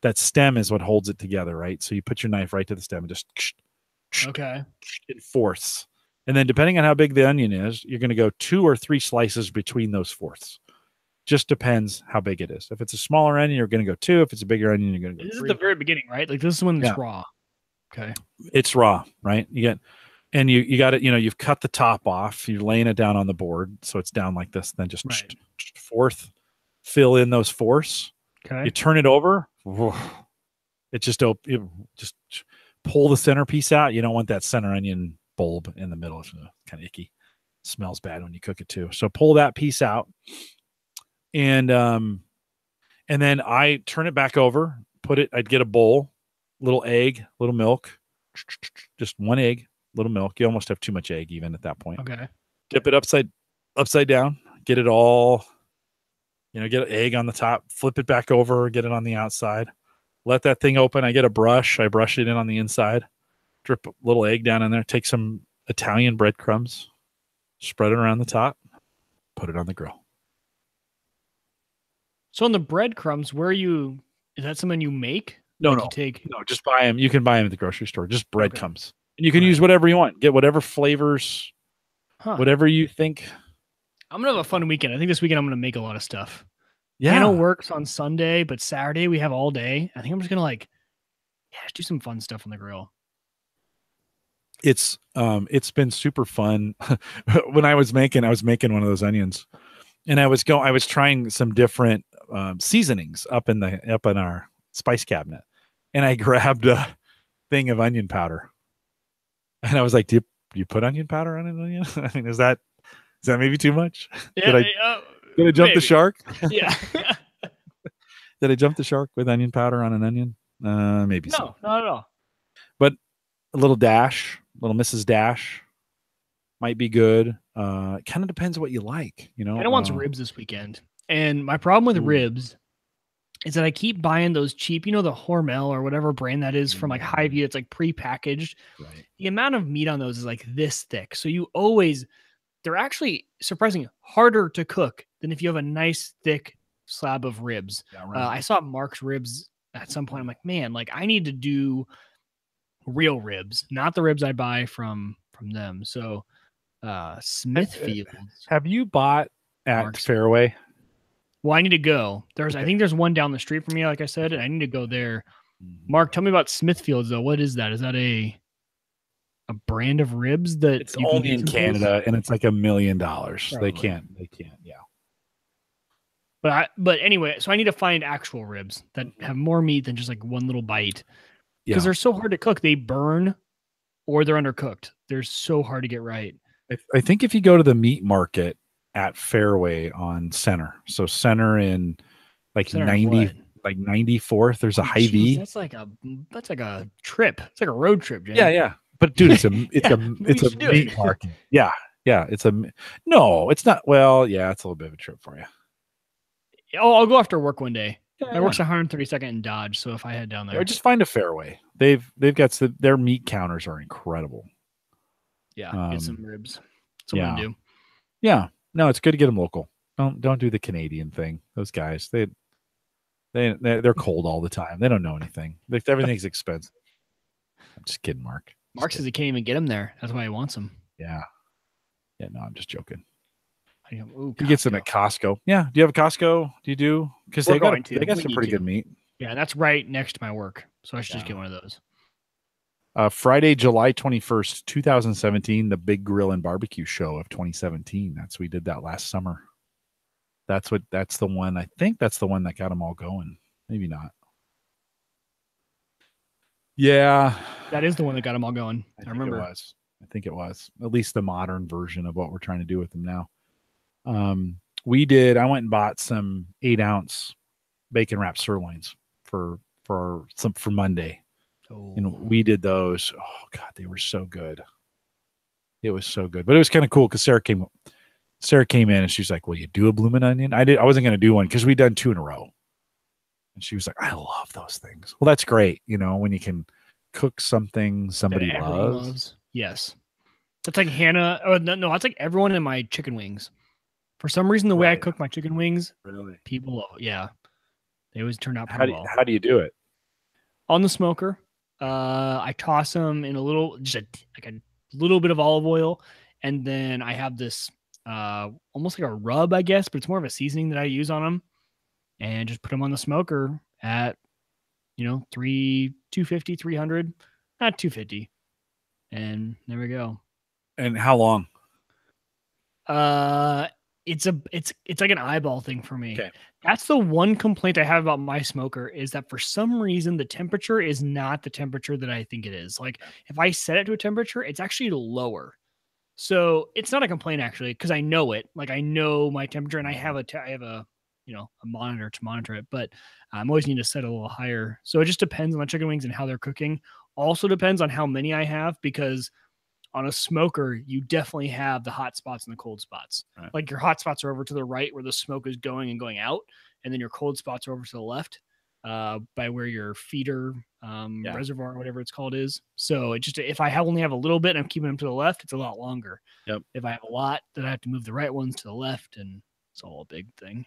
That stem is what holds it together, right? So you put your knife right to the stem and just okay, in fourths. And then depending on how big the onion is, you're going to go 2 or 3 slices between those fourths. Just depends how big it is. If it's a smaller onion, you're going to go 2. If it's a bigger onion, you're going to go 3. This is the very beginning, right? Like this is when it's raw. Okay. It's raw, right? You got it, you've cut the top off, you're laying it down on the board. So it's down like this. Then just fourth, fill in those fourths. Okay. You turn it over. It just pull the centerpiece out. You don't want that center onion bulb in the middle. It's kind of icky. Smells bad when you cook it too. So pull that piece out. And then I turn it back over, I'd get a bowl, little egg, little milk, just 1 egg, little milk. You almost have too much egg even at that point. Okay. Dip it upside down, get it all, get an egg on the top, flip it back over, get it on the outside, let that thing open. I get a brush. I brush it in on the inside, drip a little egg down in there, take some Italian breadcrumbs, spread it around the top, put it on the grill. So on the breadcrumbs, is that something you make? No, no, just buy them. You can buy them at the grocery store. Just breadcrumbs. And you can use whatever you want. Get whatever flavors, whatever you think. I'm going to have a fun weekend. I think this weekend I'm going to make a lot of stuff. Yeah. Hannah works on Sunday, but Saturday we have all day. I think I'm just gonna just do some fun stuff on the grill. It's been super fun. When I was making one of those onions, and I was trying some different seasonings up in our spice cabinet, and I grabbed a thing of onion powder, and I was like, "Do you put onion powder on an onion? I mean, is that maybe too much? Yeah, did I jump the shark? Yeah. Did I jump the shark with onion powder on an onion? Maybe no, so. not at all. But a little Mrs. Dash might be good. It kind of depends what you like, you know. Hannah wants ribs this weekend, and my problem with ribs is that I keep buying those cheap, the Hormel or whatever brand that is from like Hy-Vee. It's like pre-packaged. Right. The amount of meat on those is like this thick, so they're actually surprisingly harder to cook than if you have a nice thick slab of ribs. Yeah, right. I saw Mark's ribs at some point. I'm like, man, like I need to do real ribs, not the ribs I buy from them. So Smithfield. Have you bought at Mark's. Fairway? Well, I need to go. I think there's one down the street from me, like I said, and I need to go there. Mark, tell me about Smithfields though. What is that? Is that a brand of ribs that it's only in Canada, and it's like $1 million. Probably. They can't. Yeah. But anyway, so I need to find actual ribs that have more meat than just like one little bite, because they're so hard to cook. They burn or they're undercooked. They're so hard to get right. I think if you go to the meat market at Fairway on Center, so Center in like Center 94th, there's a Hy-Vee. That's like a trip. It's like a road trip, Jay. Yeah. But dude, it's a meat market. Yeah. It's not. Well, yeah, it's a little bit of a trip for you. Oh, I'll go after work one day. My work's 132nd in Dodge, so if I head down there, or just find a Fairway. They've got their meat counters are incredible. Yeah, get some ribs. That's what I'm gonna do. Yeah, no, it's good to get them local. Don't do the Canadian thing. Those guys, they're cold all the time. They don't know anything. Everything's expensive. I'm just kidding, Mark. Mark says he can't even get them there. That's why he wants them. Yeah. No, I'm just joking. Ooh, he gets them at Costco. Yeah. Do you have a Costco? Do you do? Because they got some pretty good meat. Yeah, that's right next to my work. So I should just get one of those. Friday, July 21st, 2017, the Big Grill and Barbecue Show of 2017. We did that last summer. That's the one. I think that's the one that got them all going. Maybe not. Yeah. That is the one that got them all going. I remember. I think it was at least the modern version of what we're trying to do with them now. I went and bought some 8-ounce bacon wrapped sirloins for Monday. Oh. And we did those. Oh God, they were so good. It was so good, but it was kind of cool because Sarah came in and she was like, "Will you do a bloomin' onion?" I wasn't going to do one because we'd done 2 in a row. And she was like, "I love those things." Well, that's great. When you can cook something somebody loves. Yes. That's like Hannah. Oh, no, that's like everyone in my chicken wings. For some reason, the way I cook my chicken wings, really, people, they always turn out pretty well. How do you do it? On the smoker, I toss them in a little bit of olive oil, and then I have this almost like a rub, I guess, but it's more of a seasoning that I use on them, and just put them on the smoker at 250, 300, not 250, and there we go. And how long? It's like an eyeball thing for me. Okay. That's the one complaint I have about my smoker, is that for some reason the temperature is not the temperature that I think it is. Like if I set it to a temperature, it's actually lower. So it's not a complaint actually, because I know it. Like I know my temperature, and I have a monitor to monitor it, but I'm always need to set it a little higher. So it just depends on the chicken wings and how they're cooking. Also depends on how many I have, because on a smoker, you definitely have the hot spots and the cold spots. Right. Like your hot spots are over to the right where the smoke is going and going out, and then your cold spots are over to the left by where your feeder reservoir or whatever it's called is. So it just, if I only have a little bit and I'm keeping them to the left, it's a lot longer. Yep. If I have a lot, then I have to move the right ones to the left, and it's all a big thing.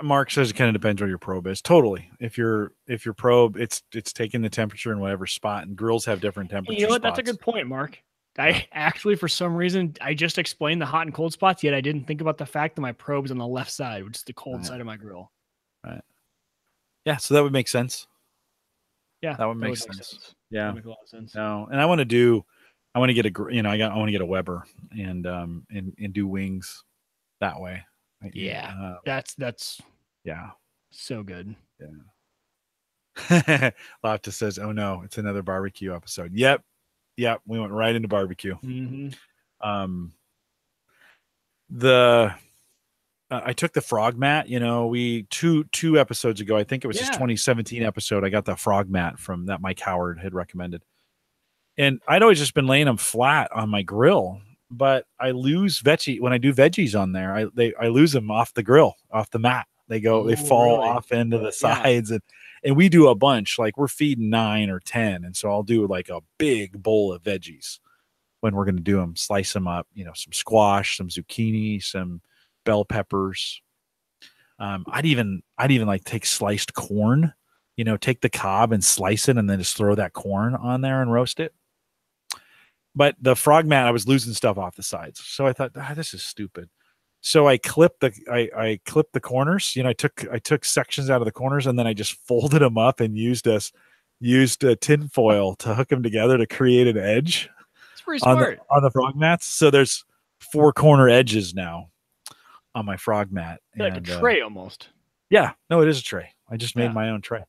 Mark says it kind of depends where your probe is. Totally. If your probe, it's taking the temperature in whatever spot, and grills have different temperatures. You know what? That's a good point, Mark. I actually, for some reason, I just explained the hot and cold spots, yet I didn't think about the fact that my probe is on the left side, which is the cold side of my grill. Right. Yeah. So that would make sense. Yeah, That would make sense. Yeah. That would make a lot of sense. No, and I want to get I want to get a Weber and do wings that way. Yeah. That's yeah. so good. Yeah. Loftus says, "Oh no, it's another barbecue episode." Yep. We went right into barbecue. I took the frog mat. We two episodes ago, I think it was his 2017 episode. I got the frog mat from that Mike Howard had recommended, and I'd always just been laying them flat on my grill. But I lose veggie when I do veggies on there. I lose them off the grill, off the mat. They fall off into the sides, and we do a bunch. Like we're feeding 9 or 10, and so I'll do like a big bowl of veggies when we're going to do them. Slice them up, some squash, some zucchini, some bell peppers. I'd even like take sliced corn. Take the cob and slice it, and then just throw that corn on there and roast it. But the frog mat, I was losing stuff off the sides, so I thought, this is stupid. So I clipped the corners. I took sections out of the corners, and then I just folded them up and used a tin foil to hook them together to create an edge. It's pretty smart on the frog mats. So there's 4 corner edges now on my frog mat, like a tray almost. Yeah, no, it is a tray. I just made my own tray,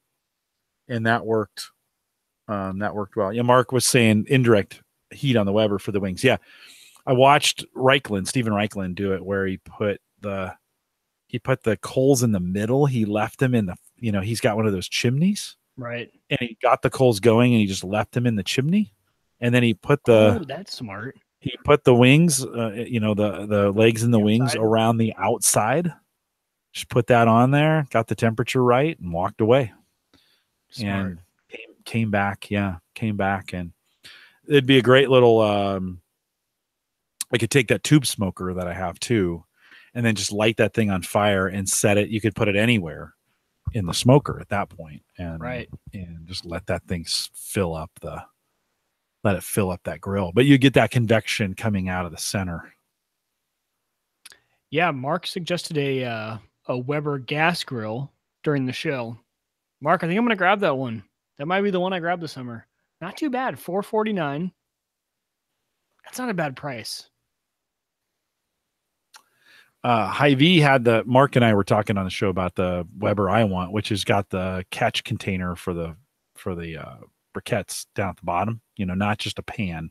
and that worked. That worked well. Yeah, Mark was saying indirect heat on the Weber for the wings. Yeah, I watched Stephen Reichland do it, where he put the coals in the middle. He left them in the, he's got one of those chimneys, right? And he got the coals going, and he just left them in the chimney, and then he put the. Oh, that's smart. He put the wings, the legs and the wings around the outside. Just put that on there, got the temperature right, and walked away. Smart. And came back, and it'd be a great little. I could take that tube smoker that I have too, and then just light that thing on fire and set it. You could put it anywhere in the smoker at that point, and just let that thing fill up that grill. But you get that convection coming out of the center. Yeah, Mark suggested a Weber gas grill during the show. Mark, I think I'm going to grab that one. That might be the one I grabbed this summer. Not too bad, $449. That's not a bad price. Hy-Vee had Mark and I were talking on the show about the Weber I want, which has got the catch container for the briquettes down at the bottom, not just a pan,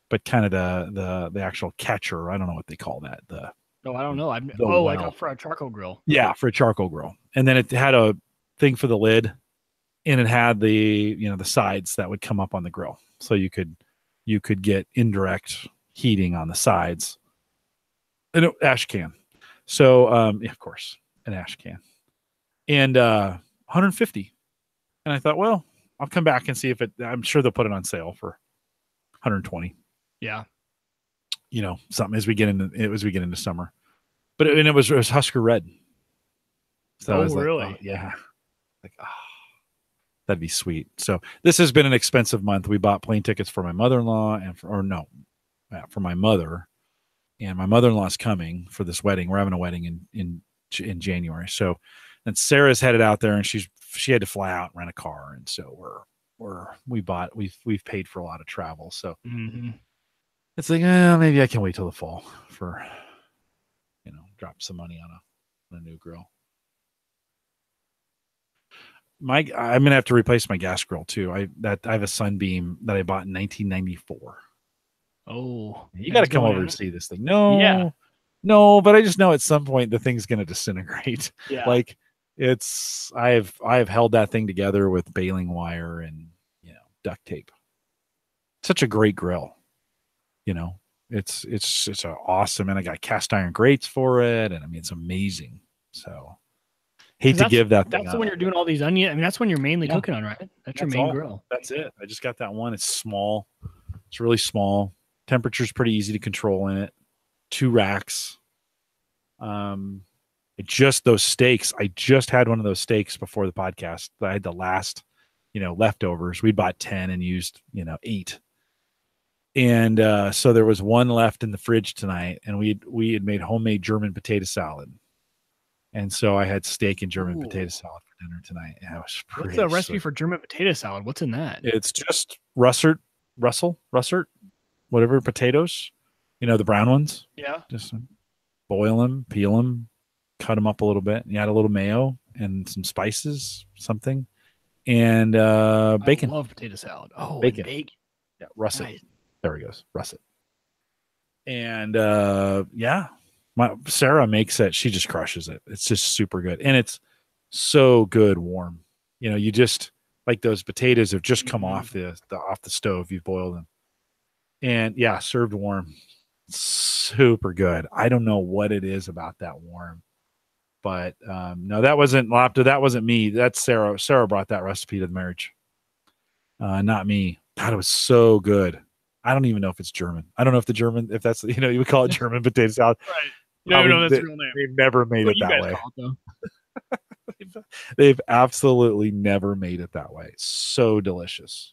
but kind of the actual catcher. I don't know what they call that. I don't know. Like for a charcoal grill. Yeah, for a charcoal grill. And then it had a thing for the lid, and it had the sides that would come up on the grill. So you could get indirect heating on the sides. An ash can. So of course, an ash can. And 150. And I thought, well, I'll come back and see if I'm sure they'll put it on sale for 120. Yeah. Something as we get into summer. But it was Husker red. So I was really? Like, yeah. That'd be sweet. So this has been an expensive month. We bought plane tickets for my mother-in-law for my mother, and my mother-in-law's coming for this wedding. We're having a wedding in January. So, and Sarah's headed out there, and she had to fly out and rent a car. And so we've paid for a lot of travel. So it's like, maybe I can wait till the fall for, drop some money on a new grill. I'm gonna have to replace my gas grill too. I have a Sunbeam that I bought in 1994. Oh, you got to come over and see this thing. No, but I just know at some point the thing's gonna disintegrate. Yeah, like I've held that thing together with baling wire and duct tape. Such a great grill. It's awesome, and I got cast iron grates for it, and I mean it's amazing. So. Hate to give that thing That's when you're doing all these onions. I mean, that's when you're mainly cooking on, right? That's your main grill. That's it. I just got that one. It's small. It's really small. Temperature's pretty easy to control in it. 2 racks. Those steaks. I just had one of those steaks before the podcast. I had the last, leftovers. We bought 10 and used, 8. And so there was one left in the fridge tonight, and we had made homemade German potato salad. And so I had steak and German potato salad for dinner tonight. Yeah, it was pretty. What's the recipe for German potato salad? What's in that? It's just Russert, whatever potatoes, the brown ones. Yeah. Just boil them, peel them, cut them up a little bit. You add a little mayo and some spices, something, and bacon. I love potato salad. Oh, bacon. Yeah, russet. Nice. There he goes, russet. And Sarah makes it. She just crushes it. It's just super good, and it's so good warm. You just like those potatoes have just come off the stove. You've boiled them, and served warm, super good. I don't know what it is about that warm, but no, that wasn't Lopta. That wasn't me. That's Sarah. Sarah brought that recipe to the marriage, not me. God, it was so good. I don't even know if it's German. I don't know if that's you would call it German potato salad. Right. You don't know that's the real name. They've never made it that way. They've absolutely never made it that way. So delicious.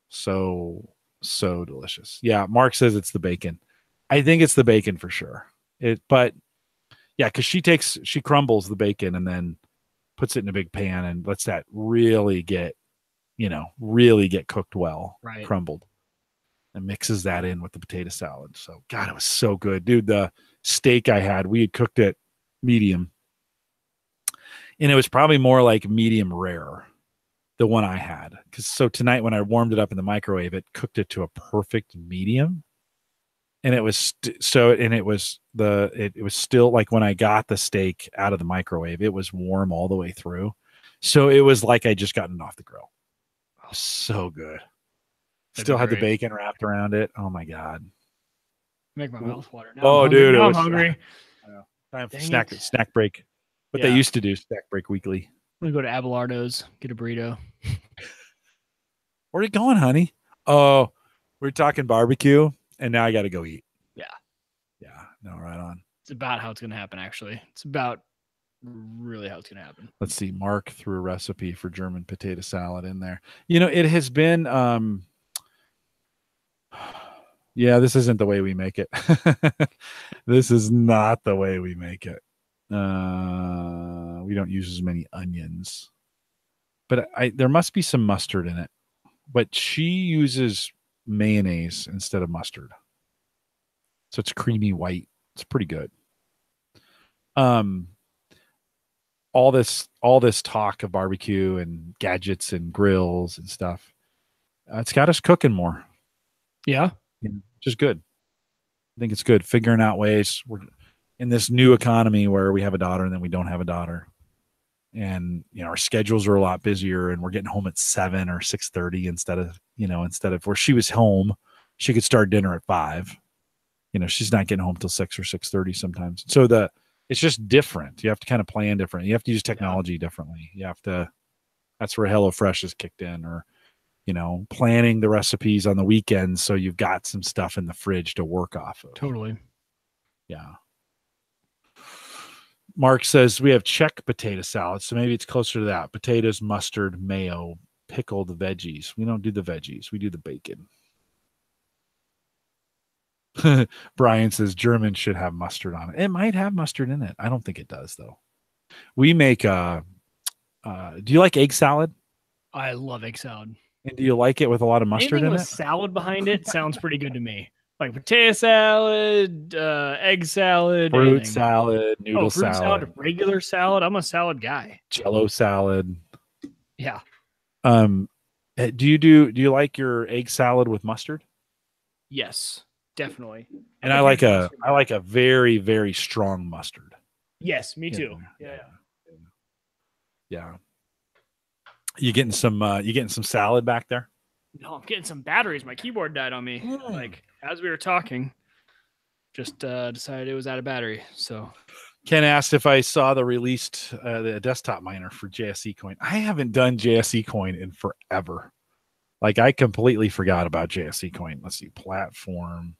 So delicious. Yeah, Mark says it's the bacon. I think it's the bacon for sure. But because she crumbles the bacon and then puts it in a big pan and lets that really get cooked well, right. Crumbled. And mixes that in with the potato salad. So, God, it was so good. Dude, the steak I had, we had cooked it medium. And it was probably more like medium rare, the one I had. So tonight when I warmed it up in the microwave, it cooked it to a perfect medium. And it was it was still like when I got the steak out of the microwave, it was warm all the way through. So it was like I just gotten it off the grill. It was so good. Still had the bacon wrapped around it. Oh my God. Make my mouth water. Now dude. Now I'm hungry. Time for snack break. What they used to do, snack break weekly. I'm going to go to Abelardo's, get a burrito. Where are you going, honey? Oh, we're talking barbecue, and now I got to go eat. Yeah. Yeah. No, right on. It's about how it's going to happen, actually. It's about really how it's going to happen. Let's see. Mark threw a recipe for German potato salad in there. It has been... yeah, this isn't the way we make it. This is not the way we make it. We don't use as many onions. But there must be some mustard in it. But she uses mayonnaise instead of mustard. So it's creamy white. It's pretty good. All this talk of barbecue and gadgets and grills and stuff, it's got us cooking more. Yeah. Just good. I think it's good. Figuring out ways. We're in this new economy where we have a daughter and then we don't have a daughter. And, our schedules are a lot busier and we're getting home at 7 or 6:30 instead of where she was home, she could start dinner at 5. She's not getting home till 6 or 6:30 sometimes. So it's just different. You have to kind of plan different. You have to use technology differently. That's where HelloFresh has kicked in, or planning the recipes on the weekends so you've got some stuff in the fridge to work off of. Totally. Yeah. Mark says we have Czech potato salad, so maybe it's closer to that. Potatoes, mustard, mayo, pickled veggies. We don't do the veggies. We do the bacon. Brian says German should have mustard on it. It might have mustard in it. I don't think it does, though. We make do you like egg salad? I love egg salad. And do you like it with a lot of mustard in it? Salad behind it sounds pretty good to me. Like potato salad, egg salad, fruit salad, noodle salad, regular salad. I'm a salad guy. Jello salad. Yeah. Do you like your egg salad with mustard? Yes, definitely. And I like a very, very strong mustard. Yes, me too. Yeah. You getting some salad back there? No, I'm getting some batteries. My keyboard died on me. Like as we were talking, just decided it was out of battery. So Ken asked if I saw the released the desktop miner for JSE Coin. I haven't done JSE Coin in forever. Like I completely forgot about JSE Coin. Let's see, platform.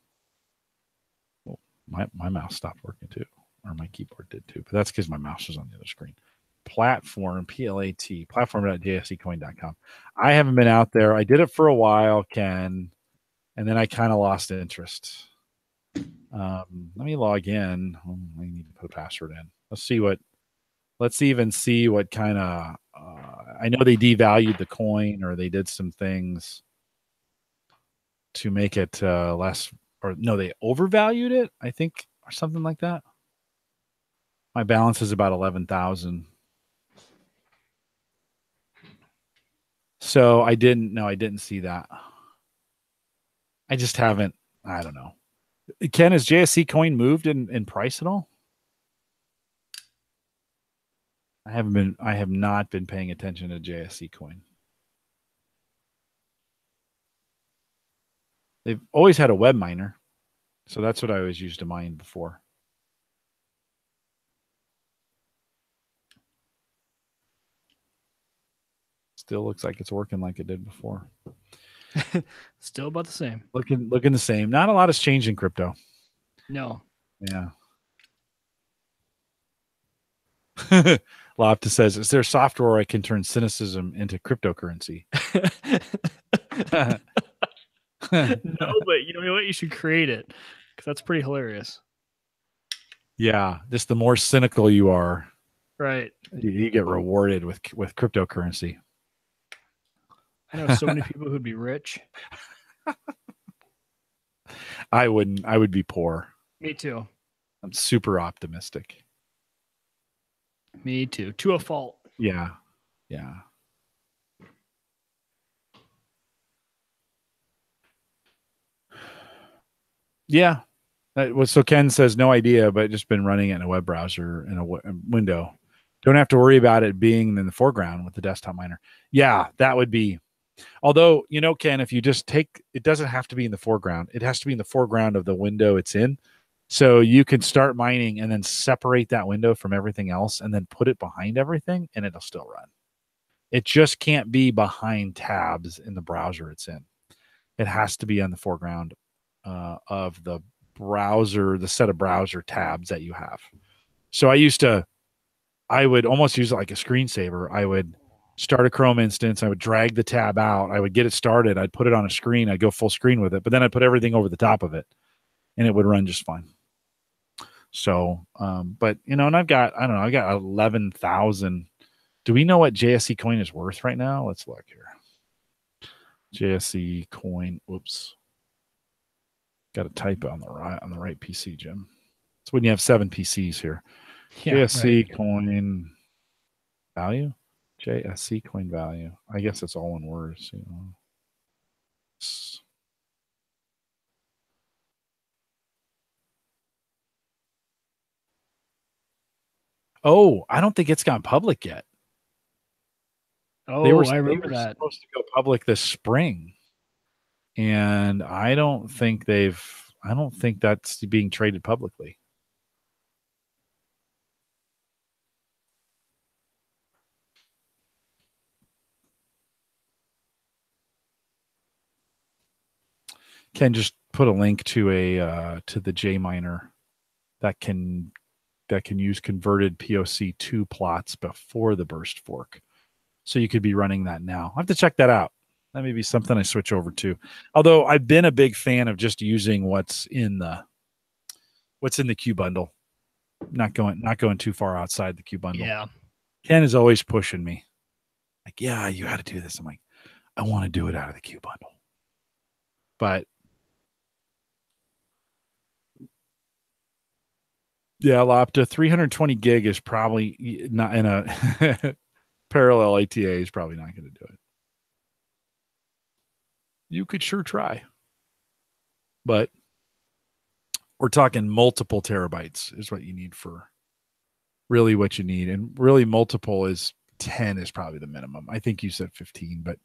Oh, my mouse stopped working too, or my keyboard did too. But that's because my mouse was on the other screen. Platform, PLAT, platform.jsecoin.com. I haven't been out there. I did it for a while, Ken, and then I kind of lost interest. Let me log in. I need to put a password in. Let's see what Let's even see what kind of. I know they devalued the coin, or they did some things to make it less. Or no, they overvalued it, I think, or something like that. My balance is about 11,000. So I didn't see that. I just haven't. I don't know. Ken, has JSC coin moved in price at all? I have not been paying attention to JSC coin. They've always had a web miner. So that's what I always used to mine before. Still looks like it's working like it did before. Still about the same. Looking the same. Not a lot has changed in crypto. No. Yeah. Loftus says, is there software I can turn cynicism into cryptocurrency? No, but you know what? You should create it because that's pretty hilarious. Yeah. Just the more cynical you are, right? You get rewarded with cryptocurrency. I know so many people who'd be rich. I wouldn't. I would be poor. Me too. I'm super optimistic. Me too. To a fault. Yeah. Yeah. Yeah. So Ken says no idea, but just been running it in a web browser in a window. Don't have to worry about it being in the foreground with the desktop miner. Yeah, that would be. Although, you know, Ken, if you just take, it doesn't have to be in the foreground. It has to be in the foreground of the window it's in. So you can start mining and then separate that window from everything else and then put it behind everything and it'll still run. It just can't be behind tabs in the browser it's in. It has to be on the foreground of the browser, the set of browser tabs that you have. So I would almost use it like a screensaver. I would start a Chrome instance. I would drag the tab out. I would get it started. I'd put it on a screen. I'd go full screen with it, but then I'd put everything over the top of it and it would run just fine. So, but you know, and I've got 11,000. Do we know what JSC coin is worth right now? Let's look here. JSC coin. Oops. Got a typo on the right PC, Jim. It's when you have 7 PCs here. Yeah, JSC coin value. JSC coin value. I guess it's all in words. You know. Oh, I don't think it's gone public yet. Oh, I remember that. Supposed to go public this spring, and I don't think that's being traded publicly. Can just put a link to to the JMiner that can use converted POC2 plots before the burst fork. So you could be running that now. I have to check that out. That may be something I switch over to. Although I've been a big fan of just using what's in the Q bundle. Not going too far outside the Q bundle. Yeah. Ken is always pushing me. Like, yeah, you got to do this. I'm like, I want to do it out of the Q bundle. But yeah, Lopta 320 gig is probably not in a parallel ATA is probably not going to do it. You could sure try, but we're talking multiple terabytes is what you need for really what you need. And really multiple is 10 is probably the minimum. I think you said 15, but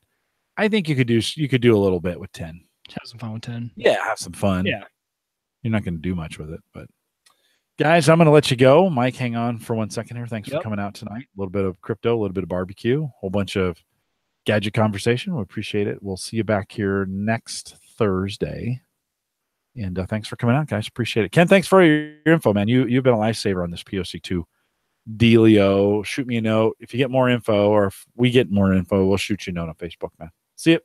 I think you could do a little bit with 10. Have some fun with 10. Yeah, have some fun. Yeah. You're not going to do much with it, but guys, I'm going to let you go. Mike, hang on for 1 second here. Thanks for coming out tonight. A little bit of crypto, a little bit of barbecue, a whole bunch of gadget conversation. We appreciate it. We'll see you back here next Thursday. And thanks for coming out, guys. Appreciate it. Ken, thanks for your info, man. You've been a lifesaver on this POC2 dealio. Shoot me a note. If you get more info or if we get more info, we'll shoot you a note on Facebook, man. See you.